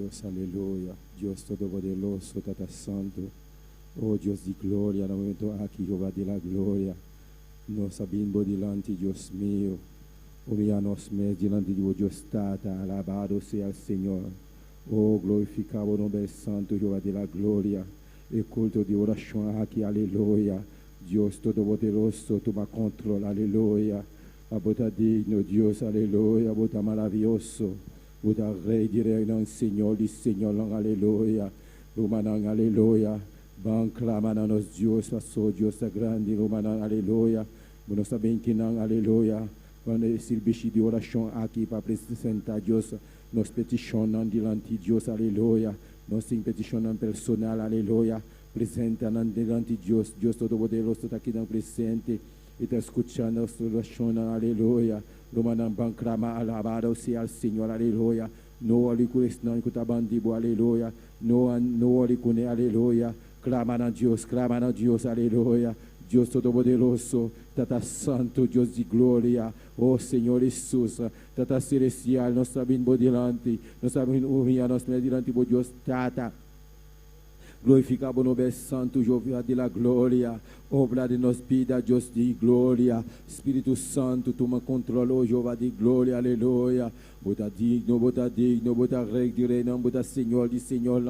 Dios, aleluya. Dios todopoderoso, Tata Santo. Oh Dios de gloria, no momento aquí, Jehová de la gloria. Nos sabimos delante, Dios mío. Humilhanos mes delante de Dios Tata, alabado sea el Señor. Oh, glorificado o nombre santo, Jehová de la gloria. El culto de oración aquí, aleluya. Dios todopoderoso, toma control, aleluya. Abota digno, Dios, aleluya. Abota maravilloso. Abota rey de reino, Señor y Señor, aleluya. Romanan, aleluya. Van claman a nos Dios, pasó Dios grande, Romanan, aleluya. Bueno, saben que não, aleluya. Quando esse bicho de oração aqui para apresentar Deus, nós peticionamos diante de Deus, aleluia. Nós sim peticionamos personal, aleluia. Apresentando diante de Deus, Deus Todo-Poderoso está aqui presente e está escutando nossa oração, aleluia. Romanam bancrama, alabado seja o Senhor, aleluia. No ali com esse não que bandido, aleluia. No ali com ele, aleluia. Clama a Deus, aleluia. Deus Todo-Poderoso, Tata Santo, Deus de glória, oh Senhor Jesus, Tata Celestial, nós sabemos delante, nós sabemos humilhar, nós delante, oh Deus Tata. Glorificado no nome santo, Jeová de la glória, obra de nos vida, Deus de glória, Espírito Santo, toma controle, oh Jeová de glória, aleluia. Bota digno, bota rei de reino, bota Senhor de Senhor,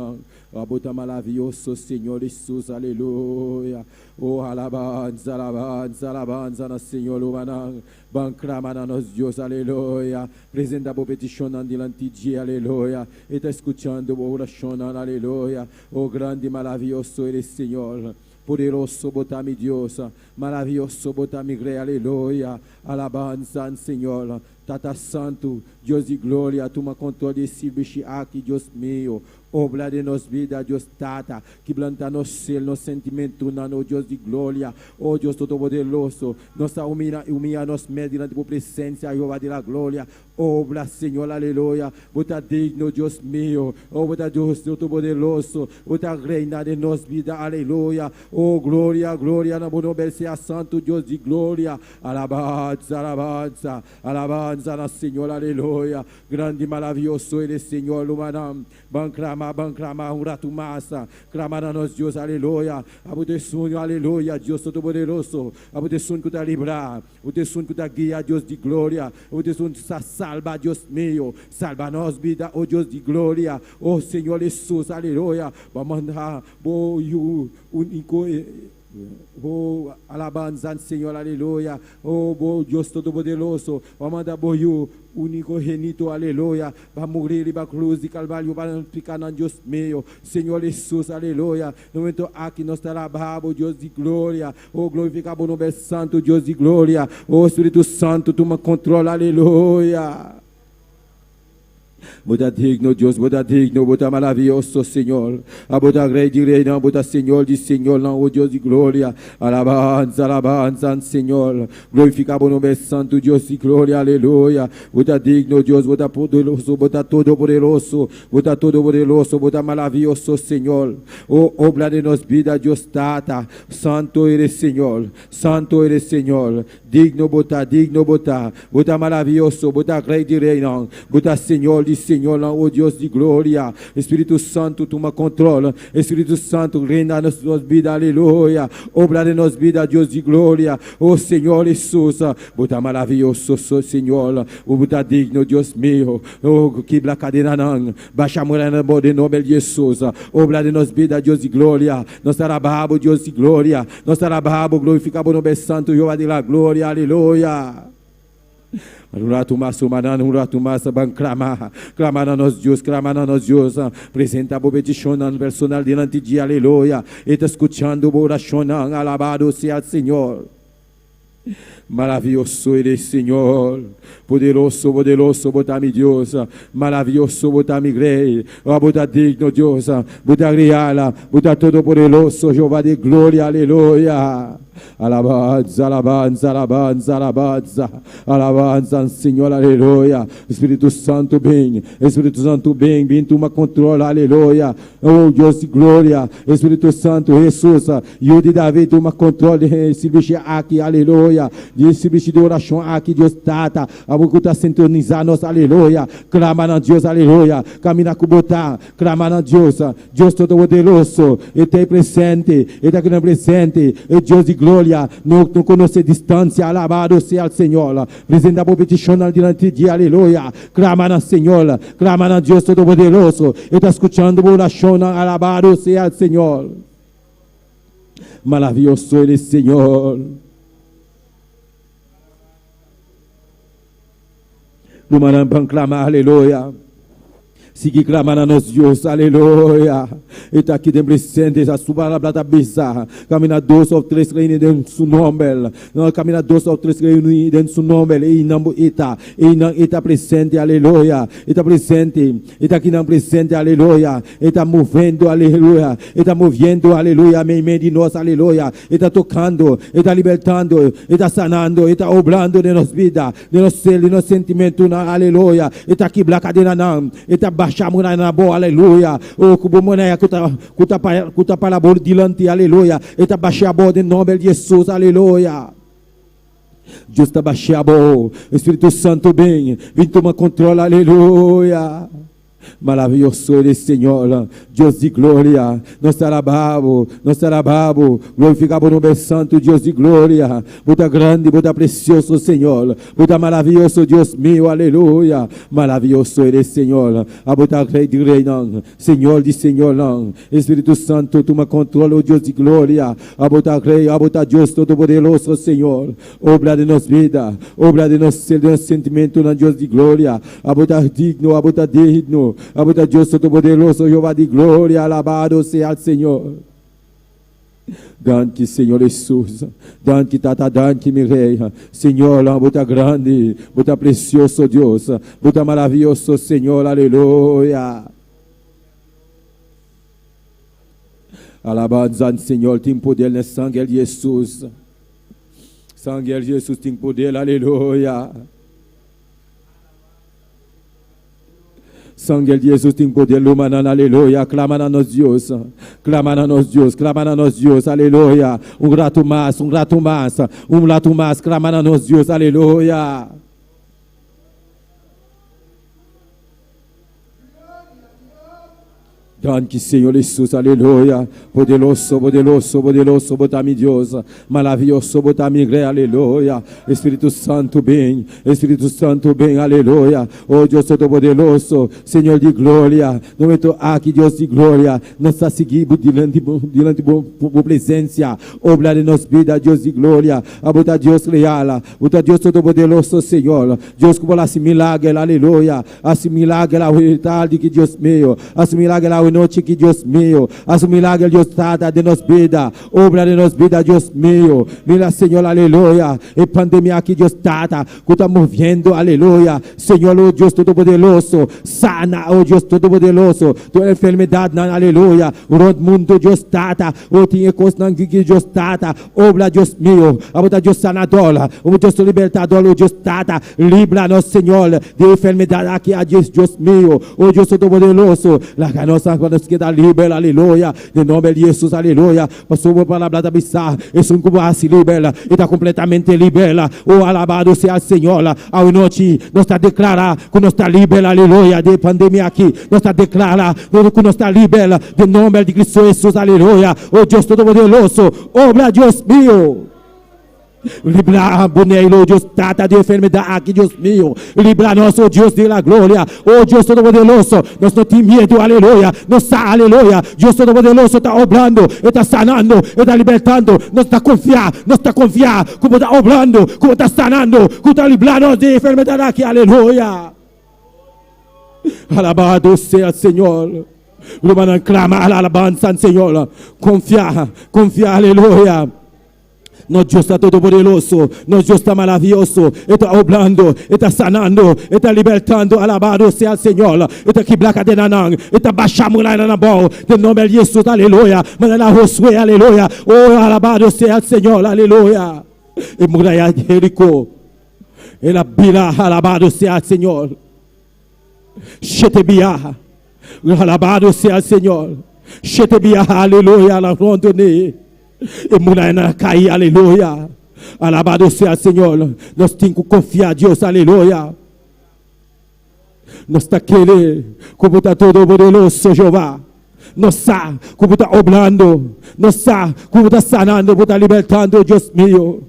bota maravilhoso, Senhor Jesus, aleluia. Oh, alabanza, alabanza, alabanza, na Senhor, humanão, bancrama na nos Deus, aleluia. Presenta a petição diante de aleluia. E está escutando a oração, aleluia. Oh, grande, maravilhoso eres, Senhor. Poderoso, botami Deus, maravilhoso, botami rei, aleluia. Alabanza, Senhor. Tata Santo, Deus de glória, toma controle desse bicho aqui, Deus meu. Obra de nos vida, Deus Tata, que planta nos céu, nos sentimentos, no Deus de glória, oh Deus Todo-Poderoso, nossa humilha nos mediante por presença, Jeová de la glória, obra, Senhor, aleluia, bota digno, Deus meu, oh bota Deus Todo-Poderoso, bota reina de nos vida, aleluia, oh glória, glória, na boa nome seja santo, Deus de glória, alabanza, alabanza, alabanza, na Senhor, aleluia, grande e maravilhoso ele, Senhor, humanam, bancrama, um rato massa, clamar a nós, Deus, aleluia, abo de sonho, aleluia, Deus Todo-Poderoso, abo de sonho que te livrar, abo de sonho que te guia, Deus de glória, abo de sonho que te salva, Deus meu, salva nós vida, oh Deus de glória, oh Senhor Jesus, aleluia, vamos mandar, bo you, único, oh, alabanza, Senhor, aleluia, oh, bo Deus Todo-Poderoso, vamos mandar, bo you, único genito, aleluia, para morrer para a cruz de Calvário, para ficar na Deus meu, Senhor Jesus, aleluia. No momento aqui nós trabalhamos, Deus de glória, oh, glorificado o nome santo, Deus de glória, oh, Espírito Santo, toma controle, aleluia. Bota digno, Deus, bota digno, bota maravilhoso, Senhor. A bota rei de rei, não, bota Senhor de Senhor, não, oh Deus de glória. Alabanza, alabanza, Senhor. Glorificado o nome santo, Deus de glória, aleluia. Bota digno, Deus, bota poderoso, bota todo-poderoso, bota maravilhoso, Senhor. Oh, obra de nos vida, Deus Tata. Santo eres, Senhor. Santo eres, Senhor. Digno, bota maravilhoso, bota rei de rei, não, bota Senhor de Senhor, oh Deus de glória, Espírito Santo, toma controle, Espírito Santo, reina nas nossas vidas, aleluia, obra de nossas vidas, Deus de glória, oh Senhor Jesus, bota maravilhoso, Senhor, bota digno, Deus meu, oh, quebra a cadeira, não, baixa a morena, de nome de Jesus, obra de nossas vidas, Deus de glória, nós trabalhamos, Deus de glória, nós trabalhamos, glorificamos o nome santo, Jeová de la glória, aleluia. Clamar a nós Deus, apresenta a petição personal diante de aleluia, e está escutando a oração, alabado seja o Senhor. Maravilhoso eres, Senhor, poderoso, bota-me Deus, maravilhoso, bota-me rei, bota digno, Deus, bota real, bota todo poderoso, Jeová de glória, aleluia. Alabanza, alabanza, alabanza, alabanza, alabanza, Senhor, aleluia. Espírito Santo, bem, vem, toma controle, aleluia. Oh, Deus de glória, Espírito Santo, Jesus, e o de Davi, toma controle, esse bicho aqui, aleluia. Distribuir de oração aqui, Deus tata. A boca está sintonizando, aleluia. Clama a Deus, aleluia. Camina com botar, clama a Deus. Deus todo-poderoso, Ele está presente, Ele está aqui presente. É Deus de glória, não conhece distância. Alabado seja o Senhor. Presenta a petição diante de aleluia. Clama ao Senhor, clama a Deus todo-poderoso. Ele está escutando a oração, alabado seja o Senhor. Maravilhoso Ele, Senhor. No manambam clamar, aleluia. Siga clamando a nós, Deus, aleluia. E está aqui dentro presente, a sua palavra está bizarra. Camina 2 ou 3 reunidos dentro do seu nome. Camina 2 ou 3 reunidos dentro do seu nome. E não está presente, aleluia. Está presente, está aqui não presente, aleluia. Está movendo, aleluia. Está movendo, aleluia. Meio de nós, aleluia. Está tocando, está libertando, está sanando, está obrando de nossa vida, de nosso ser, de nosso sentimento, aleluia. Está aqui blacadena, não. Está baixamos na boa, aleluia. O cubomoné cuta para bor dilante, aleluia. Eta baixa a boa em nome de Jesus, aleluia. Deus está baixando a boa. Espírito Santo bem, vem tomar controle, aleluia. Maravilhoso Ele, Senhor, Deus de glória, nós te alabamos, glorificamos o nome santo, Deus de glória, muito grande, muito precioso, Senhor, muito maravilhoso, Deus meu, aleluia, maravilhoso Ele, Senhor, a muito rei de rei, não, Senhor de Senhor, não, Espírito Santo, toma controle, oh Deus de glória, a muito rei, a muito Deus todo-poderoso, Senhor, obra de nossa vida, obra de nosso ser, de nosso sentimento, na Deus de glória, a muito digno, a muito digno, a muito Deus todo-poderoso, Jeová de glória, alabado seja o Senhor. Dante, Senhor Jesus, Dante, tata, Dante, meu rei, Senhor, muito grande, muito precioso Deus, muito maravilhoso Senhor, aleluia. Alabado Senhor, tem poder no sangue de Jesus, sangue de Jesus tem poder, aleluia. Sangue de Jesus tem poder, lumana, aleluia. Clama a nós, Deus. Clama a nós, Deus. Clama a nós, Deus, aleluia. Um grato mais, clama a nós, Deus, aleluia. Dante, Senhor Jesus, aleluia. Poderoso, botami Deus. Maravilhoso, botami gré, aleluia. Espírito Santo, bem, aleluia. Oh Deus Todo-Poderoso, Senhor de glória. No momento aqui, Deus de glória, nós está seguindo diante da presença. Obra de nossa vida, Deus de glória. A botar Deus real, botar Deus Todo-Poderoso, Senhor. Deus que vai assimilar, aleluia. Assimilar a verdade que Deus meu. Assimilar a noite que Deus meu, as milagres Deus trata de nos vida, obra de nos vida Deus meu, mira Senhor, aleluia, e pandemia que Deus trata, que está movendo, aleluia, Senhor, oh Deus Todo-Poderoso, sana, oh Deus Todo-Poderoso, toda enfermidade, aleluia, o mundo Deus trata, o tinha coisa que Deus trata, obra Deus meu, a Deus sanador, o Deus libertador, o Deus trata, livra-nos Senhor, de enfermidade aqui a Deus meu, o Deus Todo-Poderoso, la nossa quando se queda livre, aleluia, em nome de Jesus, aleluia, passou a palavra da missa, isso um cubo se libera, e está completamente libera, o alabado seja o Senhor, ao noite, nós está declarando que nós está livre, aleluia, de pandemia aqui, nós está declarando que nós está livre, em nome de Cristo Jesus, aleluia, o Deus Todo-Poderoso, obra Deus meu. Libra boneiro, Deus trata de enfermidade aqui, Deus meu. Libra nosso Deus de la glória. Oh Deus Todo-Poderoso, nós não temos medo, aleluia. Nós está, aleluia. Deus Todo-Poderoso está obrando, está sanando, está libertando. Nós está confiar, como está obrando, como está sanando, como está librando de enfermidade aqui, aleluia. Alabado seja o Senhor. Lumana clama a alabanza, Senhor. Confia, aleluia. Nosso Deus está todo-poderoso, nosso Deus está maravilhoso, está obrando, está sanando, está libertando, alabado seja o Senhor, está quebrando a cadeia, está baixando a muralha na bola, em nome de Jesus, aleluia, manda Josué, aleluia, oh, alabado seja o Senhor, aleluia, e muralha de Jericó, ela vira, alabado seja o Senhor, Shetebia, alabado seja o Senhor, Shetebia, aleluia, la ronde. E muralha cair, aleluia. Alabado sea el Señor. Nos tenemos que confiar a Dios. Aleluya. Nos está queriendo como está todo poderoso Jehová. Nos está como está obrando. Nos está como está sanando, como está libertando, Dios mío.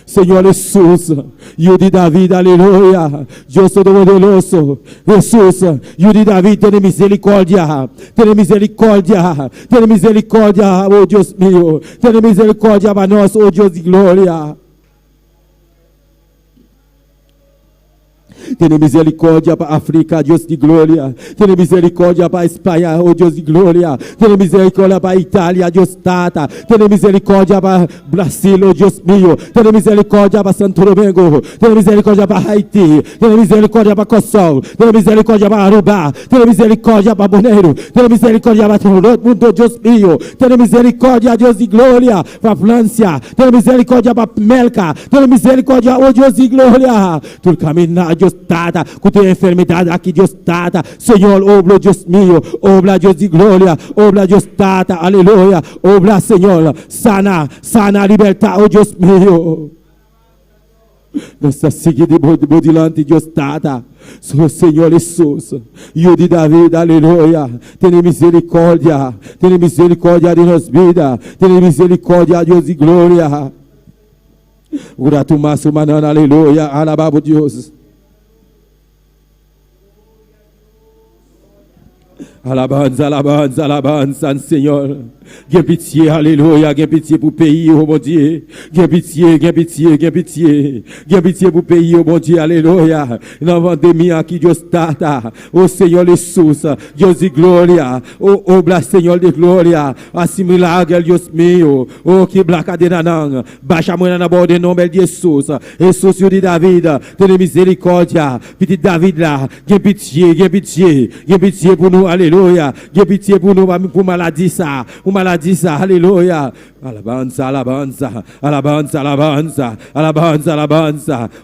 Señor Jesús, yo de David, aleluya, Dios todopoderoso, Jesús, yo de David, ten misericordia, oh Dios mío, ten misericordia para nosotros, oh Dios de gloria. Tem misericórdia para a África, Deus de glória. Tem misericórdia para a Espanha, oh Deus de glória. Tem misericórdia para a Itália, Deus Tata. Tem misericórdia para o Brasil, oh Deus mío. Tem misericórdia para Santo Domingo. Tem misericórdia para Haiti. Tem misericórdia para Kosovo. Tem misericórdia para Aruba. Tem misericórdia para Bonaire. Tem misericórdia para todo o mundo, Deus mío. Tem misericórdia, Deus de glória, para França. Tem misericórdia para Melca. Tem misericórdia, oh Deus de glória. Tu caminhar, Deus Tata, com tua enfermidade aqui, Deus Tata, Senhor, obra, Deus mío, obra, Deus de glória, obra, Deus Tata, aleluia, obra, Senhor, sana, liberta, oh Deus mío. Nós seguimos de Deus Tata, sou Senhor Jesus, eu de David, aleluia, tem misericórdia de nossa vida, tem misericórdia, Deus de glória. Ora tu mas manana, aleluia, alabado Deus. Alabanza, Senhor. Gain pitié, alléluia, gain pitié pour le pays, oh mon Dieu. Gain pitié pour le pays, oh mon Dieu, alléluia. Dans la pandémie qui Dieu tata, oh Seigneur Jesus, Dieu de gloria, oh obla Seigneur de gloria, assimila Dios mío, oh qui blaca de nanang, baixa moi na bord de nom de Jesus, Jesus de David, tenez miséricorde, petit David là, gain pitié pour nous, alléluia, gain pitié pour nous, pour maladie ça, alléluia. Alabanza.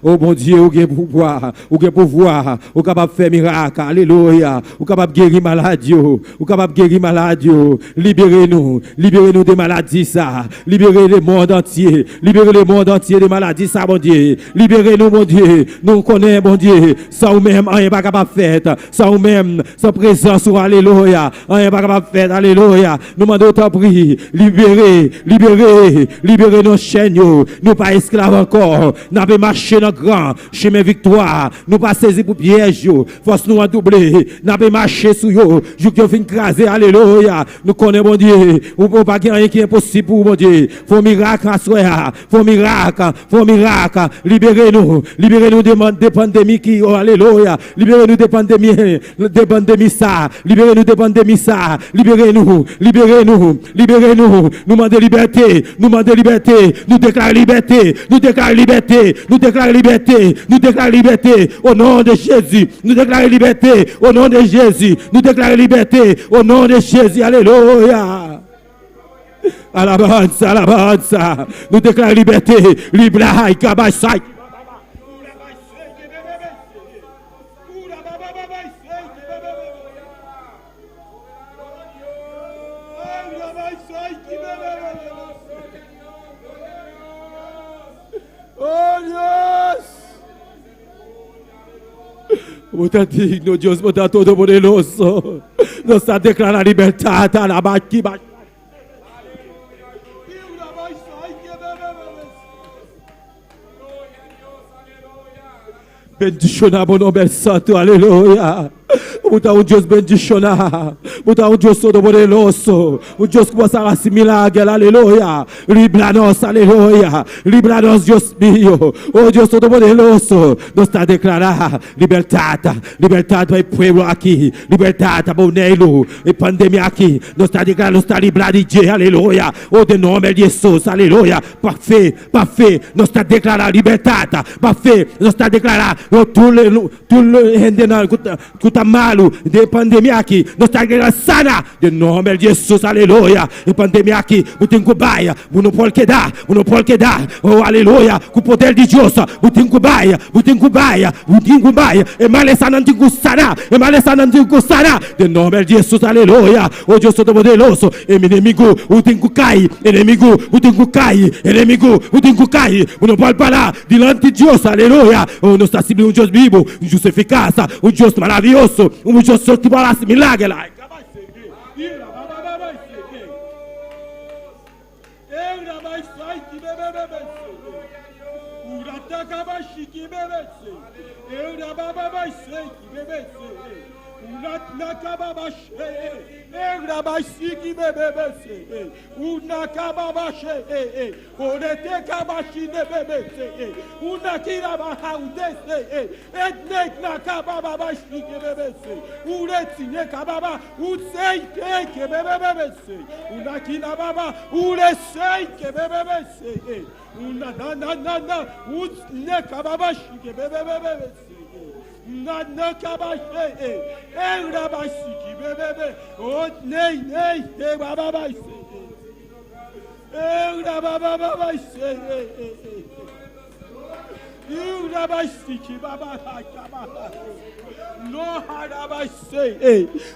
Oh mon Dieu, ou pouvoir, ou capable faire miracle, alléluia. Ou capable guérir maladie, libérez-nous des maladies ça. Libérez le monde entier des maladies ça, mon Dieu. Libérez-nous, mon Dieu. Nous connaissons, mon Dieu, sans ou même rien pas capable faire, sans ou même sans présence, alléluia. Rien pas capable faire, alléluia. Nous demandons ta prière, libérez nos chaînes, nous pas esclaves encore, nous pas marché dans grand chemin victoire, nous pas saisi pour piège, force nous à doubler, nous pas marché sous yo, jou qui fin craser, alléluia, nous connaissons mon Dieu, ou pas rien qui est impossible pour mon Dieu, faut miracle à soi, faut miracle, libérez-nous des pandémies qui, oh, alléluia, libérez-nous des pandémies ça, libérez-nous, nous demandons liberté, nous déclarons liberté, au nom de Jésus, nous déclarons liberté, au nom de Jésus, alléluia. Alabanza, nous déclarons liberté, libre, kabasai. Oh Dios, muito digno, Deus, muito todo poderoso. Nos declara la libertad a la máquina. Bendicionar o nome santo, aleluia. Muita Deus bendicionar, muita Deus todo-poderoso, Deus que possa fazer milagre, aleluia. Libra-nos, aleluia. Libra-nos, Deus mío, oh Deus todo-poderoso. Nós está declarar liberdade para o povo aqui, liberdade para o Nelo, e pandemia aqui. Nós está declarando, nós está livrado de aleluia. Oh, de nome de Jesus, aleluia. Par fé, nós está declarando liberdade, par fé, nós está declarando tout le rendement, tout mal. malu, de pandemia aqui, nós está querendo sana, de nome de Jesus, aleluia. E pandemia aqui, butem cubaia, não pode quedar, oh aleluia, com o poder de Deus, butem cubaia, e malesa não tem sana, de nome de Jesus, aleluia. O Deus Todo-Poderoso, inimigo, butem cucai, inimigo, butem cucai, não pode parar, diante de Deus, aleluia. Oh, nós está sendo Deus vivo, Deus eficaz, Deus maravilhoso, Deus que faz milagres.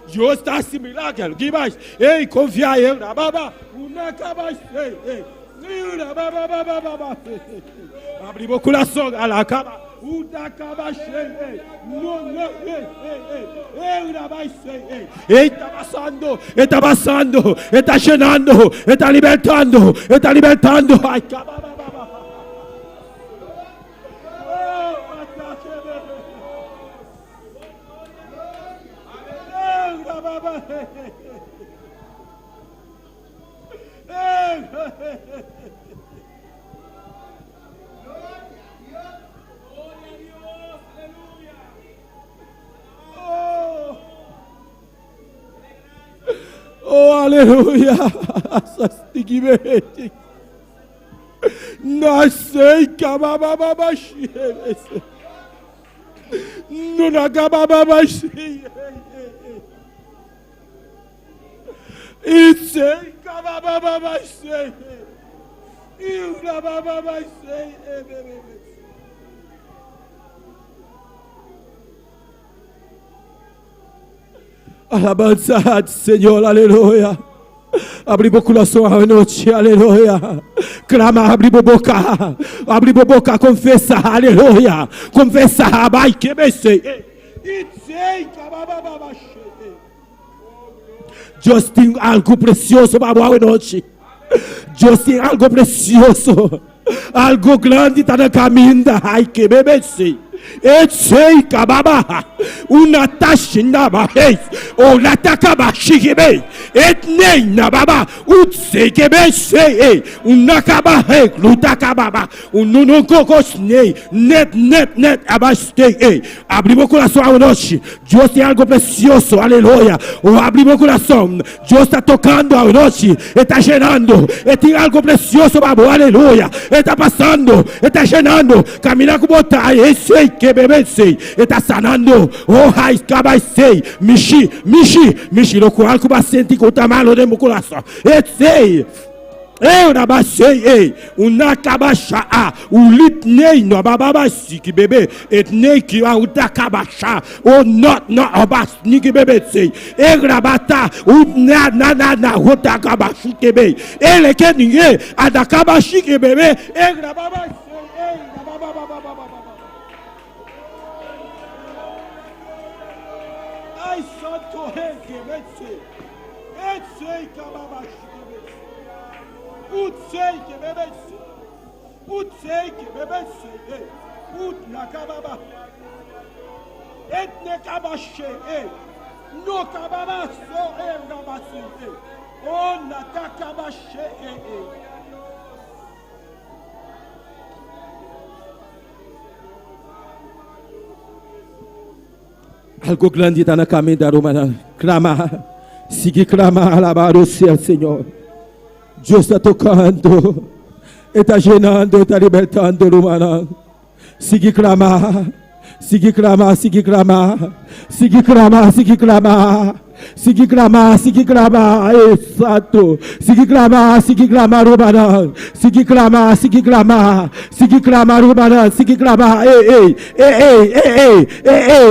Dios está similar, que mais? Ei, confia em Baba, abre o coração, ela acaba. Está passando, está llenando, está libertando. Ay, oh, aleluia. Nascei, cabababaxi. Não acababaxi. E sei, cabababaxi. E o cabababaxi. Alabanza al Señor, aleluya. Abrimos coração a noite, aleluia. Clama, abrimos boca, confessa, aleluia. Confessa, vai que me sei. Deus tem algo precioso para a noite. Deus tem algo precioso. Algo grande está na caminho, ai que me sei. Sei kababa una tashinda ba hey o la takaba shikibe etnei na baba utse kebe sei una kaba hey lutakaba ununo kokos nei net abaste hey. Abrimos coração a noite. Deus tem algo precioso, aleluia. Abrimos coração. Deus está tocando a noite, está llenando, tem algo precioso, babo, aleluia. Está passando, está llenando, caminha com botar, sei que bebê sei, está sanando. Oh, ai, acaba sei, mishi, no qual que vai sentir com o tamanho do meu coração. Sei. Eu na basei, una kabasha, ulitnei no bababasi ki bebe, etnei ki a utakabasha, o not abas ni ki bebe sei, grabata, na utakabashi ki bebe, ele que ninguém, adakabashi ki bebe, grababasi, ai santo rei que vence, sei kababashi. Utsei que bebesse, ut na kababa, etne kabache, no kababa so gabasi, on na takabache. Algo grande está na caminho da Romana. Clama, siga clamar, alabar o Senhor. Deus está tocando, está llenando, está libertando, humana. Sigue clamar, Sigi clama, sigi clama, sigi clama, sigi clama. Sigi clama, exacto. Sigi clama, Robana. Sigi clama, Robana. Sigi clama,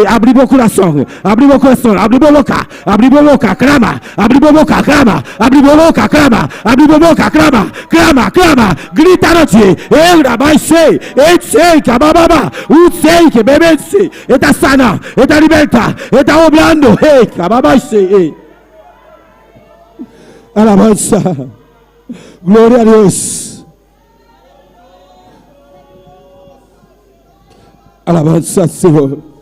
abrimos corazón, abrimos corazón, abrimos boca, clama, abrimos boca, clama, abrimos boca, clama, abrimos boca, clama, clama, grita noche, rabaise, cabababa, usei, que bebense, está sana, está liberta, está obrando, cababaise. Alabanza, gloria a Dios, alabanza al Señor.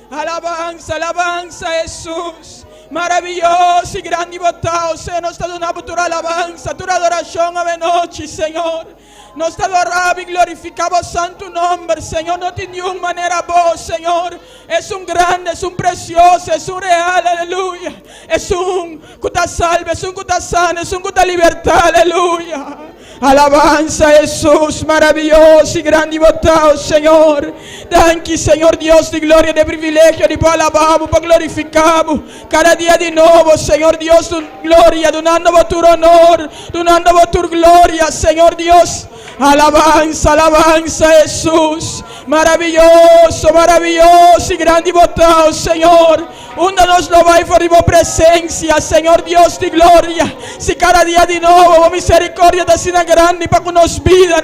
Alabanza, alabanza Jesús. Maravilloso y grande y botado sea nuestra donada tu alabanza, tu adoración a noche, Señor. Nos adoramos y glorificamos santo nombre, Señor. No tiene ninguna manera vos, Señor. Es un grande, es un precioso, es un real, aleluya. Es un cuta salve, es un cuta sana, es un cuta libertad, aleluya. Alabanza Jesús, maravilloso y grande y botado, Señor. Danke, Señor Dios de gloria, de privilegio, de alabamos, para glorificamos. Cada día de nuevo, Señor Dios, tu gloria, donando tu honor, donando tu gloria, Señor Dios. Alabanza, alabanza Jesús. Maravilloso, maravilloso y grande y botado, Señor. Húndanos no vai por tu presencia, Señor Dios de gloria. Si cada día de nuevo, misericordia da sina grande para que nos vida,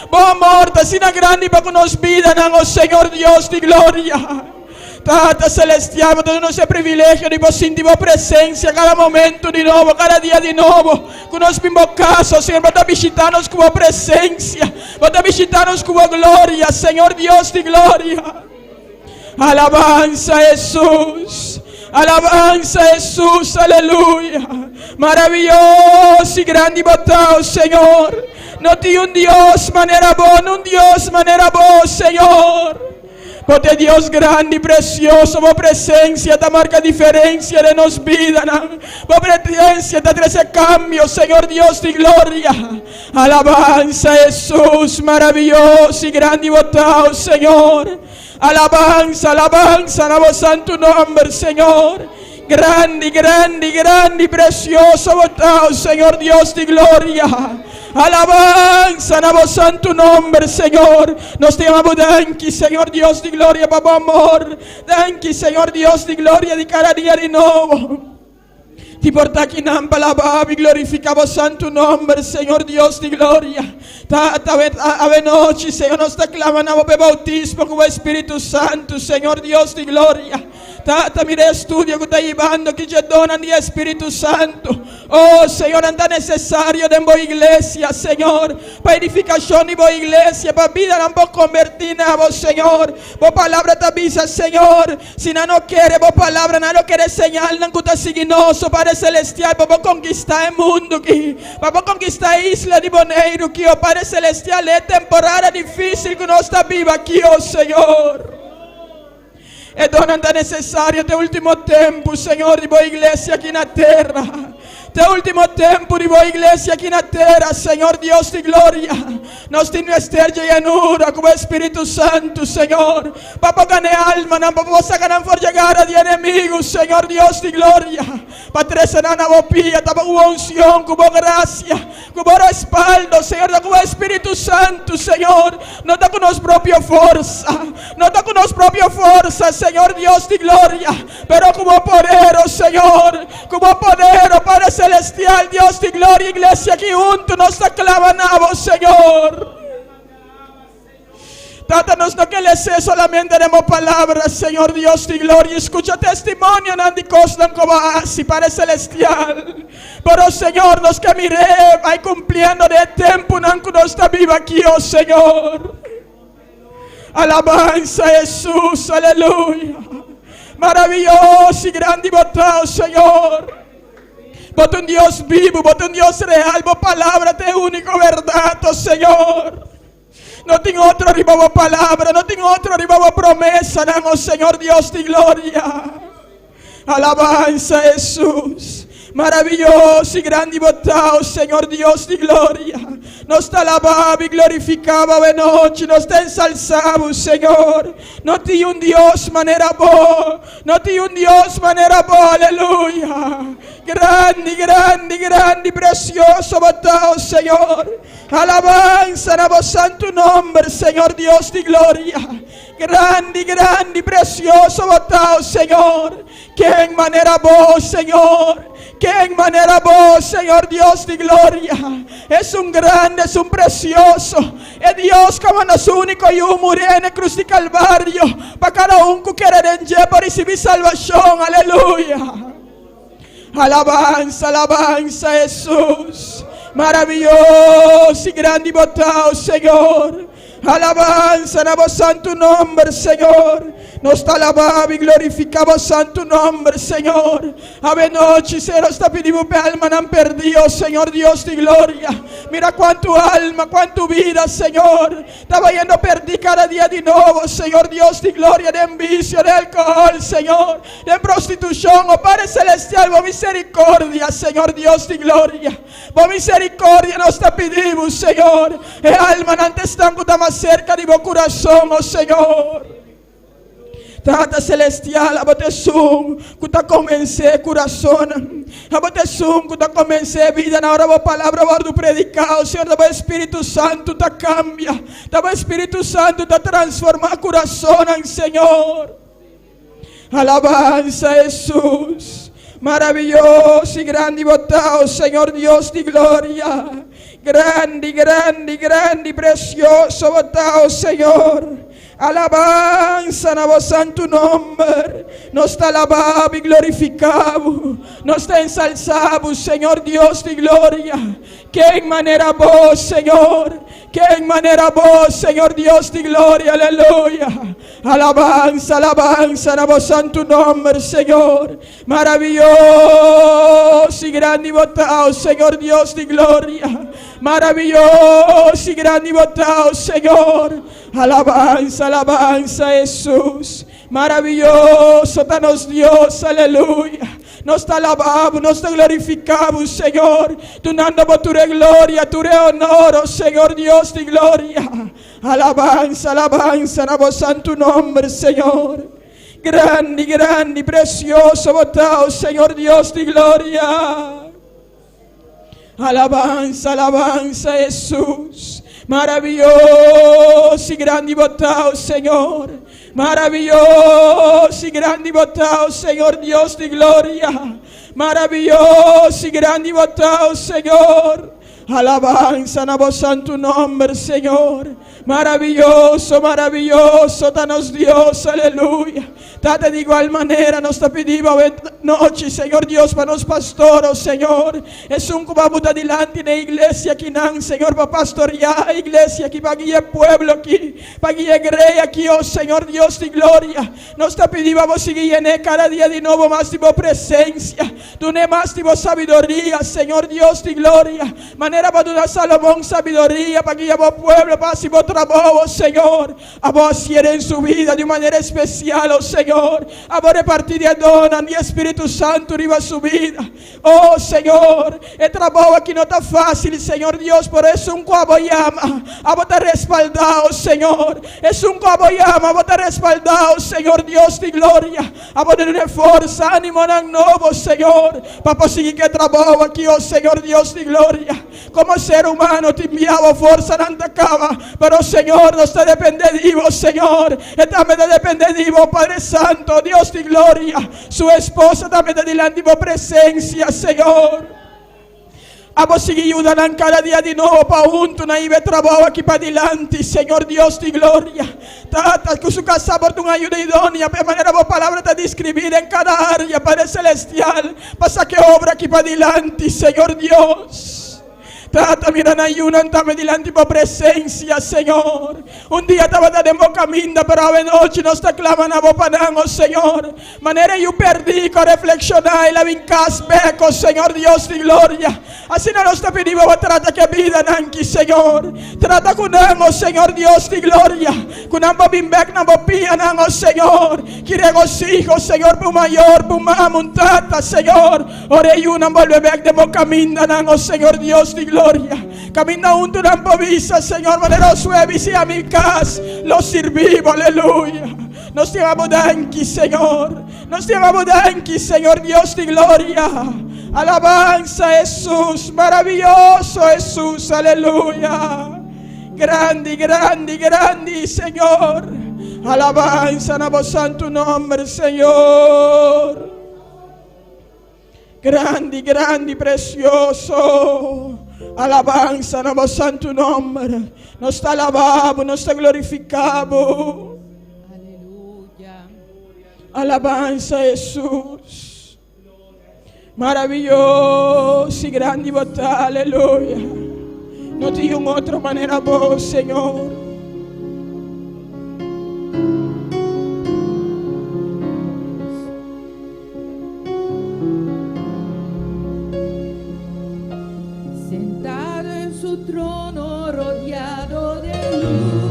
bom amor da sina grande para que nos vida, oh Señor Dios de gloria. Tata celestial, dando esse privilégio de você sentir a presença cada momento de novo, cada dia de novo. Que nós invocamos, Senhor, para visitar-nos com a presença, para visitar-nos com a glória, Senhor Deus de glória. Alabanza Jesus, alabanza Jesus, aleluia. Maravilhoso e grande botão, Senhor. Não tem Deus maneira boa, Deus maneira boa, Senhor. Porque Deus grande e precioso, a presença da marca diferença de nos vida, a presença da trazer cambio, Senhor Deus de glória. Alabanza Jesus, maravilhoso e grande botão, Senhor. Alabanza, alabanza, na voz santo nome, Senhor. Grande, grande, grande, precioso botão, Senhor Deus de glória. Alabanza, na voz santo nome, Senhor. Nos te amamos, danke, Senhor Deus de glória, papá amor. Danke, Senhor Deus de glória, de cada dia de novo. Ti porta aqui na palavra e glorificamos santo nome, Senhor Deus de glória. A noite, Senhor, nós te clamamos pelo bautismo com o Espírito Santo, Senhor Deus de glória. Mire estudio que está llevando, que te donan de Espíritu Santo. Oh, Señor, anda necesario de boa iglesia, Señor. Para edificación de boa iglesia, para vida não vos convertir a vos, Señor. Vos palabra te avisa, Señor. Si no quiere, vos palabra no quiere señal, no está signoso, Padre Celestial, para vos conquistar el mundo, para vos conquistar isla de Boneiro, que, oh Padre Celestial, es temporada difícil que no está viva aquí, oh Señor. E dona é necessário te último tempo, Senhor, de boa igreja aqui na terra. Te último tempo de boa igreja aqui na terra, Senhor Deus de glória. Nós temos ester de llanura com o Espírito Santo, Senhor. Para ganhar alma, não para sacar não for chegar de inimigos, Senhor Deus de glória. Para trazer na bopia, para boa unção, com boa graça, com bom respaldo, Senhor, com o Espírito Santo, Senhor. Não está com nossa própria força, não está com nossa própria força, Senhor Deus de glória. Pero como poder, oh Senhor, como poder, oh Padre Celestial, Deus de glória, igreja aqui junto, nós aclamamos, Senhor. Trátanos no que les sé solamente demos palabras, Señor Dios de gloria. Escucha testimonio, Nandi Costan Cobasi, Padre Celestial. Pero Señor, nos que mire, vai cumpliendo de tiempo, nanco no está vivo aquí, oh Señor. Alabanza Jesús, aleluya. Maravilloso y grande y botado, Señor. Vos un Dios vivo, vos un Dios real, vos palabra de único verdad, oh Señor. No tengo otro arriba vos palabra, no tengo otro arriba vos promesa, no, Señor Dios de gloria. Alabanza Jesús. Maravilloso y grande y botado, Señor Dios de gloria. Nos te alababa y glorificaba de noche, nos te ensalzaba, Señor. No te un Dios manera vos, no te un Dios manera vos, aleluya. Grande, grande, grande y precioso botado, Señor. Alabanza a vos santo nombre, Señor Dios de gloria. Grande, grande y precioso botado, Señor. Que en manera vos, Señor. Que en manera vos, Señor Dios de gloria. Es un grande, es un precioso. Es Dios como nos único y un murió en el cruz de Calvario. Para cada uno que quiere en para recibir salvación. Aleluya. Alabanza, alabanza Jesús. Maravilloso y grande y botado, Señor. Alabanza a vos santo nombre, Señor. Nos te alabamos y glorificamos santo nombre, Señor. Ave noche, se nos está pidiendo que alma no han perdido, Señor Dios de gloria. Mira cuánto alma, cuánto vida, Señor. Estaba yendo perdí cada día de nuevo, Señor Dios de gloria, de vicio, de alcohol, Señor, de prostitución. Oh Padre Celestial, por misericordia, Señor Dios de gloria. Por misericordia nos te pedimos, Señor. El alma no te está más cerca de tu corazón, oh Señor. Trata celestial, a botesum, que ta comece coração, a botesum, que ta comece vida na hora da palavra, a hora do predicar, o Senhor, o Espírito Santo ta cambia, o Espírito Santo ta transforma coração, Senhor. Alabanza Jesus, maravilhoso e grande botado, Senhor Deus de glória, grande, grande, grande, precioso botado, Senhor. Alabanza a vos santo nombre. Nos te alabamos y glorificamos. Nos te ensalzamos, Señor Dios de gloria. Que en manera vos, Señor. Que en manera vos, Señor Dios de gloria. Aleluya. Alabanza, alabanza a vos santo nombre, Señor. Maravilloso y grande y botado, Señor Dios de gloria. Maravilloso y grande y botado, Señor. Alabanza, alabanza Jesús. Maravilloso danos Dios, aleluya. Nos te alabamos, nos te glorificamos, Señor. Tu dando tu gloria, tu honor, oh Señor Dios de gloria. Alabanza, alabanza a vos santo nombre, Señor. Grande, grande, precioso botado, Señor Dios de gloria. Alabanza, alabanza Jesús. Maravilloso y grande y botado, Señor. Maravilloso y grande y botado, Señor Dios de gloria. Maravilloso y grande y botado, Señor. Alabanza a vos santo nombre, Señor. Maravilloso, maravilloso, danos Dios, aleluya. Date de igual manera, nos te pedimos noche, Señor Dios, para los pastores, Señor. Es un vamos adelante en la iglesia aquí, Señor, para pastorear iglesia aquí, para guiar pueblo aquí, para guiar iglesia aquí, oh Señor Dios de gloria. Nos te pedimos seguir cada día de nuevo más de tu presencia. Tú ne más de tu sabiduría, Señor Dios de gloria. Manera para dar Salomón sabiduría, para guiar tu pueblo, para hacer tu trabajo, Señor. A vos quiere en su vida de manera especial, oh Señor. A vos repartir de dona, mi Espíritu Santo arriba su vida. Oh Señor, el trabajo aquí no está fácil, Señor Dios, por eso un cuabo llama. A vos te respaldado, Señor. Es un cuabo llama, a vos te respaldado, Señor Dios de gloria. A vos tener fuerza, ánimo en nuevo, Señor, para conseguir que trabajo aquí, oh Señor Dios de gloria. Como ser humano te enviaba fuerza, no te acaba, pero Señor, no te depende de vos, Señor. También te depende de vos, Padre Santo, Dios de gloria. Su esposa también te delante de vos presencia, Señor. Amo sigue ayudando cada día de nuevo para junto na ibe trabajo aquí para adelante, Señor Dios de gloria. Tata, que su casa por tu ayuda idónea, de manera vos palabra te describir en cada área, Padre Celestial. Pasa que obra aquí para adelante, Señor Dios. Tata, mira na ayuno, andame delante por presencia, Señor. Un día estaba dando camino, pero a noche nos te claman a vos panangos, Señor. Manera yo perdí con reflexionar y la vincas beco, Señor Dios de gloria. Así no nos te pedimos, trata que vida nanki, Señor. Trata con nosotros, Señor Dios de gloria. Con ambos bimbek, ambos pianangos, Señor. Quiere regocijo, Señor, por mayor, por mamuntata, Señor. Ore y una vuelve back de camino, nango, Señor Dios de gloria. Camina un turampo visa, Señor, manera suave, y a mi casa lo sirvimos, aleluya. Nos llevamos danki, Señor. Nos llevamos danki, Señor Dios de gloria. Alabanza Jesús, maravilloso Jesús, aleluya. Grande, grande, grande, Señor. Alabanza a vos santo nombre, Señor. Grande, grande, precioso. Alabanza a vos santo nombre. Nos te alabamos, nos te glorificamos. Aleluya. Alabanza Jesús. Maravilloso y grande botá, aleluya. No tengo otra manera vos, Señor. Sentado en su trono rodeado de luz,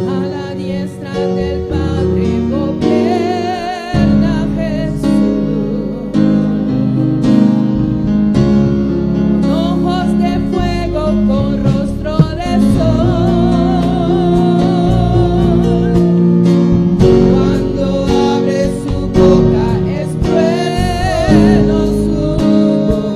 a la diestra del Padre gobierna Jesús. Con ojos de fuego, con rostro de sol, cuando abre su boca es trueno su voz.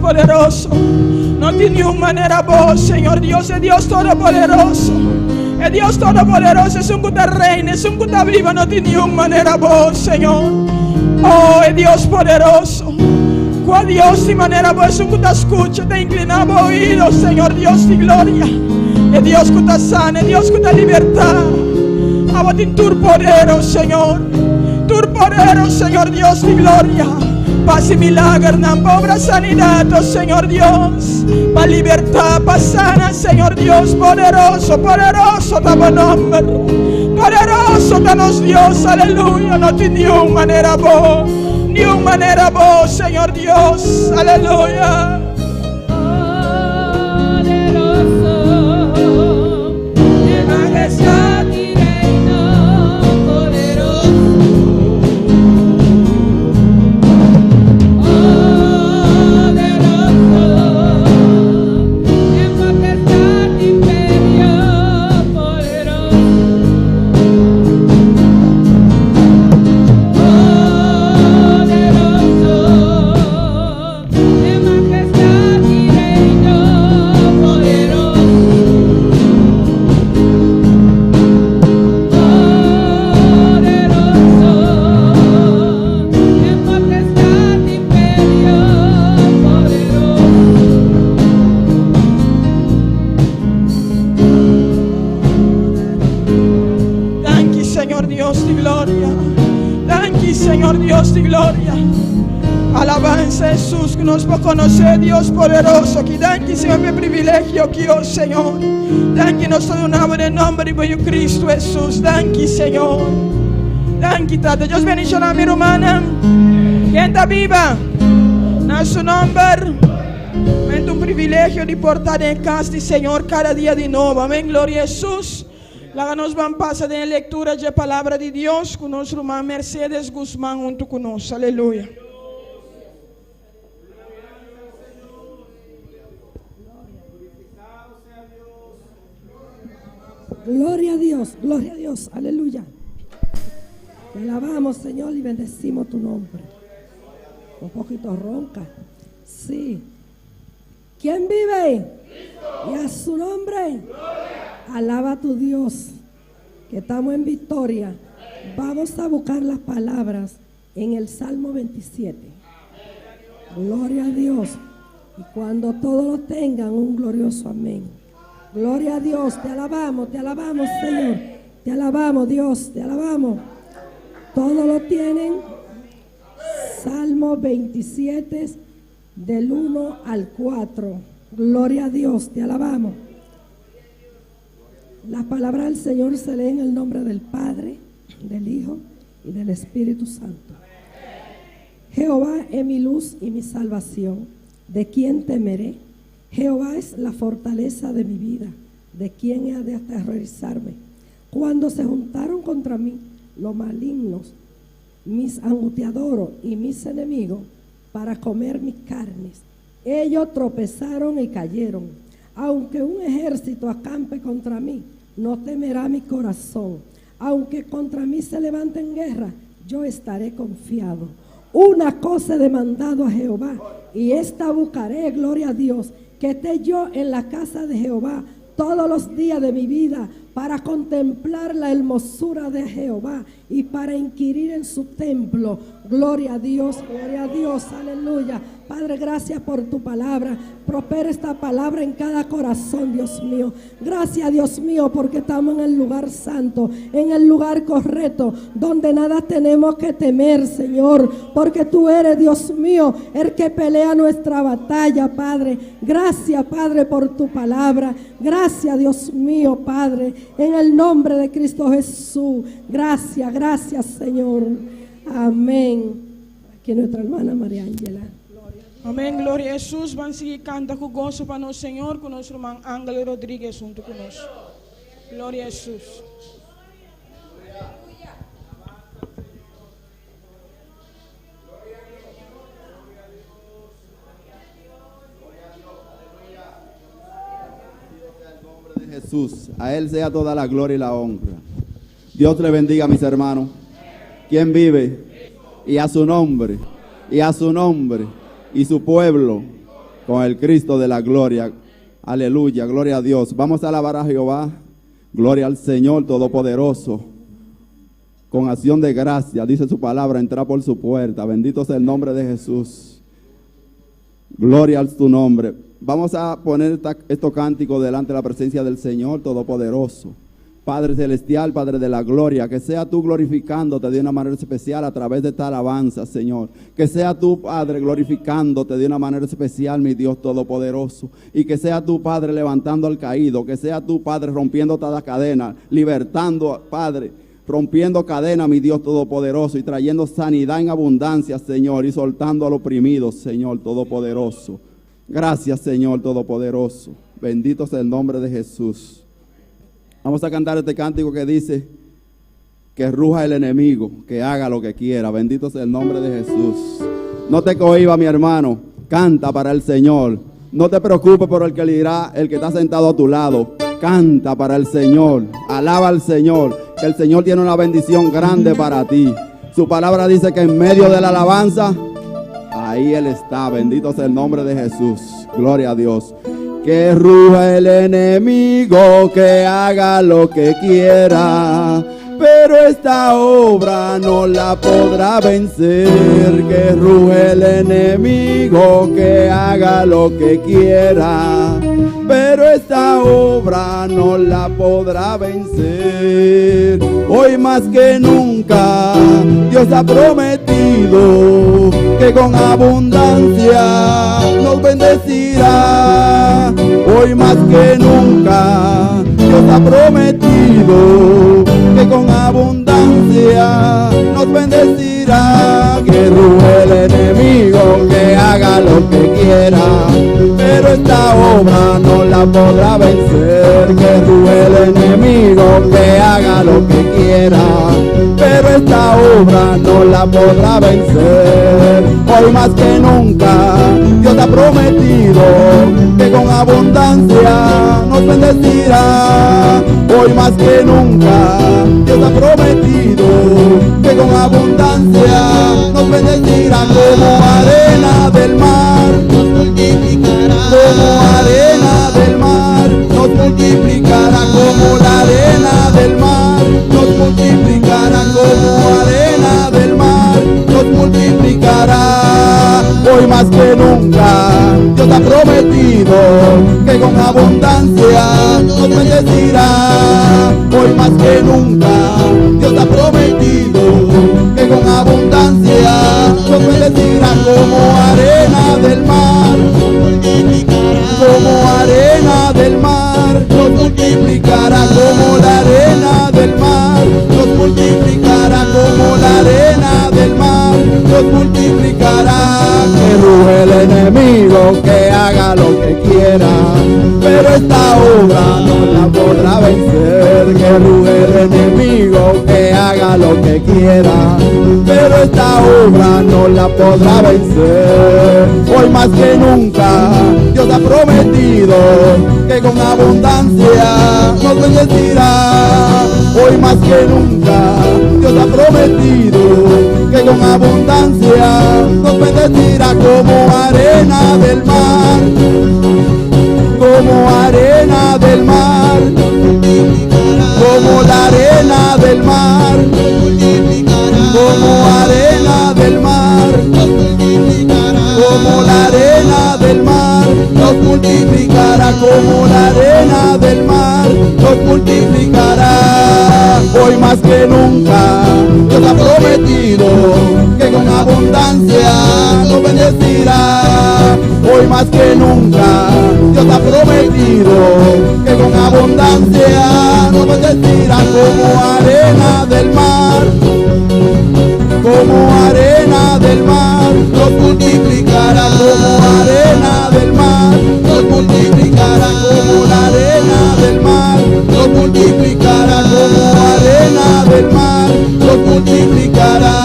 poderoso. No tiene ninguna manera vos, Señor Dios, es Dios todopoderoso. Es Dios todopoderoso, es un que reina, es un que viva, no tiene ninguna manera vos, Señor. Oh, es Dios poderoso. Cual Dios de manera vos es un que te escucha, te inclinaba oídos, Señor Dios de gloria. Es Dios que te sana, es Dios que te libertad. Abate en tu poder, Señor. Tu poder, Señor Dios de gloria. Paz y milagro, para obra sanidad, oh Señor Dios. Para libertad, para sana, Señor Dios. Poderoso, poderoso, damos nombre. Poderoso, danos Dios, aleluya. No tiene ni una manera vos, ni una manera vos, Señor Dios, aleluya. Señor Dios de gloria, alabanza Jesús que nos va a conocer Dios poderoso, que dan que siempre privilegio que oh Señor, dan que nos donamos en nombre de Cristo Jesús, dan que Señor, dan que Tata, Dios bendiga a mi hermana, quien está viva, en su nombre, es un privilegio de portar en casa de Señor cada día de nuevo, amén, gloria a Jesús. Lá nós vamos passar em leitura de palavra de Deus com nossa irmã Mercedes Guzmán junto conosco. Aleluia. Gloria a Dios, aleluya. Te alabamos, Señor, y bendecimos tu nombre. Un poquito ronca. Sí. ¿Quién vive? Y a su nombre. Alaba a tu Dios, que estamos en victoria. Vamos a buscar las palabras en el Salmo 27. Gloria a Dios. Y cuando todos lo tengan, un glorioso amén. Gloria a Dios, te alabamos, Señor. Te alabamos, Dios, te alabamos. Todos lo tienen. Salmo 27, del 1 al 4. Gloria a Dios, te alabamos. Las palabras del Señor se leen en el nombre del Padre, del Hijo y del Espíritu Santo. Jehová es mi luz y mi salvación. ¿De quién temeré? Jehová es la fortaleza de mi vida. ¿De quién he de aterrorizarme? Cuando se juntaron contra mí los malignos, mis angustiadores y mis enemigos, para comer mis carnes, ellos tropezaron y cayeron. Aunque un ejército acampe contra mí, no temerá mi corazón. Aunque contra mí se levante en guerra, yo estaré confiado. Una cosa he demandado a Jehová, y esta buscaré, gloria a Dios, que esté yo en la casa de Jehová todos los días de mi vida, para contemplar la hermosura de Jehová y para inquirir en su templo. Gloria a Dios, aleluya. Padre, gracias por tu palabra. Prospera esta palabra en cada corazón, Dios mío. Gracias, Dios mío, porque estamos en el lugar santo, en el lugar correcto, donde nada tenemos que temer, Señor, porque tú eres, Dios mío, el que pelea nuestra batalla, Padre. Gracias, Padre, por tu palabra. Gracias, Dios mío, Padre, en el nombre de Cristo Jesús. Gracias, gracias, Señor. Amén. Aquí nuestra hermana María Ángela. Amém, glória a Jesus. Vamos seguir cantando com gozo para nosso Senhor, com nosso irmão Ángel Rodrigues junto conosco. Glória a Jesus. Jesús, a Él sea toda la gloria y la honra. Dios le bendiga, mis hermanos. ¿Quién vive? Y a su nombre, y a su nombre, y su pueblo. con el Cristo de la gloria. Aleluya, gloria a Dios. Vamos a alabar a Jehová. Gloria al Señor Todopoderoso. Con acción de gracia, dice su palabra, entra por su puerta. Bendito sea el nombre de Jesús. Gloria a tu nombre. Vamos a poner estos cánticos delante de la presencia del Señor Todopoderoso. Padre celestial, Padre de la gloria, que sea tú glorificándote de una manera especial a través de esta alabanza, Señor. Que sea tú, Padre, glorificándote de una manera especial, mi Dios todopoderoso. Y que sea tú, Padre, levantando al caído. Que sea tú, Padre, rompiendo toda cadena, libertando, Padre, rompiendo cadena, mi Dios todopoderoso, y trayendo sanidad en abundancia, Señor, y soltando al oprimido, Señor todopoderoso. Gracias, Señor todopoderoso. Bendito sea el nombre de Jesús. Vamos a cantar este cántico que dice: que ruja el enemigo, que haga lo que quiera. Bendito sea el nombre de Jesús. No te cohibas, mi hermano. Canta para el Señor. No te preocupes por el que le dirá el que está sentado a tu lado. Canta para el Señor. Alaba al Señor, que el Señor tiene una bendición grande para ti. Su palabra dice que en medio de la alabanza, ahí Él está. Bendito sea el nombre de Jesús. Gloria a Dios. Que ruja el enemigo, que haga lo que quiera, pero esta obra no la podrá vencer. Que ruja el enemigo, que haga lo que quiera, pero esta obra no la podrá vencer. Hoy más que nunca Dios ha prometido que con abundancia nos bendecirá. Hoy más que nunca Dios ha prometido que con abundancia nos bendecirá. Que ruja el enemigo, que haga lo que quiera, pero esta obra no la podrá vencer. Que ruja el enemigo, que haga lo que quiera, pero esta obra no la podrá vencer. Hoy más que nunca Dios ha prometido que con abundancia nos bendecirá. Hoy más que nunca Dios ha prometido que con abundancia nos bendecirá. Como arena del mar nos multiplicará. Como arena del mar nos multiplicará. Como la arena del mar nos multiplicará. Como arena del mar nos multiplicará. Hoy más que nunca Dios ha prometido que con abundancia nos bendecirá. Hoy más que nunca Dios ha prometido que con abundancia nos bendecirá. Como arena del mar, como arena del mar nos multiplicará. Como la arena del mar nos multiplicará. Como la arena del mar nos multiplicará. Que ruja el enemigo, que haga lo que quiera, pero esta obra no la podrá vencer. Que ruja el enemigo, que haga lo que quiera, pero esta obra no la podrá vencer. Hoy más que nunca Dios ha prometido que con abundancia nos bendecirá. Hoy más que nunca Dios ha prometido que con abundancia nos bendecirá. Como arena del mar, como arena del mar, como la arena del mar, como arena del mar, como la arena del mar nos multiplicará. Como la arena del mar nos multiplicará. Hoy más que nunca Dios ha prometido que con abundancia nos bendecirá. Hoy más que nunca Dios ha prometido que con abundancia nos bendecirá. Como arena del mar, como arena del mar nos multiplicará. Como arena del mar nos multiplicará. Como la arena del mar nos multiplicará. Como arena del mar nos multiplicará.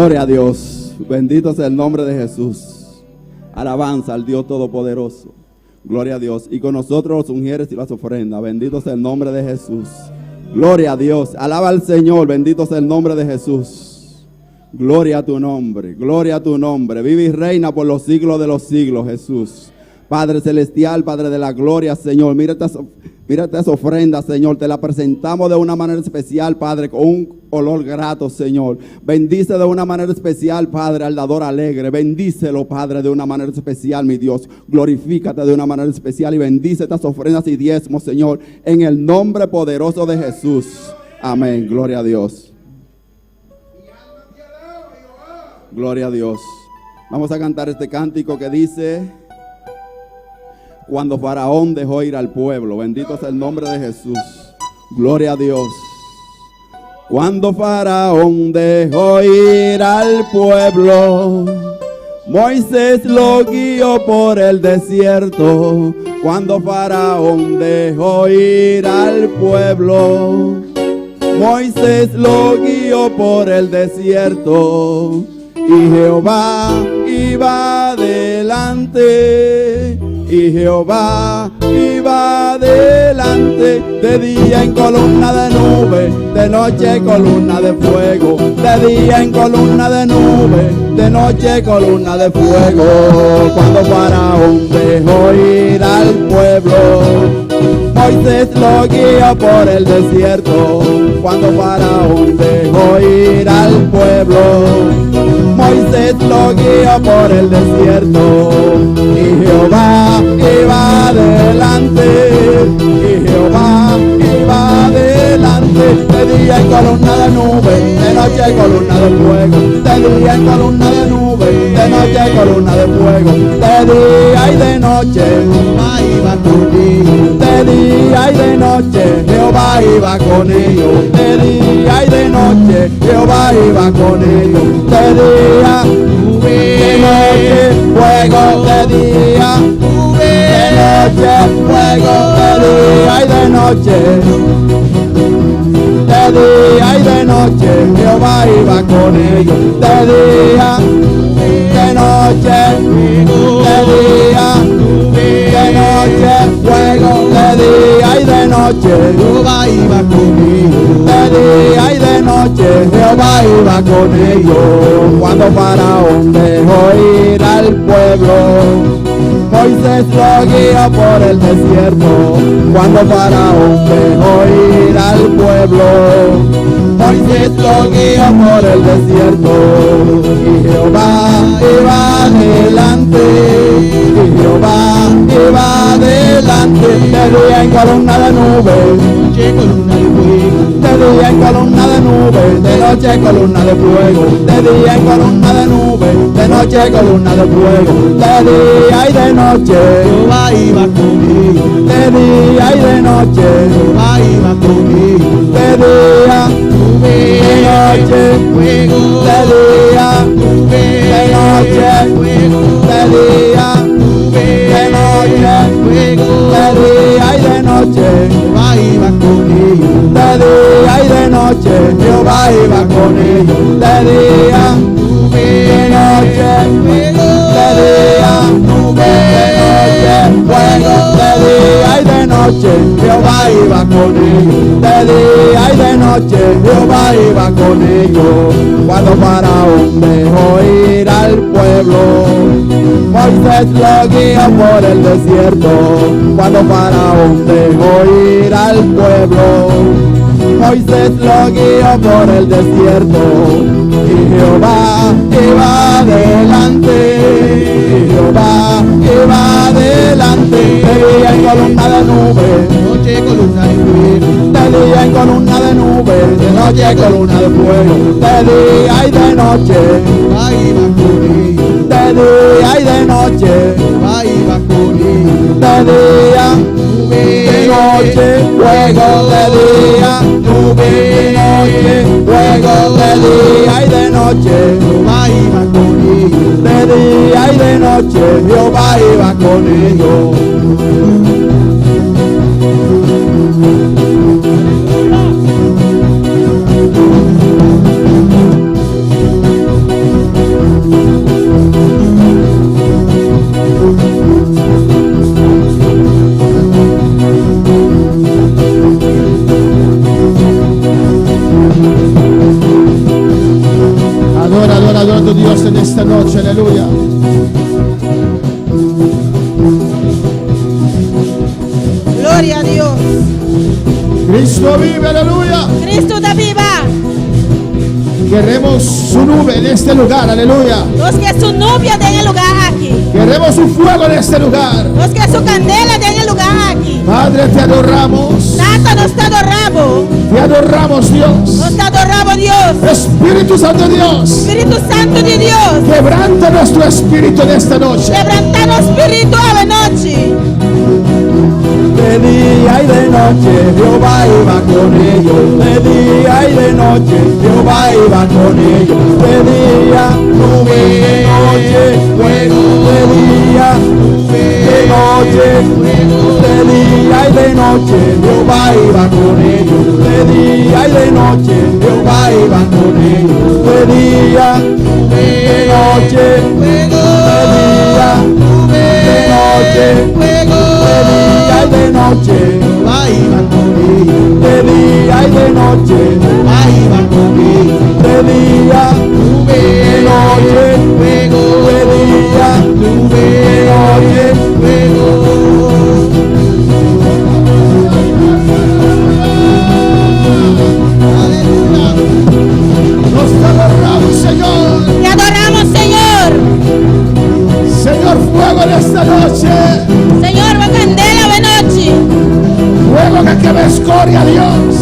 Gloria a Dios. Bendito sea el nombre de Jesús. Alabanza al Dios Todopoderoso. Gloria a Dios. Y con nosotros los ungieres y las ofrendas. Bendito sea el nombre de Jesús. Gloria a Dios. Alaba al Señor. Bendito sea el nombre de Jesús. Gloria a tu nombre. Gloria a tu nombre. Vive y reina por los siglos de los siglos, Jesús. Padre celestial, Padre de la gloria, Señor. Mírate esa ofrenda, Señor. Te la presentamos de una manera especial, Padre, con un olor grato, Señor. Bendice de una manera especial, Padre, al dador alegre. Bendícelo, Padre, de una manera especial, mi Dios. Glorifícate de una manera especial y bendice estas ofrendas y diezmos, Señor, en el nombre poderoso de Jesús. Amén. Gloria a Dios. Gloria a Dios. Vamos a cantar este cántico que dice: cuando Faraón dejó ir al pueblo. Bendito sea el nombre de Jesús. Gloria a Dios. Cuando Faraón dejó ir al pueblo, Moisés lo guió por el desierto. Cuando Faraón dejó ir al pueblo, Moisés lo guió por el desierto. Y Jehová iba adelante, y Jehová iba adelante, de día en columna de nube, de noche columna de fuego, de día en columna de nube, de noche columna de fuego. Cuando Faraón dejó ir al pueblo, Moisés lo guió por el desierto. Cuando Faraón dejó ir al pueblo, Moisés lo guió por el desierto. Y Jehová iba adelante, y Jehová iba adelante, de día en columna de nube, de noche columna de fuego, de día en columna de nube, de noche columna de fuego, de día y de noche Jehová iba con ellos, de día y de noche Jehová iba con ellos, de día y de noche Jehová iba con ellos, de día nube, de noche fuego, de día nube, de noche fuego, de día y de noche, de día y de noche Jehová iba con ellos, de día, de noche, de día, de noche, fuego, de día y de noche Jehová iba con ellos, de día y de noche Jehová iba con ellos. Cuando Faraón dejó ir al pueblo, Moisés lo guió por el desierto. Cuando Faraón dejó ir al pueblo, Moisés lo guió por el desierto. Y Jehová iba adelante, y Jehová iba adelante, de día en columna de nube, de día en columna de nube, de noche columna de fuego, de día en columna de nube, de noche columna de fuego, de día y de noche Jehová iba conmigo, de día y de noche Jehová iba conmigo, de día nube, de noche fuego, de día nube, de noche fuego, de día nube, de noche fuego, de día y de noche Jehová iba conmigo, de día y de noche Jehová iba con ellos, de día nube, de noche fuego, de día nube, de noche fuego, de día y de noche Jehová iba con ellos, de día y de noche Jehová iba con ellos. Cuando Faraón dejó ir al pueblo, Moisés lo guió por el desierto. Cuando Faraón dejó ir al pueblo, Moisés lo guió por el desierto. Y Jehová iba adelante, y Jehová iba adelante, de día en columna de nube, de noche columna de fuego, de día en columna de nube, de noche columna de fuego, de día y de noche Jehová iba con ellos, de día y de noche Jehová iba con ellos, de día nube, de noche fuego, de día nube, de noche fuego, de día y de noche Jehová iba con ellos, de día y de noche Jehová iba con ellos. en esta noche, aleluya. Gloria a Dios. Cristo vive, aleluya. Cristo está viva. Queremos su nube en este lugar, aleluya. Los que su novia den el lugar aquí. Queremos su fuego en este lugar. Los que su candela den el lugar aquí. Padre, te adoramos. Tata nos está adorando. Te adoramos, Dios. Nos está adorando Dios. Espíritu Santo de Dios, Espíritu Santo de Dios. quebranta nuestro espíritu en esta noche. Quebrantando espíritu a la noche. De día y de noche Jehová iba con ellos. De día y de noche Jehová iba con ellos. De día, nube, de noche, fuego. De día, de noche, de día y de noche Jehová iba con ellos. De día y de noche Jehová iba con ellos. De día, de noche, de día, de noche, de noche, Jehová iba con ellos. De día y de noche, Jehová iba con ellos. De día, de noche, fuego. De día, de noche, fuego. Aleluya. Nos adoramos, Señor. Te adoramos, Señor. Señor, fuego en esta noche. Señor, va candela de noche. Fuego que quema escoria, Dios.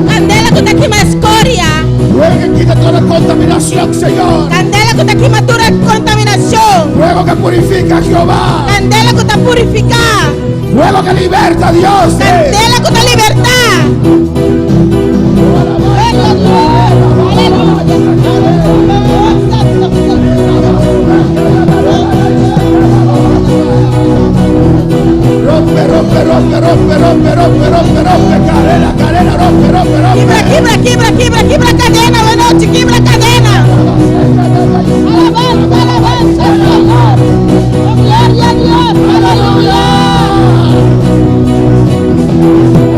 Candela que te quema escoria. Fuego que quita toda contaminación, Señor. Candela que te quema toda contaminación. Fuego que purifica, Jehová. Candela que te purifica. Fuego que liberta, Dios. Candela que te libertad. Rompe, rompe, rompe, rompe, rompe, rompe, rompe, rompe, cadena, cadena, rompe, rompe, rompe. Quibra cadena de noche, quibra cadena. Alabanza, alabanza, Señor. Gloria a Dios, aleluya.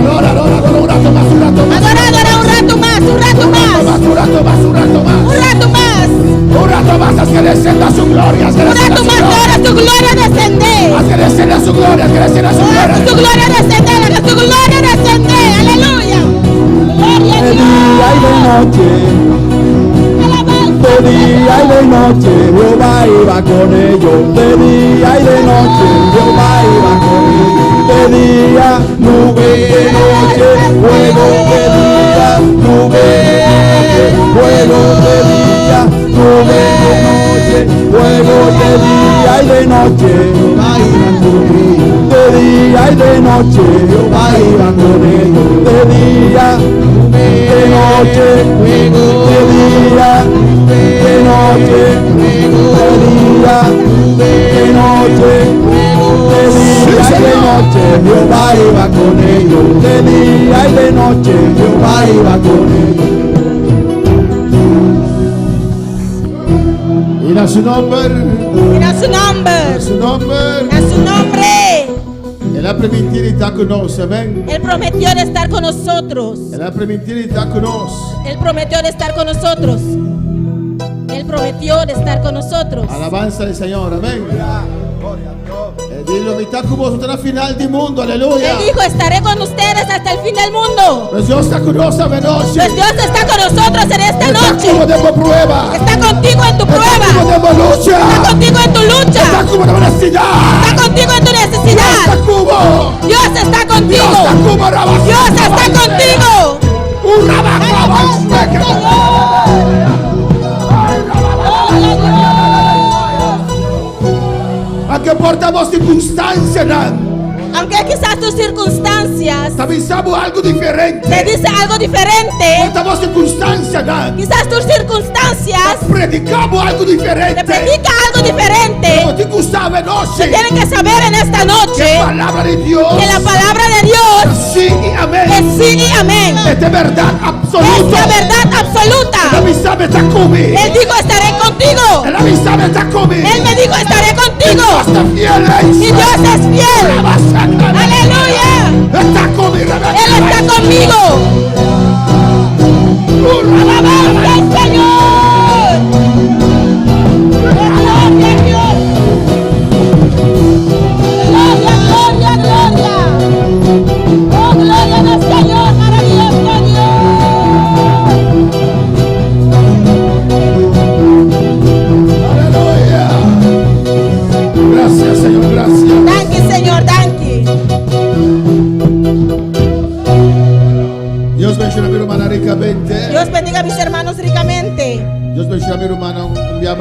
Adora, adora, adora, un rato más, un rato más. Adora, un rato más, un rato más. Un rato más, un rato más. Un rato más. Un rato más, haz que descienda su gloria, haz que Un descienda rato su más, gloria. ahora tu gloria descender. Haz que descienda su gloria, haz que descienda su Ahora gloria. tu gloria descender, haga tu gloria descender. Aleluya. Gloria a De día y de noche, Alabanza. de día y de noche Jehová iba con ellos. De día y de noche Jehová iba con ellos. De día, nube, de noche, fuego. De día, nube, de noche, fuego. De día, nube, de noche, fuego. De día y de noche Jehová iba con ellos. De día y de noche Jehová iba con ellos. De día, de noche, fuego. De día, de noche, de día, de noche, de día y de noche Jehová iba con ellos. De día y de noche Jehová iba con ellos. Y a su nombre, Mira su nombre. su nombre, A su nombre. Él ha permitido estar con nosotros, amén. Él prometió de estar con nosotros. Él ha permitido estar con nosotros. Él prometió de estar con nosotros. Él prometió de estar con nosotros. Alabanza al Señor, amén. Dilo, está con vosotros hasta el final del mundo, aleluya. Él dijo, estaré con ustedes hasta el fin del mundo. Pues Dios está con nosotros esta noche. Pues Dios está con nosotros en esta Está como noche. de prueba. Está contigo en tu Está como prueba. de lucha. Está contigo en tu Está lucha. como de necesidad. Está contigo en tu Está necesidad. como. Dios está contigo. Dios está como rabajo. Dios está contigo. Un rabajo. Aunque portamos circunstancias, Aunque quizás tus circunstancias también sabemos algo te diferente. dice algo diferente. Portamos circunstancias, Quizás tus circunstancias predicamos algo te diferente. predica algo diferente. Como tú sabes, no Que tienen que saber en esta noche palabra de Dios. que la palabra de Dios Sí y amén. es sí y amén. Es de verdad Es absoluta. la verdad absoluta. La amistad está conmigo. Él dijo, estaré contigo. La amistad está conmigo. Él me dijo, estaré contigo. Dios está fiel. Y Dios es fiel. Aleluya. Está conmigo. Él está conmigo. Alabanza al Señor.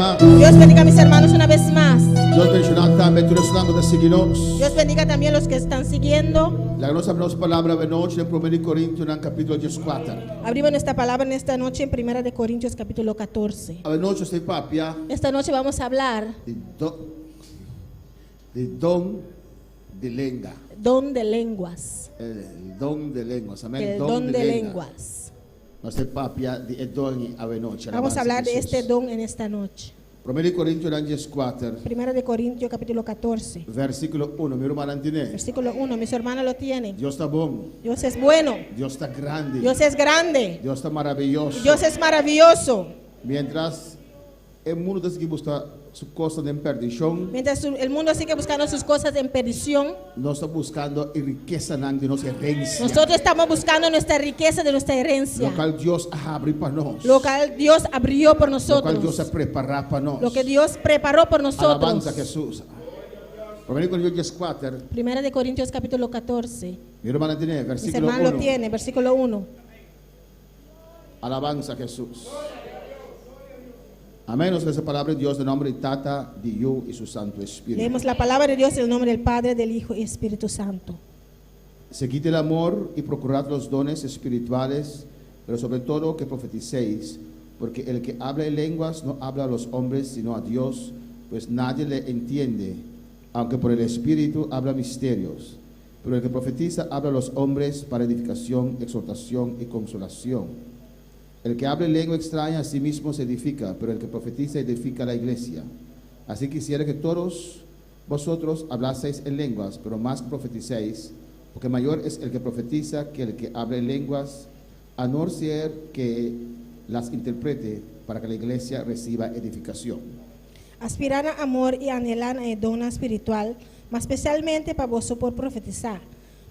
más. Dios bendiga a mis hermanos una vez más. Dios bendiga también tú estando de seguirnos. Dios bendiga también los que están siguiendo. La nossa palavra de noche en 1 Corintios en capítulo 14. Abrimos esta palabra en esta noche en 1 de Corintios capítulo 14. A noche se papia Esta noche vamos a hablar de don de lenga. don de lenguas. El don de lenguas. Amén. El don de lenguas. No se papia de don a noche. Vamos a hablar de este don en esta noche. 1 Corintios 14. 1 de Corintios capítulo 14. Versículo 1. Mi hermano tiene. Versículo 1. Mis hermanos lo tienen. Dios está bueno. Dios es bueno. Dios está grande. Dios es grande. Dios está maravilloso. Dios es maravilloso. Mientras el mundo que busca su cosa de perdición, Mientras el mundo sigue buscando sus cosas en perdición, no está buscando riqueza de nuestra herencia. nosotros estamos buscando nuestra riqueza de nuestra herencia. Lo cual Dios abre para nosotros. Lo que Dios abrió por Lo cual Dios nosotros. se prepara para nosotros. Lo que Dios preparó por nosotros. Alabanza a Jesús. 1 Corintios 14. 1 de Corintios capítulo 14. Mi hermana tiene Mis versículo hermanos 1. lo tienen. Versículo 1. Alabanza a Jesús. A menos que esa palabra de Dios de nombre Tata, de Dios y su Santo Espíritu. Leemos la palabra de Dios en el nombre del Padre, del Hijo y Espíritu Santo. Seguid el amor y procurad los dones espirituales, pero sobre todo que profeticéis, porque el que habla en lenguas no habla a los hombres, sino a Dios, pues nadie le entiende, aunque por el Espíritu habla misterios. Pero el que profetiza habla a los hombres para edificación, exhortación y consolación. El que habla en lengua extraña a sí mismo se edifica, pero el que profetiza edifica a la iglesia. Así quisiera que todos vosotros hablaseis en lenguas, pero más que profeticéis, porque mayor es el que profetiza que el que habla en lenguas, a no ser que las interprete para que la iglesia reciba edificación. Aspirar a amor y anhelar a dona espiritual, mas especialmente para vos por profetizar.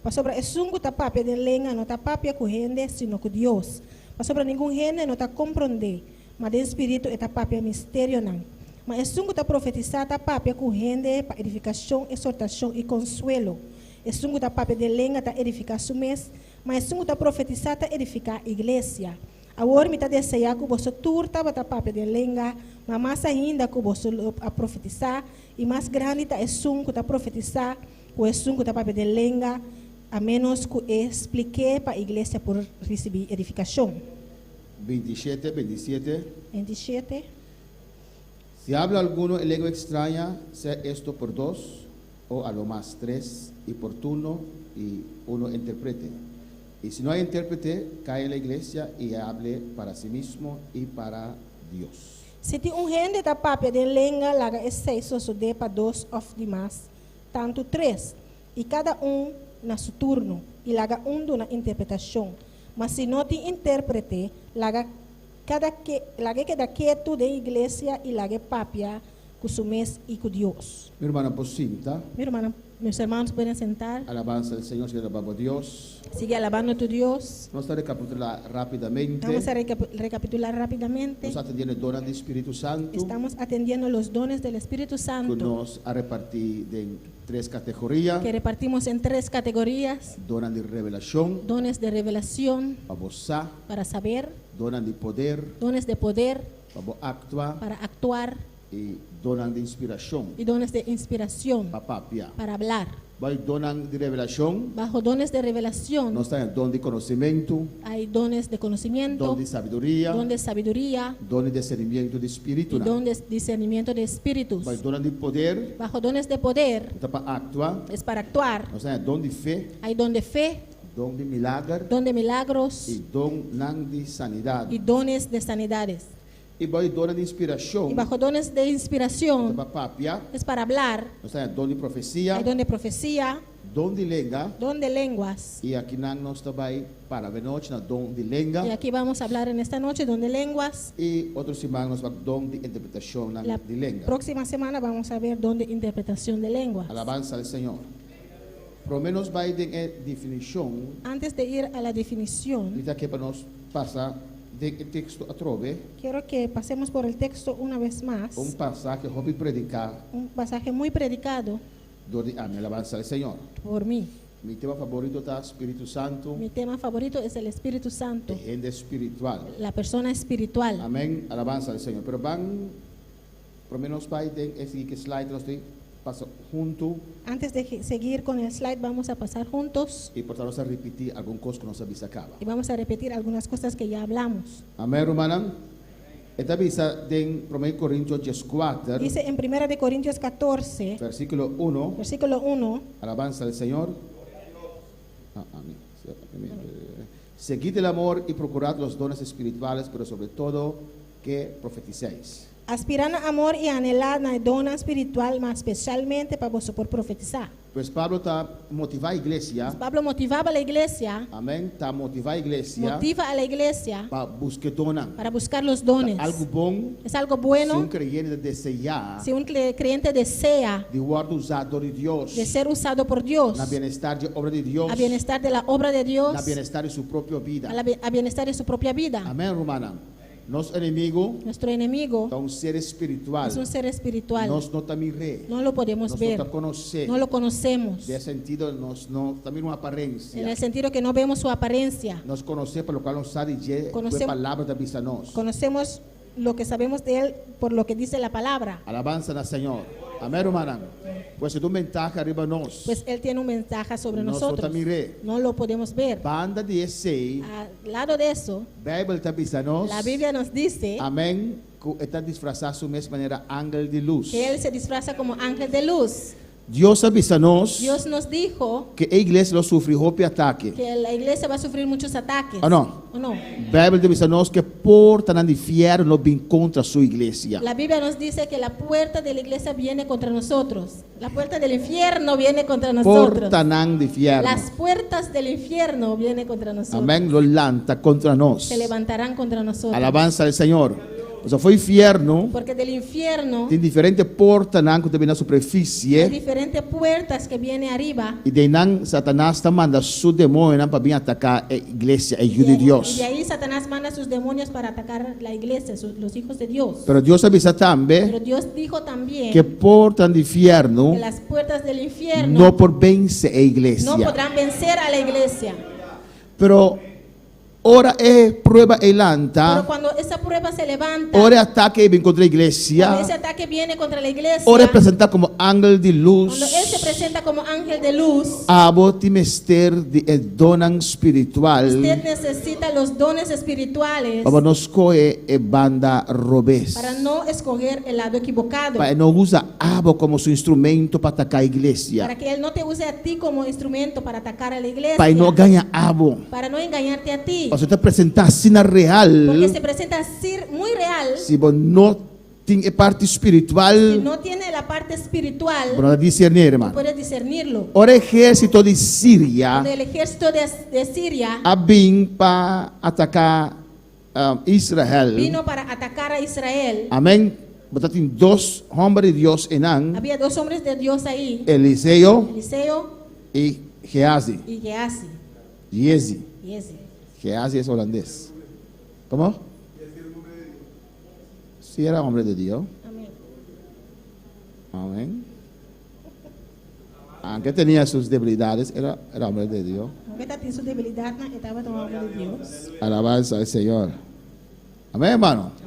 Para sobre es un tapapia de lengua, no tapapia corrende, sino con Dios. Para sobre ningún género no está comprender, mas de espíritu é tapapia mistério não. Mas es un profetizar tapapia corrende para edificação, exortação e consuelo. Es un tapapia de lengua para edificar su mes, mas es un profetizar para edificar a igreja. Agora me está desejando que você turta para tapapia de lengua, mas mais ainda que você a profetizar e mais grande está es un profetizar, o es un tapapia de lengua, a menos que explique para a igreja por receber edificação. 27. 27. Si habla alguno en lengua extraña, sea esto por 2 o a lo más 3, y por turno, y uno interprete. Y si no hay intérprete, cae en la iglesia y hable para sí mismo y para Dios. Se tem gente da papia de lengua, laga é 6 ou de para 2 of demais, tanto 3, e cada na seu turno, e laga na interpretação. Mas se não tem intérprete, laga queda quieto da igreja e laga papia com su mes e com Deus. Mi hermana Posinta, Meus irmãos podem sentar. alabanza del Señor, sigue alabando a Dios. Sigue alabando a tu Deus. Vamos a recapitular rápidamente. Vamos a recapitular rápidamente. Nos atendiendo el don del Espíritu Santo, Estamos atendiendo los dones del Espíritu que Santo, nos ha repartido en 3 categorías. que repartimos en 3 categorías. Donan de revelación, Dones de revelación babosá, para saber, donan de poder, dones de poder babo actua, para actuar y donan de inspiración, y dones de inspiración papapia. para hablar. Vai donan de revelación, Bajo dones de revelación no está el don de conocimiento, hay dones de conocimiento, don de sabiduría, don de sabiduría don de discernimiento de y espíritu. don de discernimiento de espíritus. Vai donan de poder, Bajo dones de poder está para actua, es para actuar. no está el don de fe, Hay don de fe, don de milagre don de milagros y don de sanidad. y dones de sanidades. Y vai donan de inspiración, Y bajo dones de está inspiración para papia, es para hablar. no está el don de profecía, Hay don de profecía, don de lengua. don de lenguas. Y aquí nos trabalha para a noite na dom de lengua. Y aquí vamos a hablar en esta noche don de lenguas. E outros irmãos vão dom de interpretação La de lengua. próxima semana vamos a ver don de interpretación de lenguas. Alabança ao Senhor. Por menos vai de definição, Antes de ir a la definición, e aqui para nós passar de texto a trove, quiero que pasemos por el texto una vez más. passagem que hobby predicar Un pasaje muy predicado do de amém. Alabança ao Senhor. por mí. Mi tema favorito está Espírito Santo, Mi tema favorito es el Espíritu Santo, de renda espiritual. la persona espiritual. Amém. Alabança ao Senhor. Pero van Por lo menos para ese slide lo estoy paso junto Antes de seguir con el slide, vamos a pasar juntos y por favor a repetir algún cosa que nos avisa acaba. y vamos a repetir algunas cosas que ya hablamos. Amén, hermana. Esta avisa en 1 Corintios 4, Dice en 1 de Corintios 14, versículo 1, versículo 1, alabanza al Señor. Amén. Seguid el amor y procurad los dones espirituales, pero sobre todo que profeticéis. aspiran a amor y anhelan a dona espiritual, más especialmente para vosotros por profetizar. Pues Pablo está motivando a iglesia, Pablo motivaba a la iglesia, amén, está motivando a iglesia motiva a la iglesia para buscar dones. para buscar los dones. Algo bom, Es algo se bueno creyente desejar si un creyente desea de guardar usado de Dios, de ser usado por Dios, na bienestar de obra de Dios, a bienestar de la obra de Dios, na bienestar de su propia vida. a bienestar de su propia vida. Amén, hermana. Nuestro enemigo Nuestro enemigo es un ser espiritual. es un ser espiritual. Nos no también re. No lo podemos Nos ver, no conocer. no lo conocemos, De sentido, no también una en apariencia. el sentido que no vemos su apariencia. Nos conocer por lo cual nos sabe de Conocemos- palabra de avisanos. Conocemos lo que sabemos de él por lo que dice la palabra. Alabanza al Señor. Amén, hermana. Pues si tú ventaja arriba nos. Pues él tiene una ventaja sobre nosotros. también re. No lo podemos ver. Banda de ese, Al lado de eso, Bible te avisanos. la Biblia nos dice Amén. Que está disfrazado su misma manera ángel de luz. que él se disfraza como ángel de luz. Dios avisanos Dios nos dijo que la iglesia lo sufrió ataque. que la iglesia va a sufrir muchos ataques. ¿O no? ¿O no? Bible te avisanos que porta de infierno no vem contra su iglesia. La Biblia nos dice que la puerta de la iglesia viene contra nosotros. La puerta del infierno viene contra nosotros. Porta de infierno. Las puertas del infierno vienen contra nosotros. Amén. Lo lanta contra nos. Se levantarán contra nosotros. Alabanza al Señor. O sea, fue infierno. Porque del infierno Tem diferentes portas que também na hay superfície. diferentes puertas que vienen arriba. E daí Satanás está mandando su demônio para vir atacar a igreja, a Y Hijo de de Dios. ahí Satanás manda sus demonios para atacar la iglesia, los hijos de Dios. Pero Deus avisa também Pero Dios dijo también que porta do inferno que las puertas del infierno não por vencer a igreja. no podrán vencer a la iglesia. Pero ora é prova e Pero lanta, cuando esa prueba se levanta, ora é ataque vem contra a cuando ese igreja, ataque viene contra la iglesia, ora é apresentar como ángel de luz. cuando él se presenta como ángel de luz, Abo te mester de donan espiritual. usted necesita los dones espirituales Para nos coe e banda robes. para no escoger el lado equivocado, Para não usa abo como su instrumento para atacar a igreja. para que él no te use a ti como instrumento para atacar a la iglesia, Para não ganhar abo. para no engañarte a ti, Você te apresentar assim na real. porque se presenta así muy real. Se você não tem a parte espiritual, Si no tiene la parte espiritual, para discernir, irmão. puedes discernirlo. O exército de Síria Cuando el ejército de Siria a vir para atacar Israel. vino para atacar a Israel, Amém. Você tem dois homens de Deus em An, había dos hombres de Dios ahí, Eliseu Eliseo e Geazi. y Gehazi. Geazi. Gehazi. es holandés. ¿Cómo? Sí, era hombre de Dios. Amén. Amén. Aunque tenía sus debilidades, era hombre de Dios. Aunque tiene su debilidad, estaba tomando de Dios. Alabanza al Señor. Amén, hermano.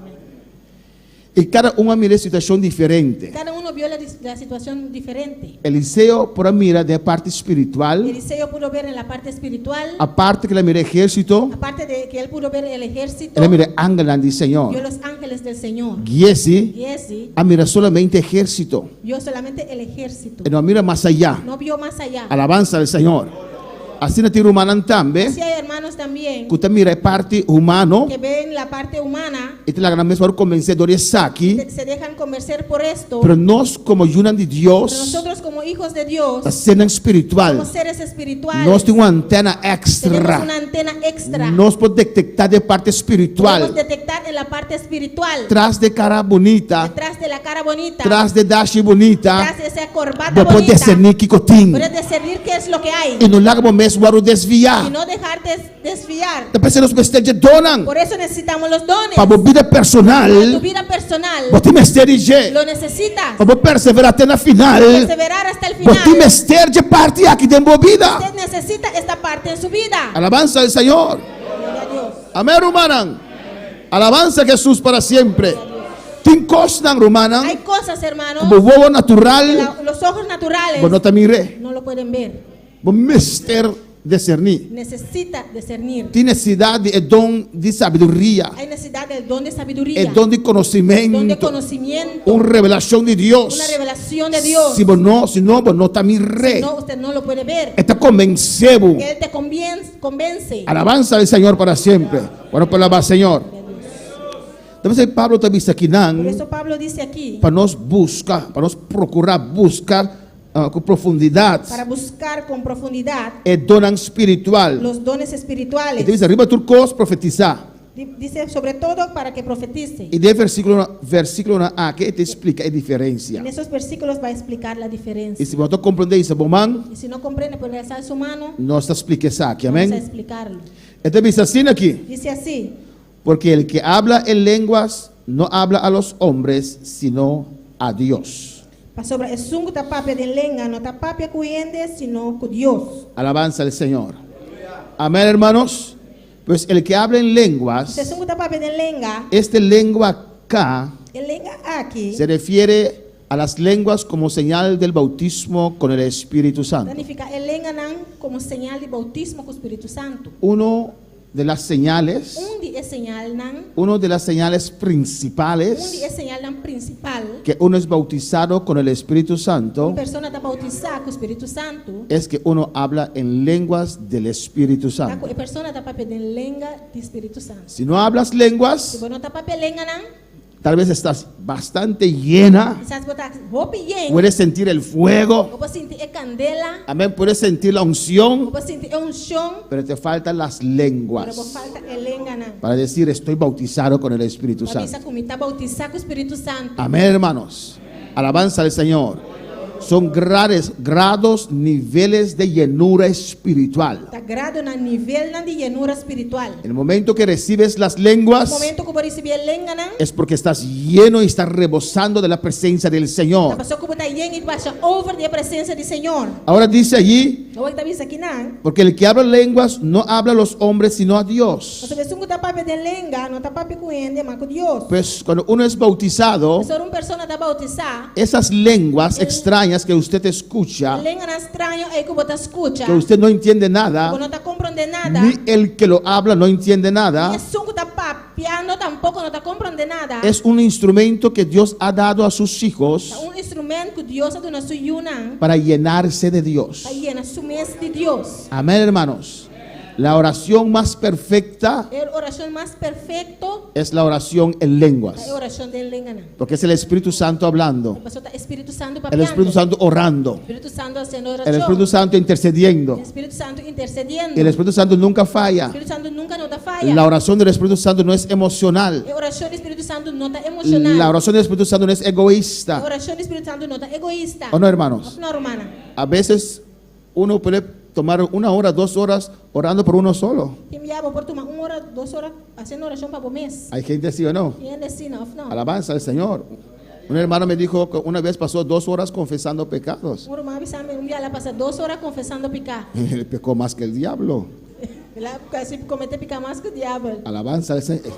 Y cada uno mira situación diferente. Cada uno vio la situación diferente. Eliseo por mira de parte espiritual, Eliseo pudo ver en la parte espiritual, aparte que la mira ejército, aparte de que él pudo ver el ejército, él mira ángel del vio Señor. los ángeles del Señor. Giesi Giesi mira solamente ejército. vio solamente el ejército, Él no mira más allá. no vio más allá. Alabanza al Señor. Así no tiene humano también. Así hay hermanos también Que usted mira parte humano. que ven la parte humana, Esta es la gran mejor convencedores aquí. se dejan convencer por esto, Pero nos como ayudan de pero Dios, nosotros como hijos de Dios, la cena espiritual, como seres espirituales, nos tiene una antena tenemos extra. una antena extra. Nos puede detectar de parte Podemos espiritual. detectar en la parte espiritual, Tras de cara bonita, detrás de la cara bonita, tras de dashi bonita, detrás de esa corbata no puede bonita, discernir que cotín. puedes discernir qué es lo que hay Y no le hagamos mesmo y desviar. no dejarte desviar. Después nos vestir donan. Por eso necesitamos los dones. Para tu vida Para tu personal, vida personal você mestre lo necesitas. para perseverar até na final. Perseverar hasta el final. Você mestre de parte aqui dentro da vida. Usted necesita esta parte en su vida. Alabanza al Señor. Gloria a Dios. Amén, hermana. Alabanza a Jesús para siempre. Tin cosas, hermana, Hay cosas, hermanos, como bobo que natural, los ojos naturales vos no te mire, no lo pueden ver. vos mister discernir. Necesita discernir. Tiene necesidad de don de sabiduría, Hay necesidad del don de sabiduría, el don de don de conocimiento, conocimiento, una revelación de Dios. una revelación de Dios. Si no, vos no te mire. No, usted no lo puede ver. Está convencido. Él te convence. Alabanza al Señor para siempre. Bueno, pues alabar al Señor. Entonces Pablo te dice aquí, Por eso Pablo dice aquí, para nos buscar, para nos procurar buscar con profundidad para buscar con profundidad el don espiritual. los dones Y espirituales. te dice arriba turcos profetizar. Dice sobre todo para que profetice. Y de versículo 1 a que te explica la diferencia. En esos versículos va a explicar la Y diferencia. si vosotros comprendéis, man, Y si no comprende, puede alzar su mano. no está explique aquí, Vamos a amén. explicarlo. Entonces dice así aquí, Dice así: porque el que habla en lenguas no habla a los hombres, sino a Dios. Pa sobre esungu tapapia de lenga, no tapapia cuyende, sino con Dios. Alabanza al Señor. Amén, hermanos. Pues el que habla en lenguas, Se esungu tapapia de lenga, esta lengua acá el lenga aquí, se refiere a las lenguas como señal del bautismo con el Espíritu Santo. significa el lenga nan como señal de bautismo con Espíritu Santo. Uno de las señales, Undi es señal nan, uno de las señales undi principales es señal nan principal. que uno es bautizado con el Espíritu Santo Una persona está bautizada con Espíritu Santo. es que uno habla en lenguas del Espíritu Santo. La persona está papel de lenga de Espíritu Santo. Si no hablas Si lenguas, vos no está papel lenga nan, tal vez estás bastante llena, quizás vos estás hopi yen, puedes sentir el fuego, o puedes sentir candela, amén, puedes sentir la o unción, puedes sentir unción, pero te faltan las pero vos lenguas falta el lenga nan. para decir estoy bautizado con el Espíritu Avisa Santo. como está bautizado con Espíritu Santo. Amén, hermanos. Alabanza al Señor. Son grados, niveles de llenura espiritual. Está grado en el nivel nan de llenura espiritual. En el momento que recibes las El lenguas momento que vos recibir el lenga nan, es porque estás lleno y estás rebosando de la presencia del la Señor. persona que vos está yen y vas a over de presencia del Señor. Ahora dice allí, No voy a estar aquí nan. porque el que habla lenguas no habla a los hombres sino a Dios. Porque se está papel de lenga, no está papel cuyende, más con Dios. Pues cuando uno es bautizado, Solo una persona está bautizada. esas lenguas extrañas que usted escucha, Lenga na extraño aí que você escuta. que usted no entiende nada, Você não está compreendendo nada. ni el que lo habla no entiende E nada, som que está papiando tampoco não está compreendendo nada. es un instrumento que Dios ha dado a sus hijos É instrumento que Deus ha dado na sua yunan. para llenarse de Dios. Aí é na sua mente de Deus. Amén, hermanos. La oración más perfecta É a oração mais perfeita. es la oración en É lenguas, a oração de lenga. porque es el Espíritu Santo hablando, Pastor está Espírito Santo el papiando. Espíritu Santo orando, Espírito Santo haciendo el oração. Espíritu Santo intercediendo. Espírito Santo intercediendo. Y el Espíritu Santo nunca falla. Espírito Santo nunca não está falha. La oración del Espíritu Santo no es emocional. A oração do Espírito Santo não está emocional. La oración del Espíritu Santo no es A egoísta. oração do Espírito Santo não está egoísta. ¿O no, hermanos? Não, hermana. A veces uno puede tomar 1 hora, 2 horas orando por uno solo. Quem me llama por tomar 1 hora, 2 horas haciendo oración para o mês. Hay gente así o no. E ainda assim, não. Alabanza al Señor. Un hermano me dijo que una vez pasó 2 horas confesando pecados. Um irmão avisou-me, dia ela passa 2 horas confessando picar. Él pecó más que el diablo. Ela quase cometeu picar mais que o diabo. Alabanza al Señor.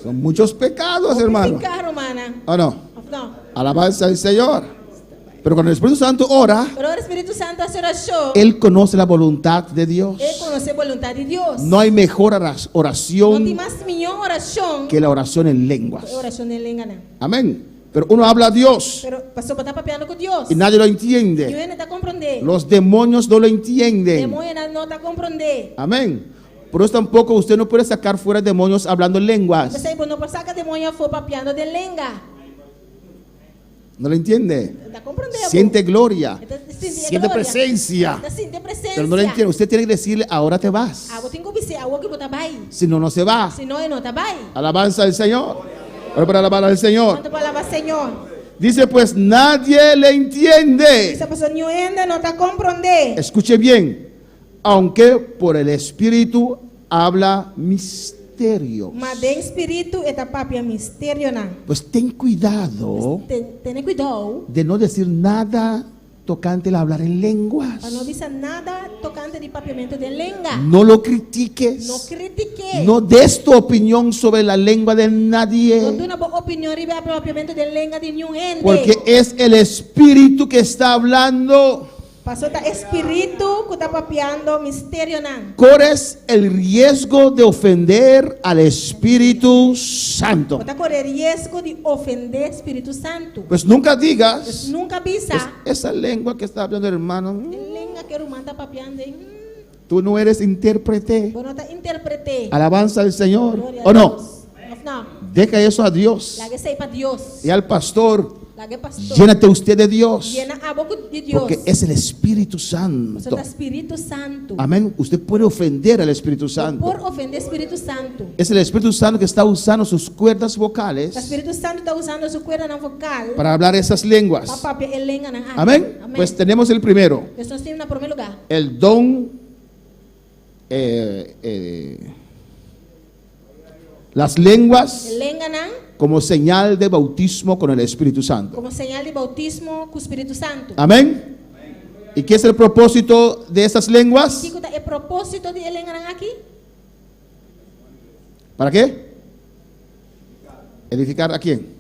Son muchos pecados, hermano. Picar, hermana. ¿O no? Não. Alabanza al Señor. Pero cuando el Espíritu Santo ora, Pero o Espírito Santo hace oração. Él conoce la voluntad de Dios. Ele conhece a vontade de Deus. No hay mejor Não tem oración mais melhor oração que la oración en que lenguas. a oração de língua. Amén. Pero uno habla a Dios Pero pastor está papeando com Deus. y nadie lo E entiende. ele está compreendendo. Los demonios no lo entienden. Demônio não está compreendendo. Amén. Por eso tampoco usted no puede sacar fuera demonios hablando en lenguas. Você não pode sacar demônio for papeando de língua. No lo entiende. Está compreendendo? Siente gloria. Siente Siente gloria. presencia. Está sintiendo presença. Pero no lo entiende. Usted tiene que decirle, ahora te vas. Ah, vou ter que obedecer a algo que você vai. Si no, no se va. Se não, eu não está vai. Alabanza al Señor. Ahora para alabar al Señor. Quanto palavra, Senhor? Dice, pues nadie le entiende. Essa pessoa ainda não está compreendendo. Escuche bien. Aunque por el Espíritu habla misterios. Mas de espírito está papia mistério não. Pues ten cuidado Tenha cuidado de no decir nada tocante al hablar en lenguas. Para não dizer nada tocante de papiamento de língua. No lo critiques. Não critique. No des tu opinión sobre la lengua de Não nadie. dê uma boa opinião sobre o papiamento de língua de nenhum ente. Porque es el Espíritu que está hablando. Pastor, tá espírito que está papiando mistério não. Corres el riesgo de ofender al Espíritu Santo. Está correr risco de ofender o Espírito Santo. Pues nunca digas, Nunca avisa. esa lengua que está hablando el hermano, Língua que o irmão está papiando. tú no eres intérprete. Você não está interpretando. Alabanza al Señor. Glória a ¿O no? Deus. Não. Deja eso a Dios Largue isso aí para Deus. y al pastor. Largue pastor. Llénate usted de Dios. Llena a boca de Deus. Porque es el Espíritu Você Santo. está Espírito Santo. Amén. Usted puede ofender al Espíritu Santo. Por ofender o Espírito Santo. Es el Espíritu Santo que está usando sus cuerdas vocales O Espírito Santo está usando sua cuerda na vocal para hablar esas lenguas. para papiar a língua na área. Amén. Pues tenemos el primero. Isso nós temos no primeiro lugar. El don, las lenguas Língua não, como señal de bautismo con el Espíritu Santo. como señal de bautismo com o Espírito Santo. Amén. ¿Y qué es el propósito de esas lenguas? Que é o propósito de língua não aqui? ¿Para qué? ¿Edificar a quién?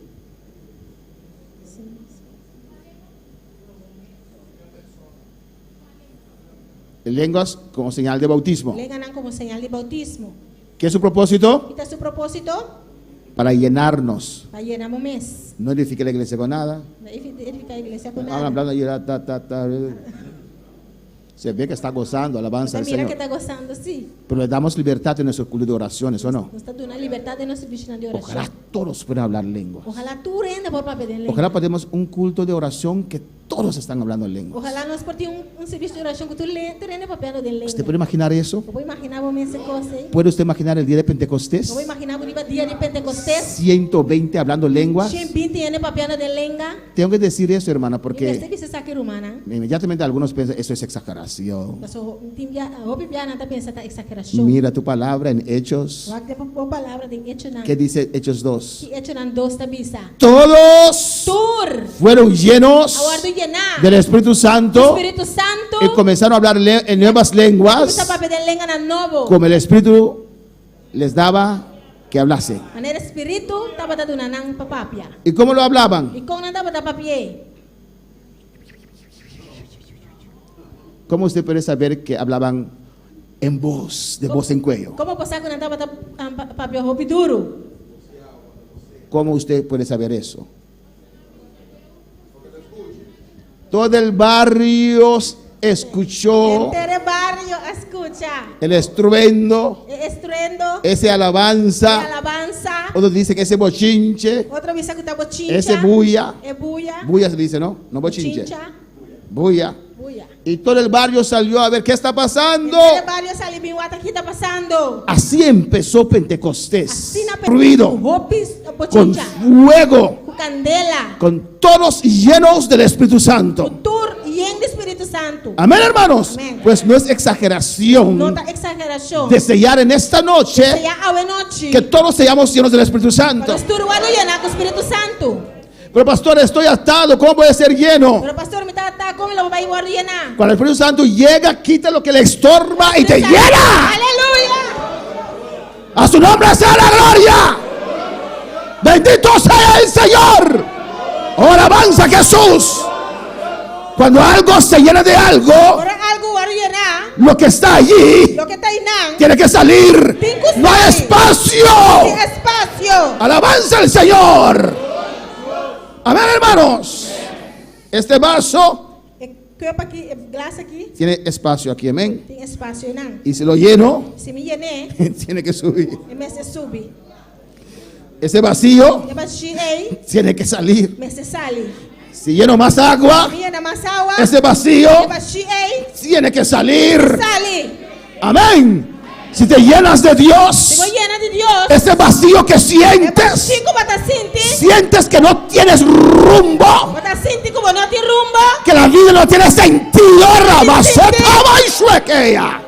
Lenguas como señal de bautismo. Língua não como señal de bautismo. ¿Qué es su propósito? E está seu propósito Para llenarnos. para llenar o mês. No edifique la iglesia con nada. Edificar a igreja com Hablan nada. hablando y se ve que está gozando, alabanza al Mira que Señor. está gozando, sim. Pero le damos libertad en nuestro culto de oraciones, ¿o no? Nos está dando liberdade no serviço de oração. Ojalá todos puedan hablar lenguas. Ojalá tú renda por papel de língua. Ojalá podamos un culto de oración que todos están hablando en lenguas. Ojalá nós por ter serviço de oração que tu renda papel de língua. ¿Usted puede imaginar eso? Eu vou imaginar o mês de coisa. ¿Puede usted imaginar el día de Pentecostés? Eu vou imaginar o dia de Pentecostés. 120 hablando lenguas. 120 anos papel de língua. Tengo que decir eso, hermana, Porque porque este que se saque humana. inmediatamente algunos piensan, eso es exageración. Pastor, a Bíblia não está pensando que exageração. Mira tu palabra en Hechos. Lá que a palavra de Hechos não. ¿Qué dice Hechos 2? Que Hechos não dos tabisa. Todos Tur. fueron llenos Aguardo llenar. del Espíritu Santo Espírito Santo. y comenzaron a hablar en nuevas Esse lenguas papel de língua não novo. como el Espíritu les daba que hablase. Maneira espírito estava dando nanang papapia. ¿Y cómo lo hablaban? E como não estava da papie. ¿Cómo usted puede saber que hablaban en voz, de voz en cuello? Como passar que não estava da papia roupa duro? ¿Cómo usted puede saber eso? Todo el barrio escuchó Entere barrio escucha. el estruendo, Estruendo. esa alabanza. Alabanza. Otros dicen ese bochinche, Outra vez que está bochincha. ese bulla. É bulla. Bulla se dice, ¿no? No bochinche. Bochincha. Bulla. Bulla. Y todo el barrio salió a ver qué está pasando. Entere barrio sali biwata que está passando. Así empezó Pentecostés. Assim na Ruido, Roupas con bochincha. fuego, Com candela. con todos llenos del Espíritu Santo. Tur e em Espírito Santo. Amén, hermanos. Amén. Pues no es exageración Não está exageração. de sellar en esta noche Seja a noite. que todos seamos llenos del Espíritu Santo. Nós tudo vai llenar com o Espírito Santo. Pero pastor, estoy atado, ¿cómo voy a ser lleno? Pero pastor, me está como lo vai llenar. Cuando el Espíritu Santo llega, quita lo que le estorba y te llena. Aleluya. A su nombre sea la gloria. Bendito sea el Señor. Oh, alabanza a Jesús. Cuando algo se llena de algo, Ahora algo vai llenar. lo que está allí Lo que está llenar. tiene que salir. No hay espacio. Sin espacio. Alabanza al Señor. Amén, hermanos. Este vaso Cuerpo aqui, glass aqui, tiene espacio aquí, amén. tem espaço não. Y si lo lleno, Se me llenei, tiene que subir. me se sube. Ese vacío Eu baixei, tiene que salir. me se sale. Si lleno más agua, Me llena mais água. ese vacío Eu baixei, tiene que salir. sale. Amén. Si te llenas de Se Dios, vou llena de Deus. ese vacío que sientes, Chico, bota cinti. sientes que no tienes rumbo, Bota cinti como não tem rumbo. que la vida no tiene sentido. Rabasotabaishuequea.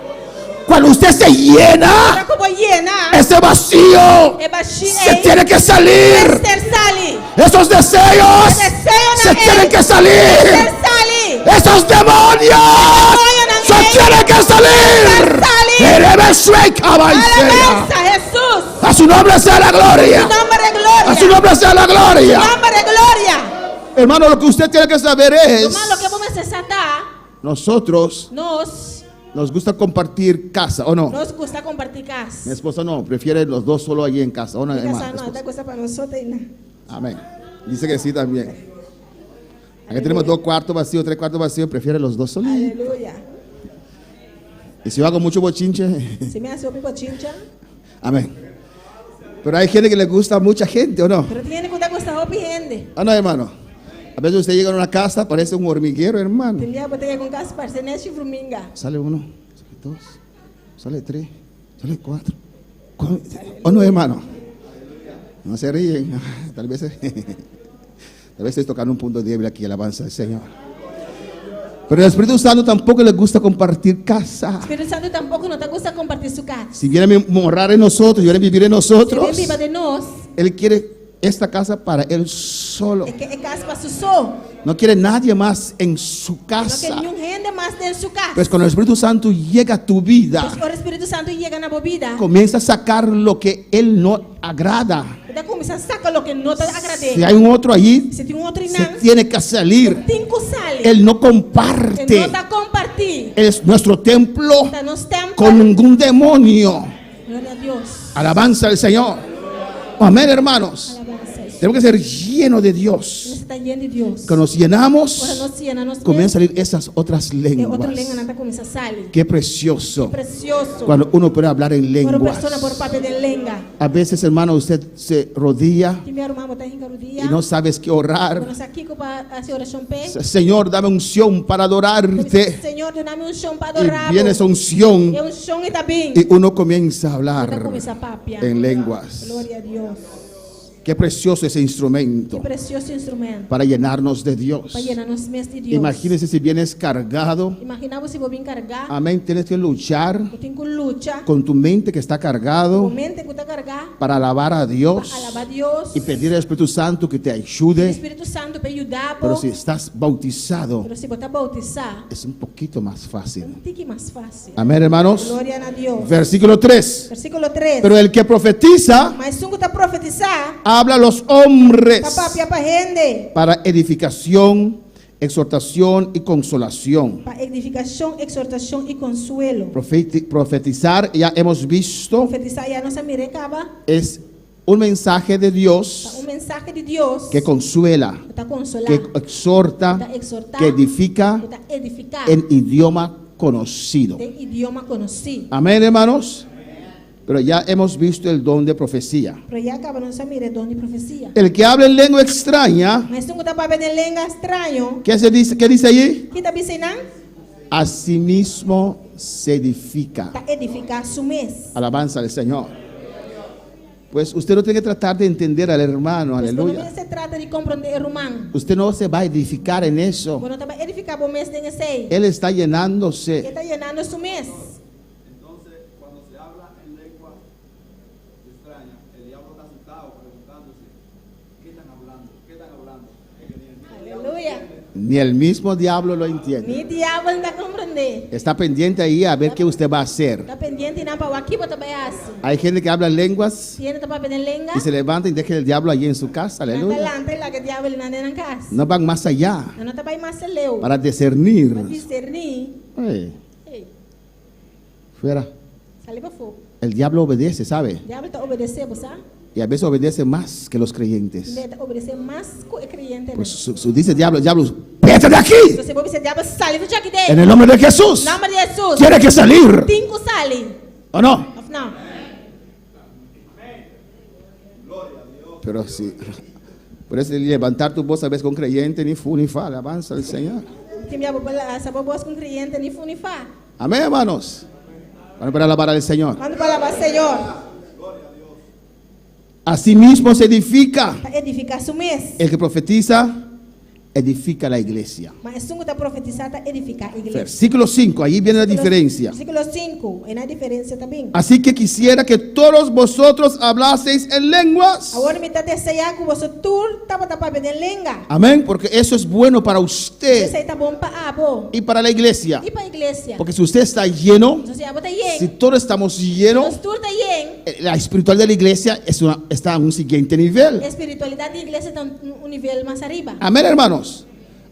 Cuando usted se llena, Agora como llena, ese vacío eu baixei. se tiene que salir. Esther sale. Esos deseos Deseo se na tienen que salir. Esther sale. ¡Esos demonios se tienen que salir! Alabanza, Jesús. A su nombre sea la gloria. Su nombre de gloria. A su nombre sea la gloria. Su nombre de gloria. Hermano, lo que usted tiene que saber es, Irmão, lo que vamos a tratar, nosotros nos gusta compartir casa, ¿o no? gusta compartir casa. Mi esposa no, prefiere los dos solo allí en casa, ¿o no, Casa hermano? no, esta cosa para nosotros. Amén. Dice que sí también. Aquí tenemos 2 cuartos vacíos, 3 cuartos vacíos, prefiere los dos solos. Aleluya. Y si yo hago mucho bochinche, Se me hace un pico chincha, amén. Pero hay gente que le gusta a mucha gente, ¿o no? pero tiene que estar con esta ropa y gente. ¿O no, hermano? A veces usted llega a una casa, parece un hormiguero, hermano. Tenía que tener con casa para ser necio y fruminga. Sale 1, sale 2, sale 3, sale 4. ¿O no, hermano? No se ríen. Tal vez estoy tocando un punto débil aquí, alabanza del Señor. Pero el Espíritu Santo tampoco le gusta compartir casa. Espíritu Santo tampoco no te gusta compartir su casa. Si viene a morar en nosotros, viene a vivir en Si nosotros, bien viva de nos, Él quiere esta casa para Él solo. es que es casa para su sol. No quiere nadie más en su No casa. que nenhum gente más en su casa. Pues cuando el Espíritu Santo llega a tu vida, Pues ahora el Espíritu Santo llega na vida. comienza a sacar lo que Él no agrada. Então começa a sacar lo que não te agrade. Si hay un otro allí, Se tem outro se inán, tiene que salir. tem que salir. Él no Que comparte. não está compartir. Es nuestro templo Está nos templos. con ningún demonio. Glória a Deus. Alabanza al Señor. Amén, hermanos. Alabanza. Tenemos que ser llenos de Dios. Você está lleno de Deus. Cuando nos Agora llenamos, nós llena nós comienzan a salir esas otras E outra lenguas. língua não está começando a salir. Qué precioso. Precioso. Cuando uno puede hablar en Quando lenguas. persona por papel de lenga. A veces, hermano, usted se rodilla Que meu irmão botar em carudia. y no sabes qué Quando orar. nós aqui para a oração pé. Señor, dame unción para adorarte. Senhor, dá-me um chão para Y adorar. viene esa unción É um chão e está bem. y uno comienza a Está hablar começar a papiar. en lenguas. Glória a Deus. Qué precioso ese Que instrumento precioso instrumento. para llenarnos de Dios. Para llenar nos mes de Deus. Imagínese si vienes cargado. Imaginava se vou vir carregar. Amén. Tienes que luchar Eu tenho que lutar. con tu mente que está cargado Mente que está carregar. para alabar a Dios Para alabar a Deus. y pedir al Espíritu Santo que te O ayude. Espírito Santo para ajudar. Pero si estás bautizado, Pero se botar bautizar, es un poquito más fácil. um tique mais fácil. Amén, hermanos. Glória a Deus. Versículo 3. Versículo 3. Pero el que profetiza Mas um que está profetizar, habla a los hombres está papia para gente. para edificación, exhortación y consolación. Para edificação, exortação e consuelo. Profetizar, ya hemos visto, Profetizar já nossa mirecaba. es un mensaje de Dios Um mensagem de Deus. que consuela, Está consolar. que exhorta, Está exortar. que edifica Está edificar. en idioma conocido. Tem idioma conhecido. Amén, hermanos. Pero ya hemos visto el don de profecía. Pero já acaba nossa miredão de profecia. El que habla en lengua extraña, Mas um que está papel de língua estranho. ¿qué dice allí? Que está ensinando? Asimismo se edifica. Está edificar su mês. Alabanza al Señor. Pues usted no tiene que tratar de entender al hermano, aleluya. Quando se trata de compreender romano. Usted no se va a edificar en eso. Quando está para edificar o mês tem esse aí. Él está Ele llenándose. está llenando su mês. Aleluia. Ni el mismo diablo lo entiende. Ni diabo não está compreender. Está pendiente ahí a ver qué usted va a hacer. Está pendiente não para aqui para trabalhar. Hay gente que habla lenguas Tiene está para lenga. y se levanta y deja el diablo allí en su casa, aleluya. Adelante la que diabo não anda na casa. No van más allá Não está para mais leu. para discernir. Para discernir. Hey, Ei, fuera. sale para fogo. El diablo obedece, ¿sabe? O diabo está obedecendo, sabe? Y a veces obedece más que los creyentes. Ele está obedecendo mais que o crente. Pues dice diablo, vete de aquí. Se você for esse diabo, sale do aqui dentro. En el nombre de Jesús. Nome de Jesus. Tiene que salir. Cinco sale. ¿O no? Of não. Pero sí. Por eso levantar tu voz a veces con creyente, ni fu ni fa, alabanza al Señor. Que me abobala, sabe voz com crente, ni fu ni fa. Amén, hermanos. Vamos para alabar al Señor. Quando palavra Senhor, Asimismo se edifica. para edificar su mês. El que profetiza edifica la iglesia. Mas sungu ta profetizar ta edificar a igreja. Versículo 5, ahí viene la diferencia. Versículo 5, é na diferença também. Así que quisiera que todos vosotros hablaseis en lenguas. Agora me tá desejar que você tur tapa tapa de lenga. Amén, porque eso es bueno para Isso usted aí tá bom para abo y para la iglesia. e para a igreja. Porque si usted está lleno, Então se abo tá si yen, todos estamos llenos, nós tur tá yen. la espiritual de la iglesia está en un siguiente nivel. A espiritualidade da igreja está nível mais arriba. Amén, hermanos.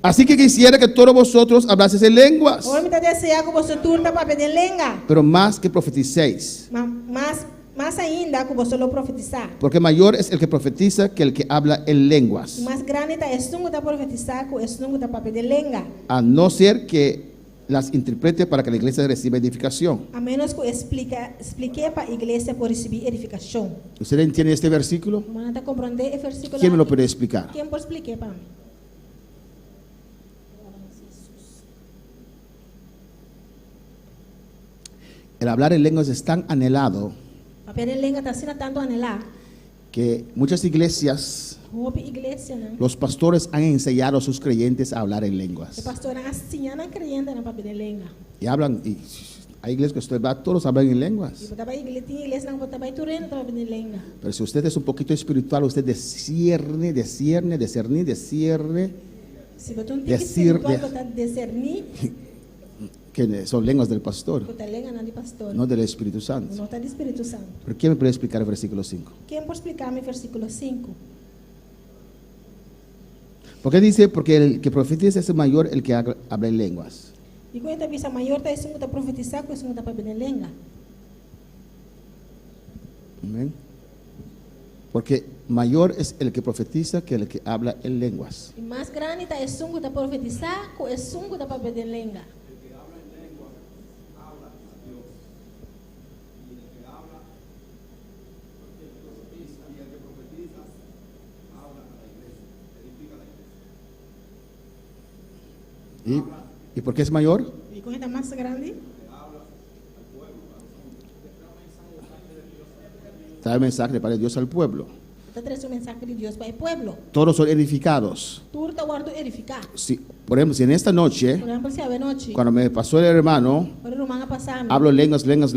Así que quisiera que todos vosotros hablaseis en lenguas, Agora me tá desejar que você tur tapa de lenga. pero más que profeticéis. Más ainda que você lo profetizar. Porque mayor es el que profetiza que el que habla en lenguas, Mais grande tá é sungu tá profetizar que é sungu tá papel de lenga. a no ser que las interprete para que la iglesia reciba edificación. A menos que explique para a igreja por receber edificação. ¿Usted entiende este versículo? Mano tá compreender o versículo. ¿Quién me lo puede explicar? Quem pode explicar para mim? El hablar en lenguas es tan anhelado Papel de lenga tá sendo tanto anelar. que muchas iglesias, Roupa igreja, né? los pastores han enseñado a sus creyentes a hablar en O lenguas. pastor assim, não crente na papel de lenga. Y hablan, y hay iglesias que usted va, todos hablan en lenguas. E botar para igreja, tem igreja não botar para tureno papel de lenga. Pero si usted es un poquito espiritual, usted discierne Se botar um Decir- espiritual, botar discernir, que son lenguas del pastor, botar lenga não de pastor. no del Espíritu Santo. Não tá de Espírito Santo. ¿Pero quién me puede explicar el versículo 5? Quem pode explicar-me o versículo 5? ¿Por qué dice? Porque el que profetiza es mayor el que habla en lenguas. E quando a vista maior tá isso tá profetizar, com isso tá papel de lenga. Amén. Porque mayor es el que profetiza que el que habla en lenguas. E mais grande tá isso tá profetizar, com isso tá papel de lenga. ¿Y por qué es mayor? E quando é mais grande, Trae el mensaje de Padre Dios al pueblo. tá trazendo o mensagem de Deus para o pueblo. Todos son edificados. Tudo tá guardo edificar. Si, por ejemplo, si en esta noche, Por exemplo, se a noite, cuando me pasó el hermano, por o irmão passar, hablo lenguas, lenga.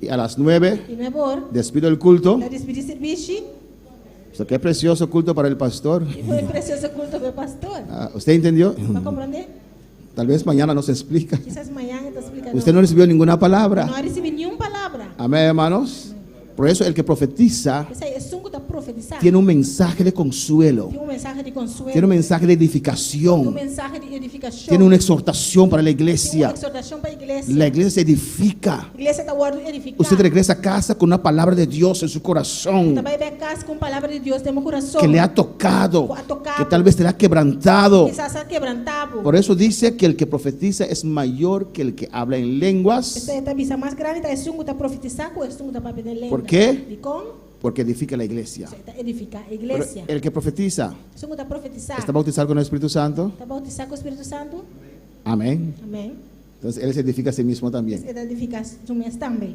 y a las 9 E não é bom. despido el culto. Da despedir serviço. O sea, qué precioso culto para el pastor. E foi precioso culto do pastor. ¿Usted entendió? Para compreender? Tal vez mañana nos explica. Quizás amanhã está explicando. Usted no recibió ninguna palabra. Não recebi nenhuma palavra. Amén, hermanos. Por eso el que profetiza Esse aí é sungo da profetizar. tiene un mensaje de consuelo, Tem mensagem de consuelo. tiene un mensaje de Tem edificación, mensagem de edificação. tiene una exhortación para la Tem uma iglesia. exortação para a igreja. La iglesia se edifica. A igreja está guardando edificar. Usted regresa a casa con una palabra de Dios en su corazón Também vai casa com palavra de Deus no coração. que le ha tocado, Ha tocado. que tal vez te ha quebrantado. Quizás ha quebrantado. Por eso dice que el que profetiza es mayor que el que habla en lenguas, Essa é a vista mais grande. Tá sungo da profetizar com sungo da papel de lenda. ¿Por qué? E com porque edifica la iglesia. está edificar a Pero igreja. el que profetiza Sungo da profetizar. está bautizado con el Espíritu Santo. Está bautizado com o Espírito Santo. Amén. Amém. Entonces él se edifica a sí mismo también. Está edificar tu mês também.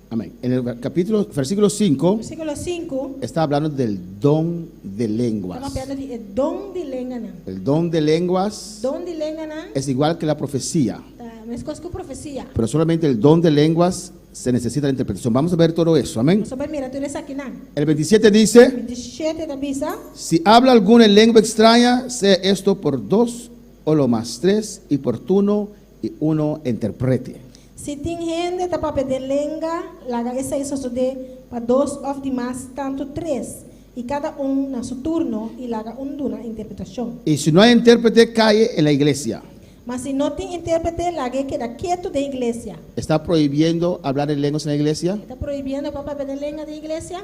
Amén. En el versículo 5 Versículo 5. está hablando del don de Estamos lenguas. falando de dom de lenga. El don de lenguas Dom de lenga. es igual que la profecía, Mas coisa que profecia. pero solamente el don de lenguas se necesita la interpretación. Vamos a ver todo eso. Amén. Só para mirar tudo isso aqui, não. El 27 dice, 27 da visa. si habla alguno en lengua extraña, sea esto por 2 o lo más 3 y por turno y uno interprete. Se tem gente da papel de lenga, laga essa isso só de para 2 of the mas tanto 3. E cada na seu turno e laga duna interpretação. Y si no hay intérprete, cae en la iglesia. Mas se não tem intérprete, laga queda quieto da igreja. ¿Está prohibiendo hablar en lenguas en la iglesia? Está proibindo o papel de lenga da igreja?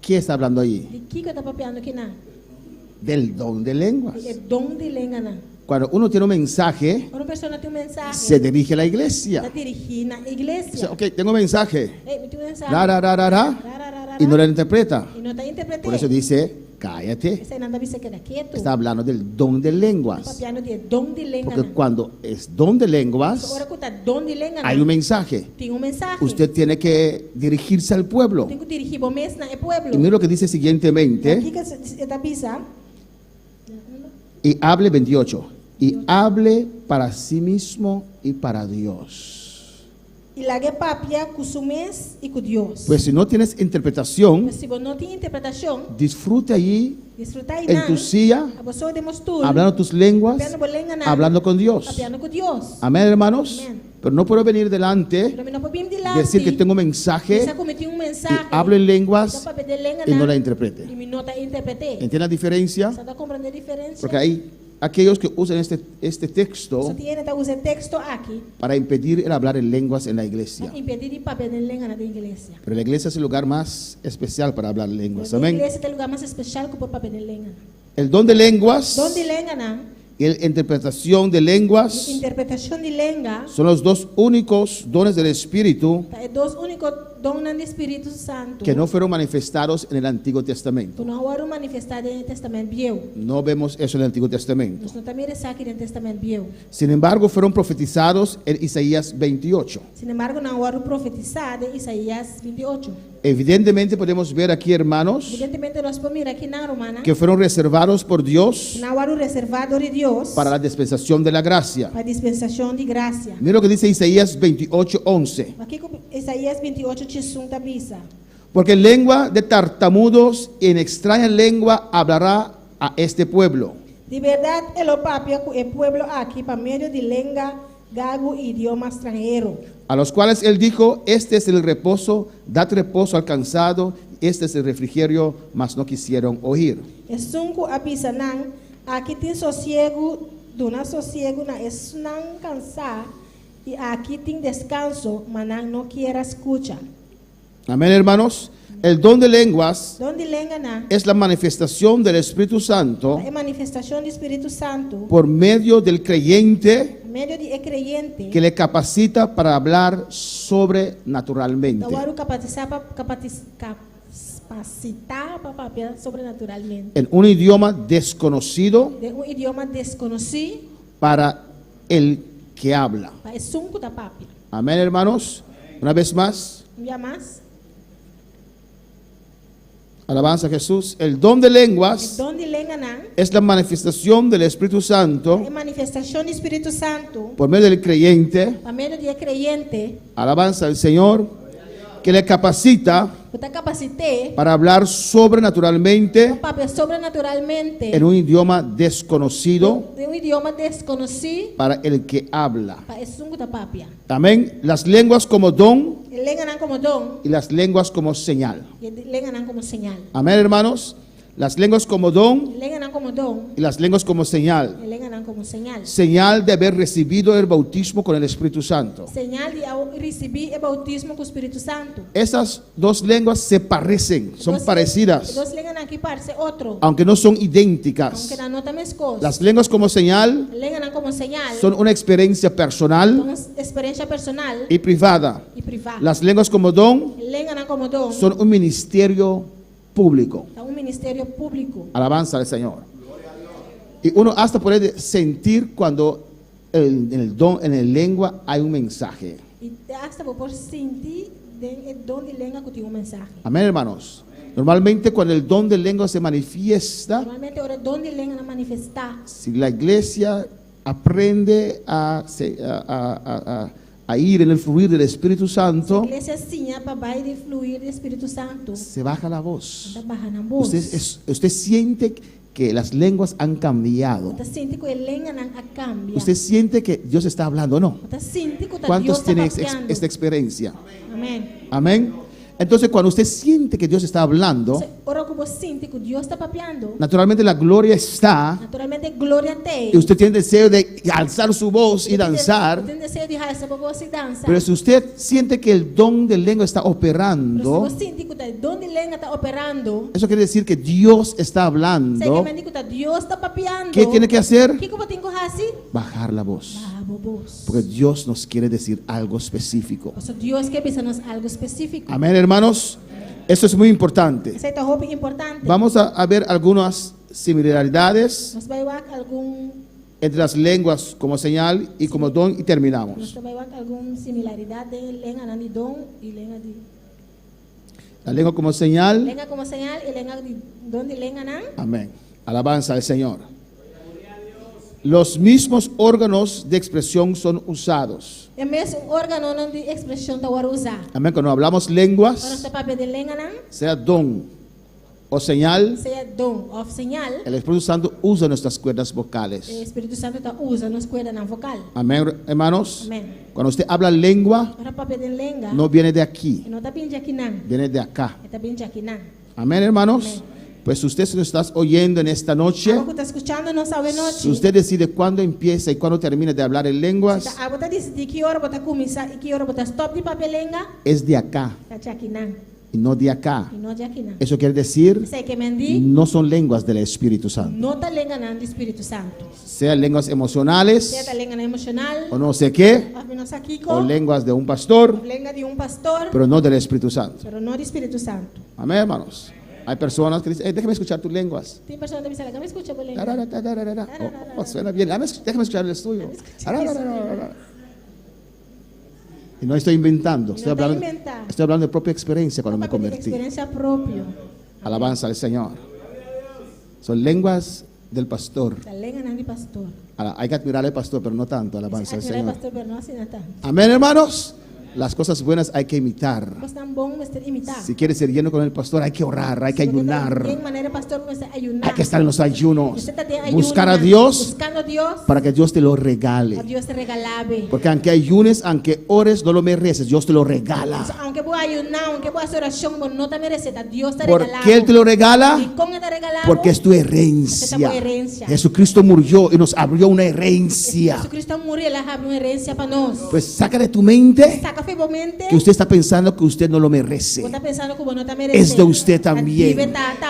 ¿Qué está hablando allí? De que está papiando aqui na? Del don de lenguas. É dom de língua na. Cuando uno tiene un mensaje, Quando uma pessoa tem mensaje, se dirige a la está iglesia. dirigindo na Dice, igreja. ok, tengo mensaje. Me tem mensaje. Ra, ra, ra, ra, ra, y no lo interpreta. E não está interpretando. Por eso dice, cállate. Essa aí não deve ser que quieto. Está hablando del don de lenguas. Papiando de dom de língua. Porque cuando es don de lenguas, Agora que está dom de língua, hay un mensaje. tem mensaje. Usted tiene que dirigirse al pueblo. Tem que dirigir o mês na pueblo. Y mira lo que dice Aqui siguientemente. que está pisa. Y hable 28. Y hable para sí mismo y para Dios. E lá que papia com o mês e com Deus. Pues si no tienes interpretación, Mas se você não tem interpretação, disfrute allí desfrutar aí en tu silla, a pessoa demonstrou. hablando tus lenguas, hablando con Dios. Papiando com Deus. Amén, hermanos. Amén. Pero no puedo venir delante, Pero não podemos delante. decir que tengo un mensaje Essa cometi y mensaje. hablo en lenguas Então, papel de língua, y no la interprete. E me nota interpretei. ¿Entiende la diferencia? Você está compreendendo a diferença? Porque hay aquellos que usan este texto Você tem que usar texto aqui. para impedir el hablar en lenguas en la iglesia. Impedir de papel de língua na igreja. Pero la iglesia es el lugar más especial para hablar lenguas. A Amén. igreja tem lugar mais especial que por papel de língua. El don de lenguas Dom de língua, não? y la interpretación de lenguas Interpretação de língua. son los dos únicos dones del Espíritu É dois únicos dons do Espírito Santo. que no fueron manifestados en el Antiguo Testamento. Que não foram manifestados no Testamento Velho. No vemos eso en el Antiguo Testamento. Nós não também aqui no Testamento Velho. Sin embargo, fueron profetizados en Isaías 28. Sin embargo, não foram profetizados em Isaías 28. Evidentemente podemos ver aquí, hermanos, Evidentemente, nós podemos mirar aqui na Romana. que fueron reservados por Dios Não foram reservados de Deus para la dispensación de la gracia. para a dispensação de graça. Mira lo que dice Isaías 28:11. Aqui com Isaías 28, 1 bisa. Porque en lengua de tartamudos y en extraña lengua hablará a este pueblo. De verdade, ele papia com o pueblo aqui para meio de língua, gago e idioma estrangeiro. A los cuales él dijo, este es el reposo, dad reposo al cansado, este es el refrigerio, mas no quisieron oír. E sunco avisa não, aqui tem sossego, dona sossego, não é não cansar, e aqui tem descanso, mas não quer escutar. Amén, hermanos. El don de lenguas Donde língua não, es la manifestación del Espíritu Santo é manifestação do Espírito Santo, por medio del creyente meio de creyente, que le capacita para hablar sobrenaturalmente. então vamos capacitar para papel sobrenaturalmente. En un idioma desconocido De idioma desconhecido, para el que habla. para sunco da papel. Amén, hermanos. Una vez más, Um dia mais, alabanza a Jesús. El don de lenguas donde língua não, es la manifestación del Espíritu Santo é manifestação do Espírito Santo, por medio del creyente, para meio de creyente, alabanza al Señor, que le capacita para capacitar para hablar sobrenaturalmente papel sobrenaturalmente en un idioma desconocido de idioma desconhecido para el que habla. para o sunco da papel. Amén. Las lenguas como don E língua não como dom, y las lenguas como señal. e língua não como señal. Amén, hermanos. Las lenguas como don Língua não como dom, y las lenguas como señal. e língua não como señal. Señal de haber recibido el bautismo con el Espíritu Santo. Señal de receber o bautismo com o Espírito Santo. Esas dos lenguas se parecen, son Dos parecidas, línguas aqui parecem outro, aunque no son idénticas. aunque não nota mais coisas. Las lenguas como señal Língua não como señal, son una experiencia personal uma experiência personal y privada. e privada. Las lenguas como don Língua não como dom, son un ministerio público. é ministério público. Alabanza al Señor. Y uno hasta puede sentir cuando en el don, en el lengua hay un mensaje. E hasta vou sentir o dom de língua que tem mensagem. Amén, hermanos. Normalmente cuando el don de lengua se manifiesta, Normalmente o dom de língua não manifestar. si la iglesia aprende a ir en el fluir del Espíritu A Santo, igreja sim, para vai de fluir do Espírito Santo. se baja la voz. Está barrando a voz. Usted siente que las lenguas han cambiado. Você sente que a língua não cambia. Usted siente que Dios está hablando o no. Você sente que Deus ¿Cuántos está tienen papeando. esta experiencia? Amém. Amén. Entonces, cuando usted siente que Dios está hablando, Ora que você sente que Deus está papeando. naturalmente la gloria está Naturalmente de glória tem. y usted tiene deseo de alzar su voz y danzar, Tem desejo de alçar sua voz e dançar. pero si usted siente que el don de lengua está Pero se operando, você sente que donde lenga está operando, eso quiere decir que Dios está sei que hablando. me diz que Deus está papiando. ¿Qué tiene que hacer? O que eu tenho que fazer? Bajar la voz, Ah, voz. porque Dios nos quiere decir algo específico. Porque Deus quer pensar-nos algo específico. Amén, hermanos. Eso es muy importante. Essa é a roupa importante. Vamos a ver algunas similaridades Nós vai ver algum, entre las lenguas como señal y como don y nós terminamos. vai ver alguma similaridade de lenga de dom e lenga de La lengua como señal. lenga como señal e lenga de dom de lenga nan. Amén. Alabanza al Señor. Los mismos órganos de expresión son usados. É mesmo órgano não de expressão da hora usar. Amén. Cuando hablamos Para lenguas, você papel de lenga nan, sea don o señal, seja dom ou señal, el Espíritu Santo usa nuestras cuerdas o vocales. Espírito Santo está usa nos cuida na vocal. Amén, hermanos. Amém. Cuando usted habla lengua, Para papel de lenga, no viene de aquí, não está bem de aqui nan, viene de acá. está bem de aqui nan. Amén, hermanos. Pues usted se lo está oyendo en esta noche. Algo que está escuchando não sabe noite. Si usted decide cuándo empieza y cuándo termina de hablar en lenguas, Algo está decidindo que hora botar começar e que hora botar stop de papel lenga, es de acá está de aqui nan, y no de acá. e não de aqui nan. Eso quiere decir, Sei que mendi, no son lenguas del Espíritu Santo. não está lenga nan do Espírito Santo. Sean lenguas emocionales Seja da lenga emocional, o no sé qué, apenas aqui o com lenguas de un pastor, lenga de pastor, pero no del Espíritu Santo. pero não do Espírito Santo. Amén, hermanos. Hay personas que dicen, déjame escuchar tus lenguas. Tem pessoas que me dizem, me escucha por lenga. Oh, suena bien. Déjame escuchar el tuyo. Y no estoy inventando. Estoy hablando de propia experiencia cuando me convertí. Experiência própria. Alabanza al Señor. Son lenguas del pastor. Da lenga nan de pastor. Hay que admirar al pastor, pero no tanto. Alabanza al Aquele Señor. pastor, pero não assim não tanto. Amén, hermanos. Las cosas buenas hay que imitar. Mas tão bom mas ter imitar. Si quieres ser lleno con el pastor, hay que orar, hay que ayunar, De maneira pastor mas ayunar. hay que estar en los ayunos, Você tá de ayuno, buscar a Dios buscando a Deus, para que Dios te lo a regale. Deus te regalabe. Porque aunque ayunes, aunque ores, no lo mereces, Dios te lo regala. Aunque vou ayunar, aunque vou hacer oração, mas não te merece, Deus te regala. ¿Por qué Él te lo regala? E como te regalado? Porque es tu herencia. Jesucristo murió y nos abrió una herencia. Jesucristo murió, Ele abriu uma herência para nós. Pues saca de tu mente Saca friamente. que usted está pensando que usted no lo merece. Você está pensando que você não te merece. Es de usted también.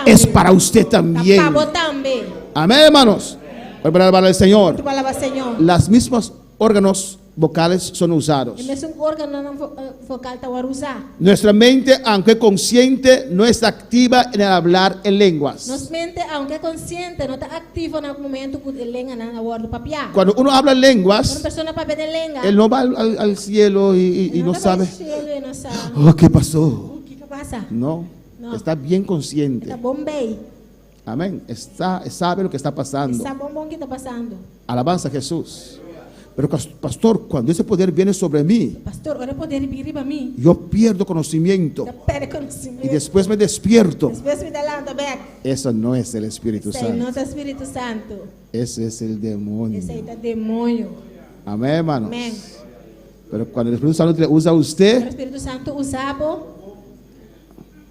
Es para usted también. Para você também. Amén, hermanos. Voy a alabar al Señor. Tu palavra, Senhor. Las mismas órganos vocales son E usados. mesmo órgano vocal está a usar. Nuestra mente, aunque consciente, no está activa en el hablar en lenguas. Nossa mente, aunque consciente, não está ativa no momento que ele lenga na hora do papiar. Cuando uno habla en Quando lenguas, pessoa papel de lenga, él no va al cielo y no sabe, Não sabe. oh, ¿qué pasó? O que passa? No, No. está bien consciente. Está bom bem. Amén. Sabe lo que está pasando. Sabe bom que está passando. Alabanza a Jesús. Pero pastor, cuando ese poder viene sobre mí, Pastor, ora poder vir para mim. yo pierdo conocimiento Já perde y conhecimento. después me despierto. Depois me dá lá do back. Eso no es el Espíritu Esse aí não Santo. é o Espírito Santo. Ese es el demonio. Esse aí tá demônio. Amén, hermanos. Amém. Pero cuando el Espíritu Santo le usa a O usted, Espírito Santo usava.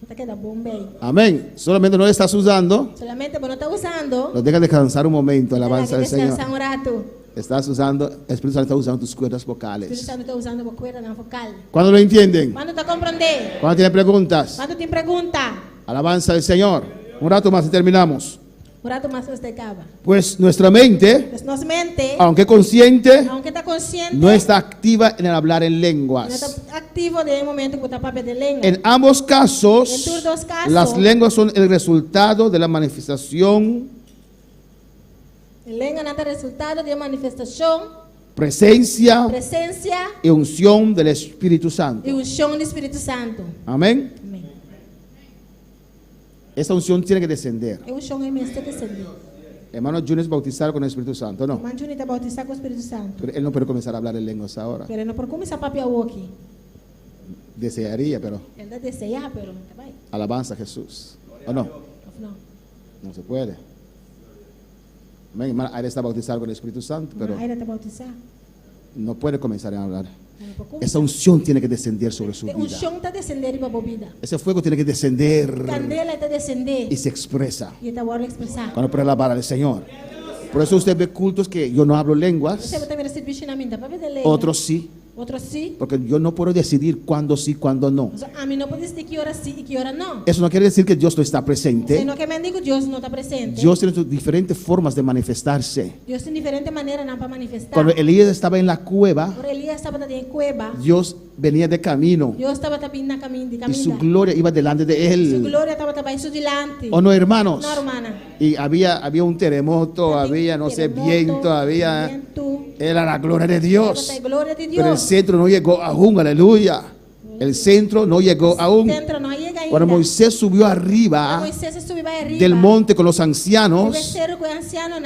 Tá queda bom bem. amén. Solamente no le estás usando, Solamente você não está usando. lo dejas descansar un momento, Ela alabanza que al Señor. descansar um rato. Estás usando, el Espíritu Santo está usando tus cuerdas O Espírito vocales. Santo está usando a cuerda na vocal. ¿Cuándo lo entienden? Quando está compreender? ¿Cuándo tienen preguntas? Quando tem pergunta? Alabanza al Señor. Un rato más y terminamos. O rato mais você acaba. Pues nuestra mente, Mas nossa mente, aunque consciente, aunque está consciente, no está activa en el hablar en não lenguas. está ativo no momento que está papel de língua. En ambos En casos, todos los casos, las lenguas son el resultado de la manifestación, Língua não é resultado de manifestação, presencia presença y unción del Espíritu Santo. e unção do Espírito Santo. Amén. Amém. Esa unción tiene que descender. É unção é mesmo que descender. Hermano Junior es bautizado con el Espíritu Santo, no. Mas Juni está bautizado com o Espírito Santo. Pero él no puede comenzar a hablar en lenguas ahora. Pero não por começar a papiar o aqui. Desearía, pero Ele está desejar, pero tá bem. alabanza a Jesús. ¿O no? Não. No se puede. Amén. Hermana Aira está bautizada con el Espíritu Santo, pero Mas ainda está bautizado. no puede comenzar a hablar. Não por Esa começar. unción tiene que descender sobre su A vida. unção está descendendo para a vida. Ese fuego tiene que descender Candela está descendendo y se expresa e está agora expressar. cuando puede alabar al Señor. Por eso usted ve cultos que yo no hablo lenguas, Você vai ter serviço na minha, para ver lenga. otros sí, Outros sim. porque yo no puedo decidir cuándo sí, cuándo no. A mim não pode decidir que hora sim e que hora não. Eso no quiere decir que Dios no está presente. Sino que me digo Deus não está presente. Dios tiene sus diferentes formas de manifestarse. Deus tem diferente maneira não para manifestar. Cuando Elías estaba en la cueva, Por Elias estava em cueva. Dios venía de camino Deus estava também na caminho de y su caminho. gloria iba delante de Sua él. glória estava também isso delante. ¿O no, hermanos? Não, hermana. Y había un terremoto, había, no sé, viento, había... Era la gloria de Dios. Glória de Pero el Deus. centro no llegó aún, aleluya. El centro no llegó aún. Dentro não chega ainda. Cuando Moisés subió arriba Moisés subiu arriba del monte con los ancianos,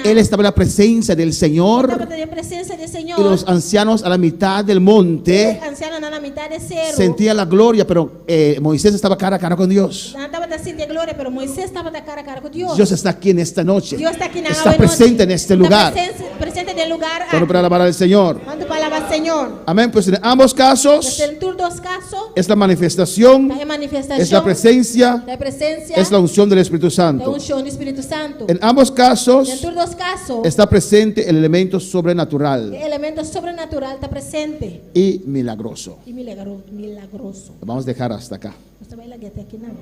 él estaba en la presencia del Señor estava em presença do Senhor. y los ancianos a la mitad del monte Anciano na metade de cerro. sentían la gloria, pero Moisés estaba cara a cara con Dios. Não estava da de glória, pero Moisés estava da cara a cara com Deus. Dios está aquí en esta noche. Deus está aqui na Está noite. presente en este lugar. Presente del lugar. Solo para alabar al Señor. Quando palavra Senhor. Amén. Pues en ambos casos En todos dos casos, es la manifestación, é manifestação. es la presencia, Da presença. es la unción del Espíritu Da Santo. unção do Espírito Santo. En ambos En casos todos dos casos, está presente el elemento sobrenatural o elemento sobrenatural está presente. y milagroso. E milagroso. Lo vamos a dejar hasta acá. Você vai lá até aqui não.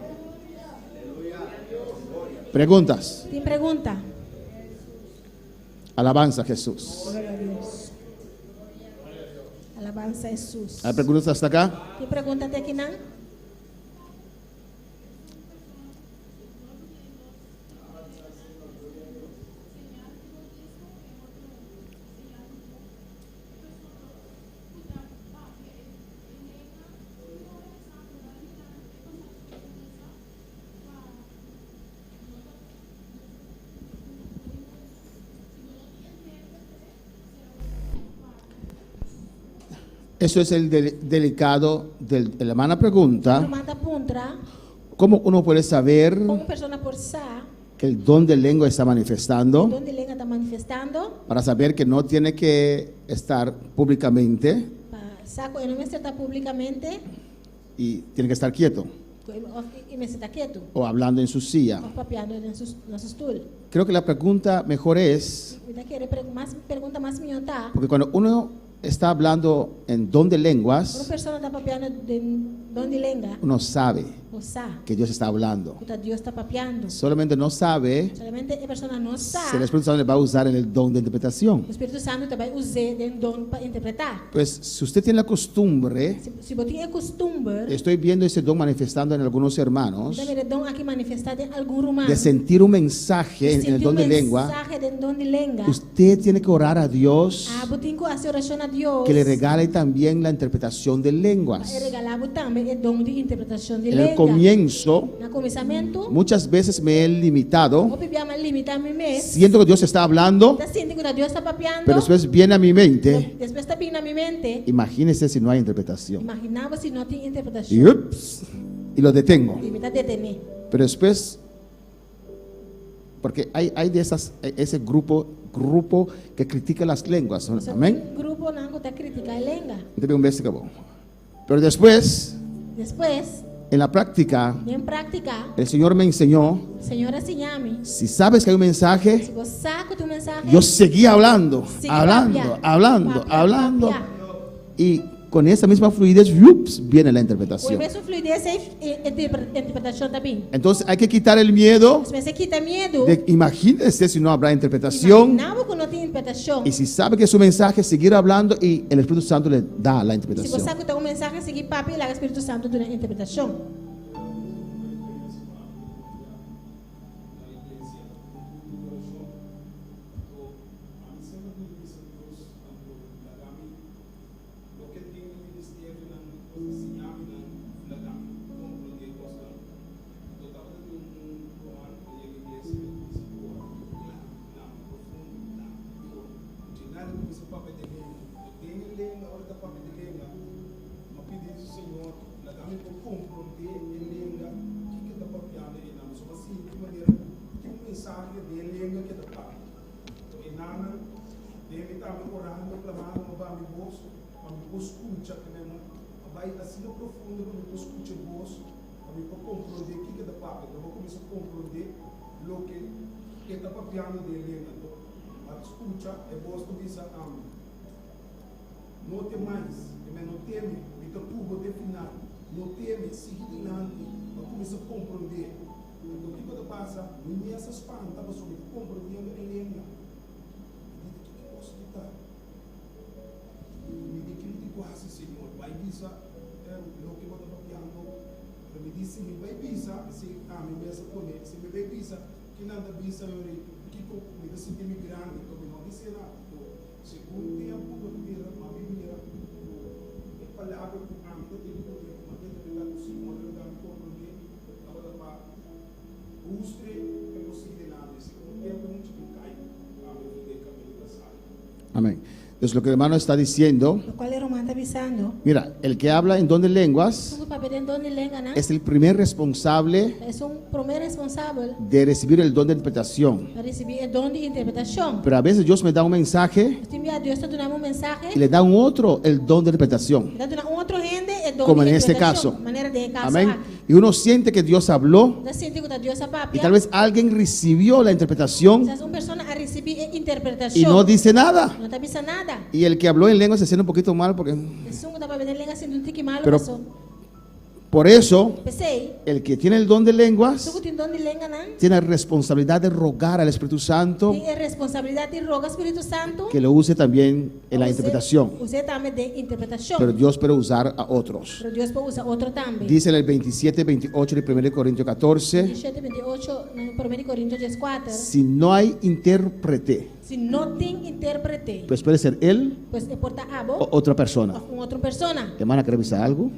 Preguntas. Tem pergunta? Alabanza a Jesús. Glória a Deus. Alabanza a Jesus. ¿Hay preguntas hasta acá? Tem pergunta até aqui não? Eso es el delicado de la hermana pregunta. Manda puntra. ¿Cómo uno puede saber Como persona por sa, que el don de lengua está manifestando? onde lenga está manifestando, Para saber que no tiene que estar públicamente saco e não me está publicamente y tiene que estar quieto e me está quieto, o hablando en su silla. ou papiando nosso stool. Creo que la pregunta mejor es, Me querer mais pergunta mais minha porque cuando uno está hablando en don de uma lenguas, pessoa está papiando de onde lenga, uno sabe ou sa, que Dios está hablando. que Deus está papiando. Solamente no sabe Solamente a pessoa não si sabe. el Espíritu Santo le va a usar en el don de interpretación. O Espírito Santo também usa de dom para interpretar. Pues si usted tiene la costumbre, Se você tem costume, estoy viendo ese don manifestando en algunos hermanos, deve dom aqui manifestado em algum romano. de sentir un mensaje en el don de lengua, mensaje de don de lenga. usted tiene que orar a Dios Botinho hace oração a Deus. que le regale también la interpretación de lenguas. E regalava também o dom de interpretação de En el lenga. comienzo, No começamento, muchas veces me he limitado, o pipiama limita mi mes. siento que Dios está hablando, Está sintiendo que Deus está papiando. pero después viene a mi mente, Después está vindo a mi mente. imagínese si no hay interpretación. Imaginava se não tinha interpretação. Y, ups, y lo detengo. E me está detendo. Pero después, porque hay de ese grupo que critica las lenguas. Amén. Grupo não está criticando a lenga. Debe un versículo. Pero después, Depois, en la práctica, em prática, el Señor me enseñó, o Senhor ensiname. si sabes que hay un Se mensaje, você saca tu mensagem, yo seguía hablando, sigue hablando, papiar, hablando, papiar, hablando. papiar. Y con esa misma fluidez, ¡yups!, viene la O interpretación. mesmo fluidez é interpretação também. Entonces hay que quitar el miedo Se você quita medo, de, imagínese si no habrá interpretación. imaginava que não tinha interpretação. Y si sabe que su mensaje, seguir hablando y el Espíritu Santo le da la Se interpretación. você sabe que tem mensagem, seguir papo e lá o Espírito Santo durante a interpretação. escucha, é posto dizer não tem mais, não teme, então pugo de final, não teme, siga adiante, não começa a compreender. Então, o que pode passar? Não é essas pantas, mas sobre compreendendo em língua. O que posso ditar? Me diz que ele quase, Senhor, vai pisar, o que eu estou papiando, me diz se me vai pisar, se me vai comer, se me vai pisar, que nada pisar, eu que me dá sentir me grande, então não disse nada. Segundo tempo, eu vira uma Bíblia, é palavra que a minha tem que poder, uma vez que ela conseguiu, uma vez que ela compreender, ela vai para busque é possível nada. Segundo tempo, muito que cai, a minha vida é caminho da sala. Amén. Entonces lo que el hermano está diciendo, Lo cual el hermano está avisando. mira, el que habla en don de lenguas Un papel en donde lenga, ¿no? es el primer responsable Es un primer responsable de recibir el don de interpretación. para recibir el don de interpretación. Pero a veces Dios me da un mensaje Este envía a Dios te da un mensaje. y le da un otro el don de interpretación. Da un otro gente el don Como de en este interpretación. caso. Manera de caso. Amén. aquí. Y uno siente que Dios habló Da siente que Dios a y papia. tal vez alguien recibió la interpretación Quizás una persona a recibir interpretación. y no dice nada. No te avisa nada. Y el que habló en lengua se siente un poquito mal porque Es un que para lenga siendo un tiki malo. Pero- pasó. por eso Pensei. el que tiene el don de lenguas Tú que tienes don de lenga, ¿no? tiene la responsabilidad de rogar al Espíritu Santo Tiene responsabilidad y roga Espíritu Santo. que lo use también en la Usted- interpretación. Usted también de interpretación. Pero Dios puede usar a otros. Pero Dios puede usar otro también. Dice en el 27, 28 de 1 Corintios 14, 17, 28, 1 Corintios 14. si no hay intérprete, Si no tiene intérprete, pues puede ser él pues te porta abo o otra persona. o con otra persona. Hermana, ¿quiere avisar algo?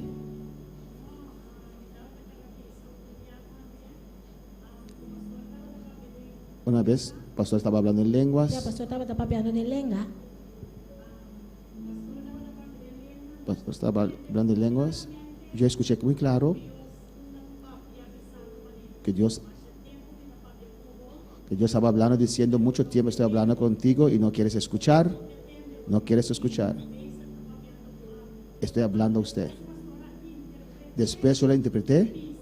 Una vez, el pastor estaba hablando en Ya lenguas, pastor estaba papeando de lenga. el pastor estaba hablando en lenguas, yo escuché muy claro que Dios estaba hablando diciendo mucho tiempo estoy hablando contigo y no quieres escuchar, estoy hablando a usted. Después yo la interpreté,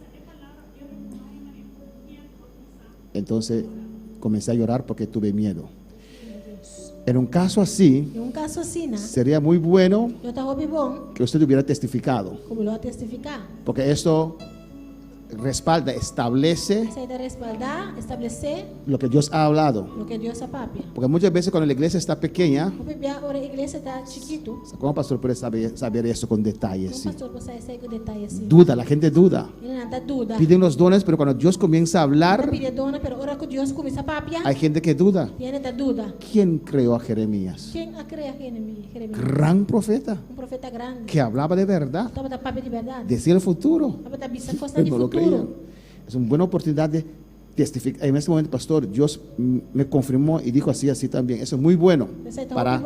entonces comencé a llorar porque tuve miedo. En un caso así, En un caso así, ¿no? sería muy bueno Yo estaba vivón, que usted hubiera testificado, como lo va a testificar. porque esto respalda, establece Se de respaldar, establecer lo que Dios ha hablado. lo que Dios apapia. Porque muchas veces cuando la iglesia está pequeña, Ahora la iglesia está chiquito. ¿cómo pastor puede saber eso con detalles? Un Sí. pastor puede saber con detalles así. Duda, la gente duda. Y nada duda. Piden los dones, pero cuando Dios comienza a hablar, Pide dona, pero ahora que Dios comienza a papia, hay gente que duda. tiene esta duda. ¿Quién creó a Jeremías? ¿Quién ha creado a Jeremías? Gran profeta Un profeta grande. que hablaba de verdad, Estaba de papia de verdad. decía el futuro. Estaba de vista cosa de No lo creían. futuro. Es una buena oportunidad de testificar. En este momento, pastor, Dios me confirmó y dijo así, así también. Eso es muy bueno para